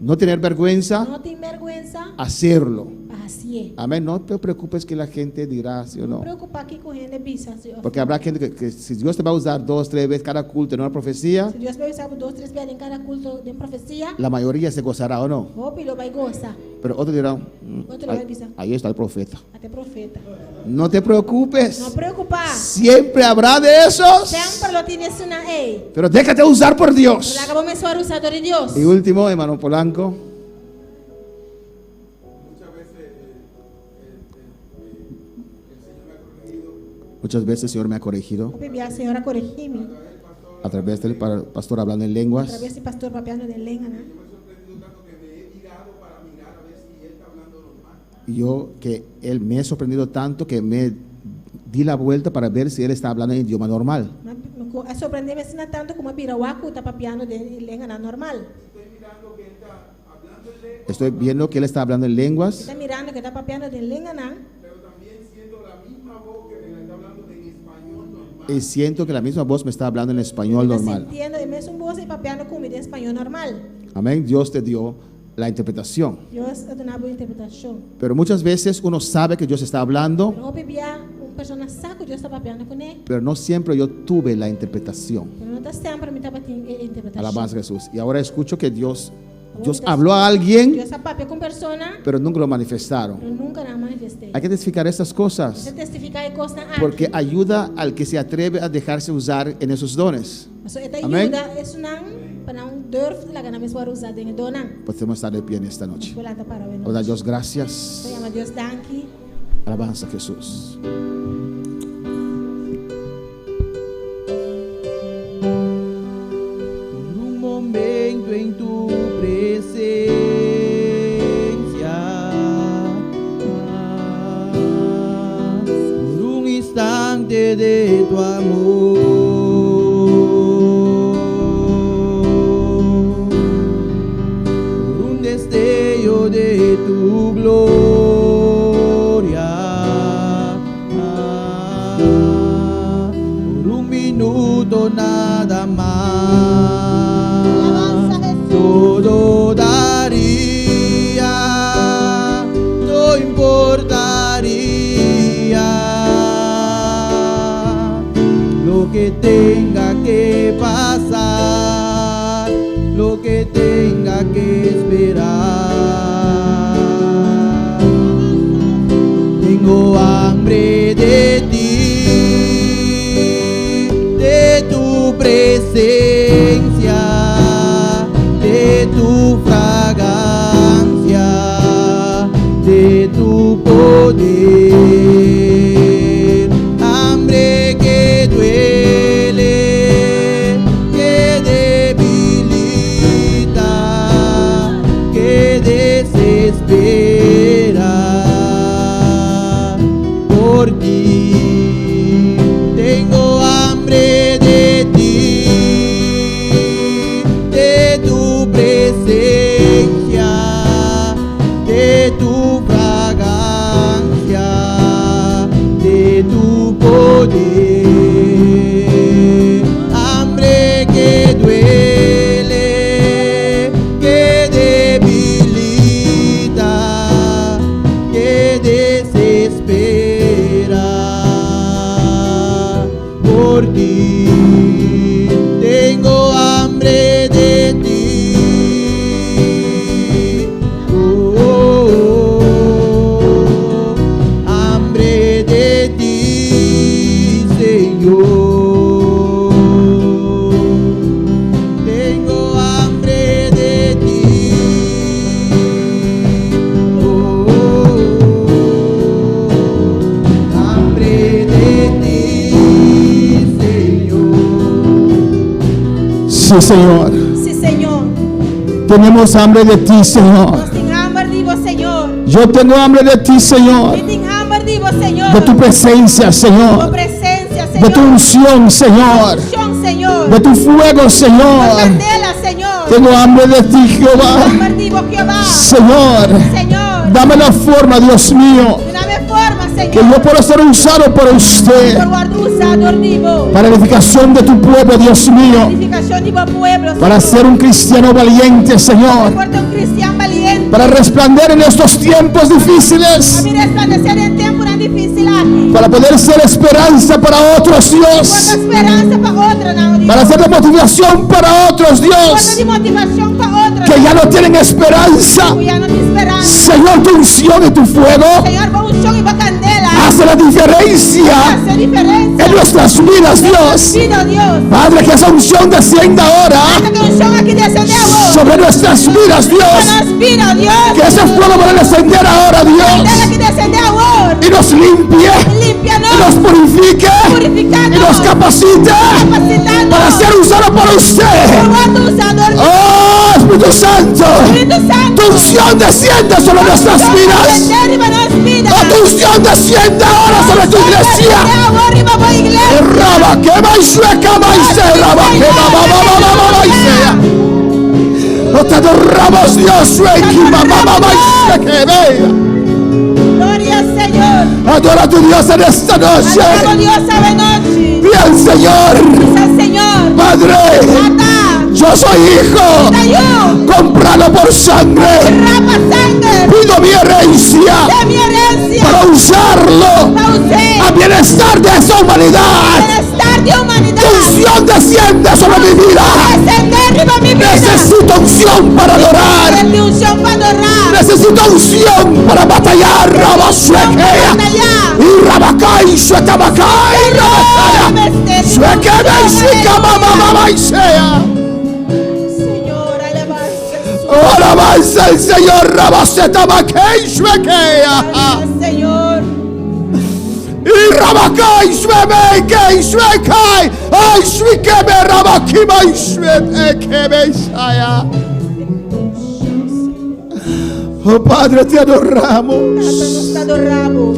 no tener vergüenza, No te vergüenza, hacerlo. así es. Amén. No te preocupes que la gente dirá sí o No no. preocupa aquí con gente visa. Porque habrá gente que si Dios te va a usar 2, 3 veces cada culto en una profecía, Si Dios va a usar 2, 3 veces en cada culto de profecía, la mayoría se gozará o no. o lo va a gozar. Pero otros dirán, Otro va a avisar. ahí está el profeta. Hasta profeta. No te preocupes. No preocupa. Siempre habrá de esos. Siempre lo tienes una E. Pero déjate usar por Pero Dios. la acabamos de ser usado de Dios. Y último, hermano Polanco. Muchas veces el Señor me ha corregido A señora corregime. a través del pastor hablando en A lenguas. través del pastor papeando de lenga, ¿no? Y yo que él me ha sorprendido tanto que me di la vuelta para ver si él está hablando en idioma normal. A sorprender-me assim tanto como a Pirahuacu está papeando de lenga na normal. Estoy viendo que él está hablando en lenguas Está mirando que está papeando de lenga, ¿no? y siento que la misma voz me está hablando en español Está normal. sintiendo de mesmo voz e papeando com em espanhol normal. Amén. Dios te dio la interpretación. Deus é uma boa interpretação. Pero muchas veces uno sabe que Dios está hablando, Pero bebia persona sabe que Deus está papeando com ele. pero no siempre yo tuve la interpretación. Pero não está sempre me está batendo interpretação. Alabanza a Jesús. Y ahora escucho que Dios habló a alguien, Deus papea com persona, pero nunca lo manifestaron. pero nunca na manifestei. Hay que testificar estas Você cosas testificar coisa porque ayuda al que se atreve a dejarse usar en esos dones. Mas esta Amém? ajuda isso não para não donang durf la gana mes warusa dengan donang. Podemos estar de pie en esta noche. Wala ta para Vamos a dar a Dios gracias. Saya llama Dios danki. Alabanza a Jesús. Por un momento en tu presencia, por un instante de tu amor, por un destello de tu gloria, por un minuto nada más, todo daría, no importaría lo que tenga que pasar, lo que tenga que esperar. Tengo hambre de ti, de tu presencia, de tu fragancia, de tu poder. Hambre que duele, que debilita, que desespera por ti. Tengo hambre de ti, de tu presencia, de tu fragancia, de tu poder. Hambre que duele, que debilita, que desespera por ti. Tengo hambre de ti. Oh, oh, oh. Hambre de ti, Señor. Tengo hambre de ti. Oh, oh, oh. Hambre de ti, Señor. Sí, Señor. Sí, Señor. Tenemos hambre de ti, Señor. Nós tem hambre de vos, Señor. Yo tengo hambre de ti, Señor. E tem hambre de vos, Señor. De tu presencia, Tu Señor. presencia, De Señor. tu unción, Señor. unción, Señor. De tu fuego, Tu Señor. candela, Señor. Tengo hambre de ti, Jehová. Hambre de vos, Jehová. Señor, Señor. dame la forma, Dios mío, Dame forma, Señor. que yo pueda ser usado por usted Por guardar usador de vos. para la edificación de tu pueblo, Dios mío, Edificación de vos pueblo, para Señor. ser un cristiano valiente, Señor, Fuerte un cristiano valiente. para resplandecer en estos tiempos A difíciles, mí resplandecer en tiempos difíciles aquí. para poder ser esperanza para otros, Guarda Dios, esperanza para otra, não, Dios. para ser de motivación para otros, Guarda Dios, de motivación para otra. que ya no tienen esperanza. Que ya no tem esperanza. Señor, tu unción y tu fuego Señor, va unción y va candela. hace la diferencia Hace diferencia. en nuestras vidas, Dios. Pido, Dios. Padre, que esa unción descienda ahora Hasta que unción aquí descende a vos. sobre nuestras vidas, Dios. Nos pido, Dios. Que ese fuego pueda descender ahora, Candela Dios, aquí descende a vos. y nos limpie, Límpianos. y nos purifique, Purificanos. y nos capacite Capacitanos. para ser usado por usted. Guarda usador de Oh, Espíritu Santo, Espíritu Santo. tu unción desciende sobre nuestras vidas. Oh, tu unción desciende ahora sobre tu iglesia. Raba, que vais, raba, y se raba, que va, va, va, va, va, va, y sea. No te adoramos, Dios, reiki, va, va, va, va, y se que vea. Gloria al Señor. Adora a tu Dios en esta noche. Adoramos Dios esta noche. Bien, Señor. Dice el Señor. Padre, Ata. yo soy hijo, Yo. comprado por sangre. Rapa sangre. Pido mi herencia De mi herencia. para usarlo Para usted. a bienestar de esa humanidad. Bienestar de humanidad. Tu unción desciende sobre mi vida. Descender arriba mi vida. Necesito unción para adorar. Necesito unción para adorar. Necesito unción para batallar. Rabazuekea. Y Rabacay, Suetabacay, Rabacaya. Suekebe, Shika, Mama, Mama, y sea. Señor. Oh, alabanza al Señor. Rabaseta Makeishwekea. Señor. Y Rabakai Shwebeke Shwekai. Ay, Shwikebe Rabakima Shwebeke Shaya. Oh Padre, te adoramos. Nos te adoramos.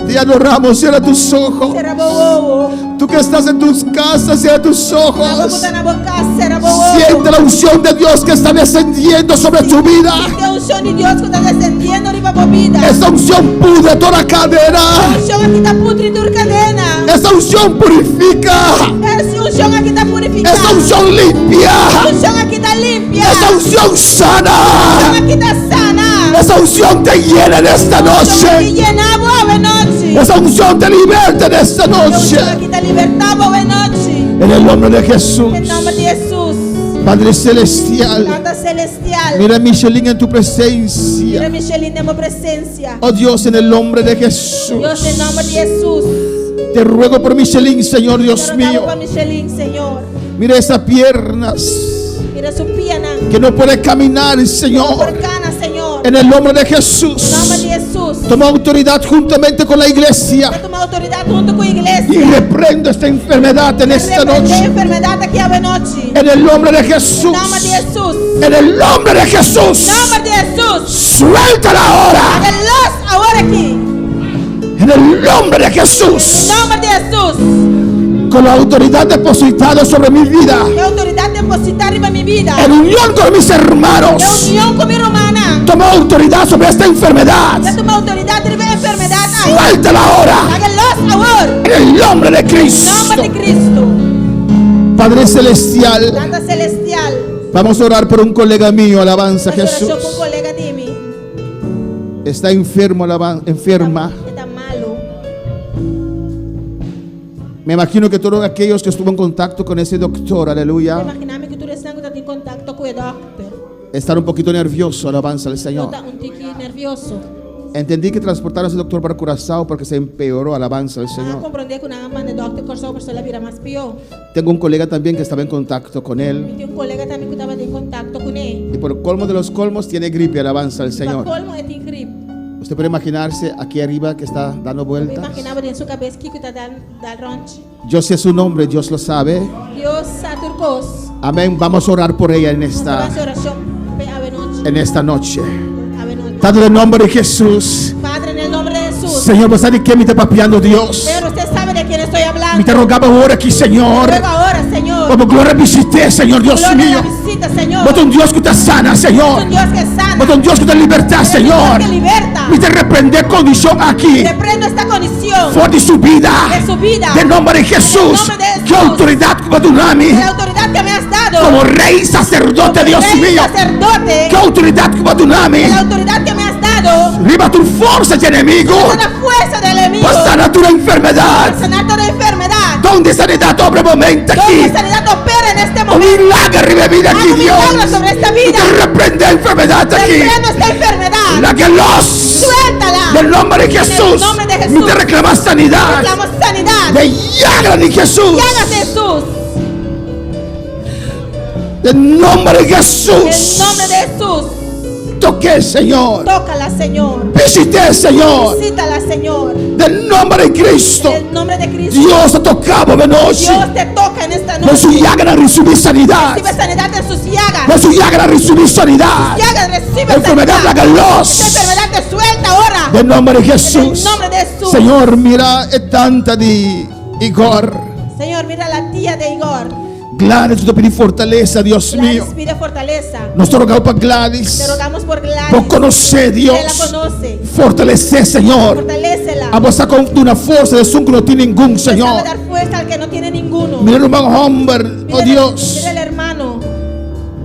Te adoramos, cierra tus ojos. Será bobo. Tú que estás en tus casas, cierra tus ojos. Será boca, será bobo. Siente la unción de Dios que está descendiendo sobre tu vida. Siente la unción de Dios que está descendiendo arriba por vida. Esta unción pudre toda cadena. La unción aquí está pudre tu cadena. Esta unción purifica. Esta unción aquí está purificada. Esta unción limpia. Esta unción aquí está limpia. Esta unción sana. Esta unción aquí está sana. Esa unción te llena en esta noche. Te llena boa noche. Esa unción te liberta en esta Esta noche. unción aquí te liberta boa noche. En el nombre de Jesús. En nombre de Jesús. Padre celestial. Padre celestial. Mira a Michelin en tu Mira presencia. Michelin en mi presencia. Oh Dios, en el nombre de Jesús. Dios, en nombre de Jesús. Te ruego por Michelin, Señor Dios Te mío. rogamos por Michelin, Señor. Mira esas piernas Mira su pierna. que no puede caminar, Por Señor. cana, Señor. En el nombre de En Jesús. nombre de Jesús. Toma autoridad juntamente con la iglesia. Yo tomo autoridad junto con la Y iglesia. reprendo esta enfermedad en esta Reprende noche. enfermedad aquí a noche. En el nombre de En Jesús. nombre de Jesús. En el nombre de Jesús. En nombre de Jesús. Suéltala ahora. Háganlos ahora aquí. En el nombre de En Jesús. nombre de Jesús. Con la autoridad depositada sobre mi vida. La autoridad depositada en mi vida. En unión con mis hermanos. La unión con mi hermana. Toma autoridad sobre esta enfermedad. Ya tomo autoridad de la enfermedad. Suéltala ahora. Háganlos ahora. En el nombre de En Cristo. nombre de Cristo. Padre celestial. Santa celestial. Vamos a orar por un colega mío. Alabanza a Esta oración Jesús. con un colega de mí. Está enfermo, enferma. Está malo. Me imagino que todos aquellos que estuvo en contacto con ese doctor, aleluya, Imagíname que tú estás en contacto con el doctor. están un poquito nerviosos, alabanza al Yo Señor. está un tiqui nervioso. Entendí que transportaron a ese doctor para Curazao porque se empeoró, alabanza al Ah, Señor. comprendí que una man de doctor Corsao por la vida más peor. Tengo un colega también que estaba en contacto con Y él. tengo un colega también que estaba en contacto con él. Y por el colmo de los colmos tiene gripe, alabanza al Señor. Colmo es grip. Usted puede imaginarse aquí arriba que está dando Me vueltas. imaginaba en su cabeza que está dando ronch. Yo sé su nombre, Dios lo sabe. Dios saturcos. Amén. Vamos a orar por ella en esta noche. Padre, en el nombre de Jesús. Padre, en el nombre de Jesús. Señor, ¿vos sabes de qué me está papiando Dios? Pero usted sabe de quién estoy hablando. Me te rogaba ahora aquí, Señor. Ruego ahora, Señor. Como gloria visité, Señor Dios Gloria mío. a la visita, Señor. Vos un Dios que te sana, Es Señor. un Dios que sana. Vos un Dios que te liberta, Es un Señor. Dios que liberta. Me te reprende condición aquí. Reprendo esta condición Fuera de su vida. de su vida. En nombre de Jesús. En nombre de Jesús. ¿Qué autoridad como tú dame? La autoridad que me has dado. Como rey sacerdote, Dios Rey mío. sacerdote. ¿Qué autoridad como tú dame? La autoridad que me has dado. Riba tu fuerza, enemigo. Es la fuerza del enemigo. Para sanar tu enfermedad. Para sanar toda enfermedad. Donde sanidad obra momento aquí. Donde sanidad opera en este Un momento. milagro de vida Haz aquí, un Dios. milagro sobre esta vida. Te reprende enfermedad aquí. Reprendo esta enfermedad. La que los. Suéltala. Del nombre de En Jesús. el nombre de Jesús. Me te reclamas sanidad. Reclamo sanidad. De llaga de Jesús. Llagas de Jesús. Del nombre de En Jesús. el nombre de Jesús. Toque, Señor. Tócala, Señor. Visite, Señor. Visítala, Señor. Del nombre de Cristo. En el nombre de Cristo. Dios te tocaba de noche. Dios te toca en esta De su noche. llaga recibir sanidad. Recibe sanidad de sus llagas. De su llaga recibir sanidad. Llagas recibe Enfermedad sanidad. la galos. Esta enfermedad te suelta ahora. Del nombre de En el Jesús. nombre de Jesús. Señor, mira tanta de Igor. Señor, mira la tía de Igor. Gladys, te pedí fortaleza, Dios mío. Gladys pide fortaleza. Nos rogamos para Gladys. Te rogamos por Gladys. Por conocer Él Dios. la conoce. Fortalecer, Señor. Fortalécela. A vos con una fuerza de sun que no tiene ningún, Sabe Señor. dar fuerza al que no tiene ninguno. Mira el hermano hombre, oh Mira Dios. Mira el hermano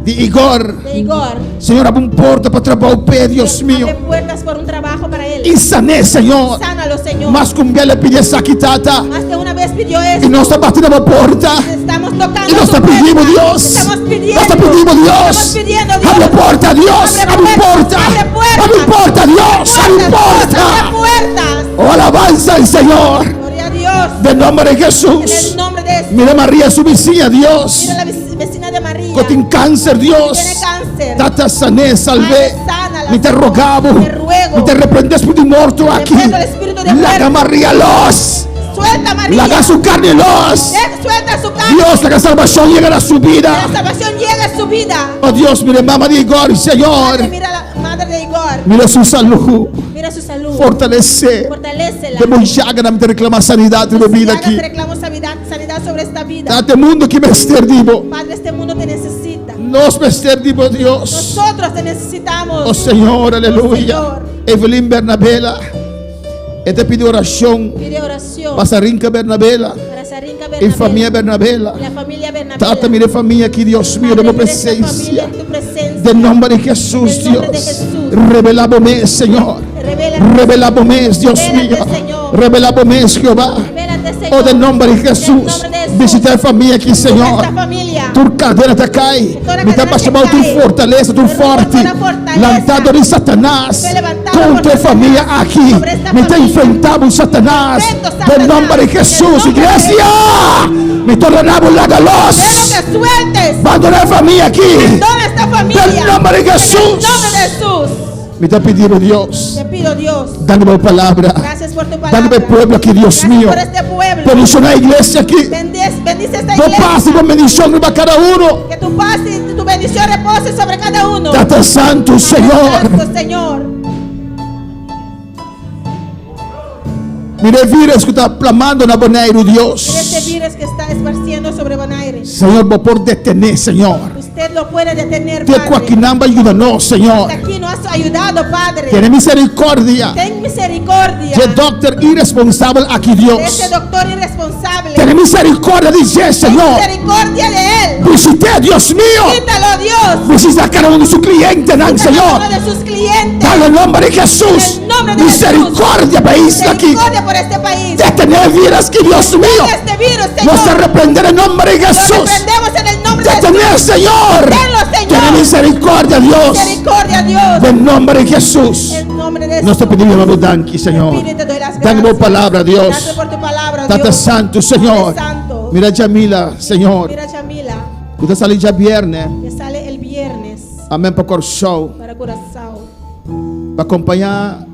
De Igor. de Igor. Señor, abre un porta para trabajar, Dios mío. Abre puertas por un trabajo para él. Y sané, Señor. Sánalo, Señor. Más cumbia le pide saquitata. Más de una vez pidió Y esto. nos está batiendo la puerta. Estamos tocando Y nos su está puerta. pidiendo Dios. Estamos pidiendo. Nos está pidiendo Dios. Estamos pidiendo Dios. Abre puerta, Dios. Abre Abre puertas. puerta. Abre puertas. Abre puerta, Dios. Abre Abre puerta. puertas. Oh, alabanza al Señor. Gloria a Dios. Del nombre de En Jesús. el nombre de Jesús. Mira María, su vecina, Dios. Mira la vecina de María. que tiene cáncer, Dios. Tiene cáncer. Tata sané, salvé. Padre, sánala, Me te Señor. rogamos. Te ruego. Me te reprende espíritu muerto aquí. Reprendo el espíritu de muerte. La María los. Suelta, María. Laga su carne los. Suelta su carne. Dios, la salvación llega a su Que vida. la salvación llegue a su vida. Oh Dios, mire, mamá de Igor, Señor. Padre, mira a la madre de Igor. Mira su salud. Mira su salud. Fortalece. Fortalécela. De Monjaga, me te reclama sanidad de vida Haga, aquí. te reclamo sanidad sobre esta vida. Date mundo que me esтерdivo. Padre, este mundo te necesita. Nos me esтерdivo, Dios. Nosotros te necesitamos. Oh Señor, aleluya. Señor. Evelyn Bernabela. Este pide oración. Pide oración Para Sarinka Bernabela. para Sarinka Y Bernabela. familia Bernabela. La familia Bernabela. Tata, mire familia aquí, Dios mío, de mi Padre, mira esta familia presencia. en tu presencia. Del nombre de Jesús, En el nombre de Dios. Jesús. Revelábome, Señor. Revelábome, Dios mío. Revélate, Señor. Revelábome, Jehová. Revélate, Señor. Oh, del nombre de Del Jesús. nombre de Jesús. Visita a familia aquí, Señor. Esta familia. Tu cadena te cae. Toda Me está cadena pasando te tu cae. fortaleza, tu Pero forte. toda fortaleza. Levantado de Satanás. Fue levantado Con por tu Satanás familia aquí. sobre esta Me está familia. enfrentando un Satanás. Enfrento Del Satanás. nombre de Del Jesús, nombre de iglesia. Me tornamos la galos. Quiero que sueltes. Abandona la familia aquí. Perdona esta familia. Del nombre de Jesús. En el nombre de Jesús. Me está pidiendo Dios. Te pido, Dios. Dándome palabra. Gracias por tu palabra. Dándome pueblo aquí, Dios Gracias mío. por este pueblo. Bendición a la iglesia aquí. Bendice esta Tu iglesia. paz y con bendición para cada uno. Que tu paz y tu bendición repose sobre cada uno. Tata Santo, Padre Señor. Santo, Señor. Mire vírus que está clamando na Bonaire, Mire Dios. este virus que está esparciendo sobre Bonaire. Señor, vos por detener, Señor. Usted lo puede detener, Te Padre. cuaquinamba ayúdanos, Señor. Hasta aquí nos has ayudado, Padre. Tiene misericordia. Ten misericordia De doctor irresponsable aquí, de Dios. ese doctor irresponsable. Tiene misericordia, dice Ten Señor. misericordia de él. Visite, Dios mío. Quítalo, Dios. Visita a cada uno de sus clientes, dan, Quita Señor. cada uno de sus clientes. Dale el nombre de Jesús. En el nombre de Misericordia, país aquí. Misericordia por este país. Detener vidas que, Dios mío. Este virus, Nos Señor. reprender en nombre de Lo Jesús. reprendemos en el nombre de Detener, Jesús. Señor. Deténlo, Señor. Tiene misericordia, Dios. Misericordia, Dios. En nombre de Jesús. En nombre de Nos te Jesús. pedimos, amor, danki, Señor. Te pido y te doy las Dame gracias. palabra, Dios. Gracias por tu palabra, Tata Dios. Santo, Señor. Padre Santo. Mira Jamila, Señor. Mira Chamila, Usted sale ya viernes. que sale el viernes Amén, para el show. para Curazao, Para acompañar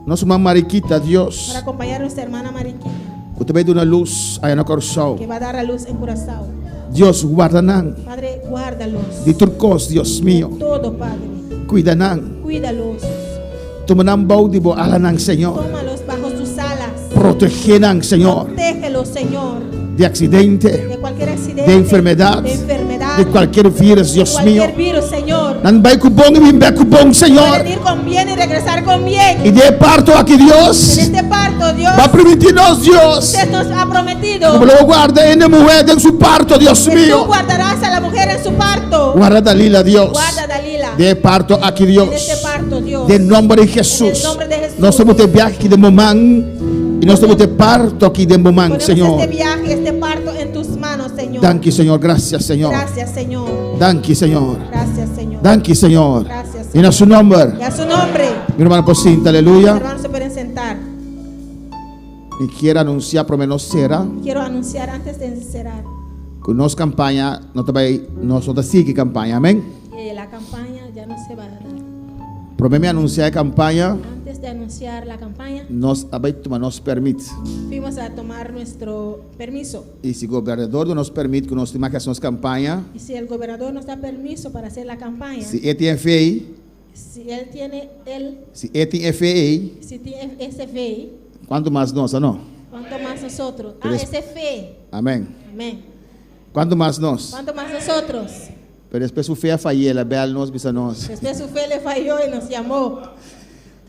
nuestra mamá Mariquita, Dios. para acompañar a nuestra hermana Mariquita, Usted ve de una luz allá en el show. que va a dar a luz en Curazao. Dios, guardanan. Padre, guárdalos. De turcos, Dios mío. Todo, Padre. Cuidanan. Cuídalos. Tomanan baudibo alanan, Señor. Tómalos bajo tus alas. Protegenan, Señor. Protégelos, Señor, De accidente. de cualquier accidente, De enfermedad. de enfermedad, De cualquier virus, Dios mío. cualquier virus, Señor. Nan bay kubong y bimbe kubong, Señor. Pueden ir con bien y regresar con bien. Y de parto aquí, En Dios. este parto, Dios, Va a permitirnos, Dios. usted nos ha prometido Como lo guarda en la mujer en su parto, Dios que tú mío. guardarás a la mujer en su parto. Guarda Dalila, Dios. Guarda a Dalila De parto aquí, en Dios. este parto, Dios. De nombre de En Jesús. el nombre de Jesús. Nós estamos de viaje aqui de Momang. E nós estamos de parto aqui de Momang, Ponemos Senhor. este viaje, este parto en tus manos, Señor. Danke, Senhor. Gracias, Senhor. Gracias, Señor. Danke, Senhor. Gracias, Señor. Danke, Senhor. Gracias, E nosso nome, Y a su nombre, meu irmão Pocinta, los aleluia. hermanos se pueden sentar. E quero anunciar para nós será Quiero anunciar antes de cerrar que nossa campanha, nós vamos seguir campanha, amém? que la campaña ya no se va a dar. Para mim anunciar a campanha, Antes de anunciar la campaña, nós nos permite. fuimos a tomar nuestro permiso. E se o governador nos permite que nós tenhamos que fazer campanha, Y si el gobernador nos da permiso para hacer la campaña, se ele tem FEI, si él tiene se ele tem FEI, si tiene ese fe, quanto mais nós, não? ¿cuánto más nosotros? Pero es- Ese fe. Amém. Amén. Quanto mais nós? ¿Cuánto más nosotros? Pero después su fe a fallar, bel nos bisa nós. Después su fe le falló y nos llamó.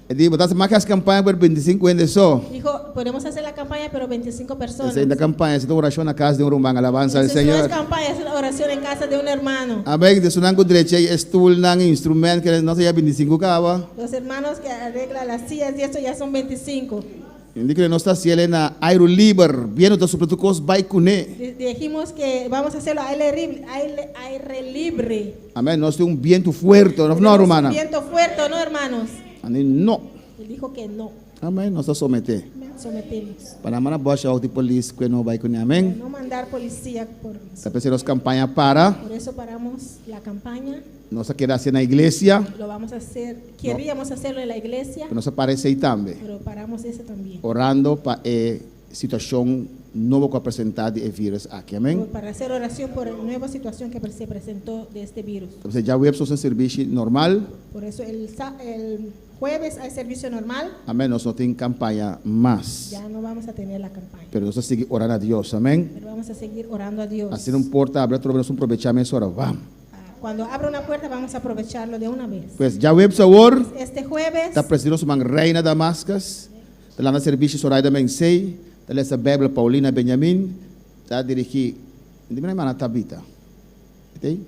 E digo, botas marcas campanha por 25 anos só. Dijo, podemos hacer la campaña, pero 25 personas. Essa ainda campanha, se tu oração na casa de um rumbang, alabanza ao Entonces, no es Senhor. campaña, es una oración en casa de un hermano. Amém, de sunang direito estool nang instrumento que não seja 25 cava. Los hermanos que arreglan las sillas y eso ya son 25. Indico que nós está cielo na aero libre, viendo dos protocolos vai cune. Dijimos que vamos a hacerlo aire libre. Amém, nós temos viento fuerte, não Tenemos romana. un viento fuerte, ¿no, hermanos? Ani não. Él dijo que no. Amém, nós está someter. Amén. sometemos. Para mana bocha o de polícia que não vai com amém. No mandar policía Está pensando campaña para por eso paramos la campaña. nós querer hacer na igreja, Lo vamos a hacer, queríamos hacerlo en la iglesia, nós aparece aí também, pero paramos eso también. orando para a situação nova que apresentar de vírus aqui, amém. Para hacer oración por la nueva situación que se presentó de este virus. Então você já vai para o serviço normal, Por eso el jueves hay servicio normal, amém. Nós não tem campanha mais, ya no vamos a tener la campaña, pero nós seguir orando a Deus, amém. pero vamos a seguir orando a Dios. Assim não importa, abre todo menos aproveitamento ora, vamos. Cuando abra una puerta vamos a aprovecharlo de una vez. Pois já vai para o Este jueves está presidindo uma reina Damascus, está lá no serviço Soraida Mensei, está lá essa Bíblia Paulina Benjamin, está dirigir, de minha irmã Tabita, entende?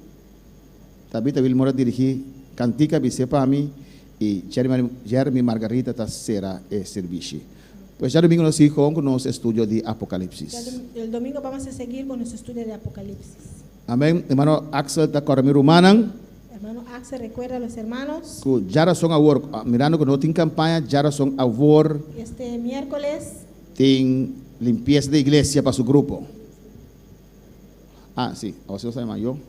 Tabita vil mora dirigir cantica bise para mim e Jeremy Margarita está será serviço. Pois já domingo nós ficamos com nosso estudo de Apocalipse. el domingo vamos a seguir con nuestro estudio de Apocalipsis. Amém. Hermano Axel está correndo Rumanan. Hermano Axel, recuerda a los hermanos, Que já são a mirando que não tem campanha, já são a este miércoles tem limpeza de igreja para seu grupo. Ah, sim, você não sabe mais eu?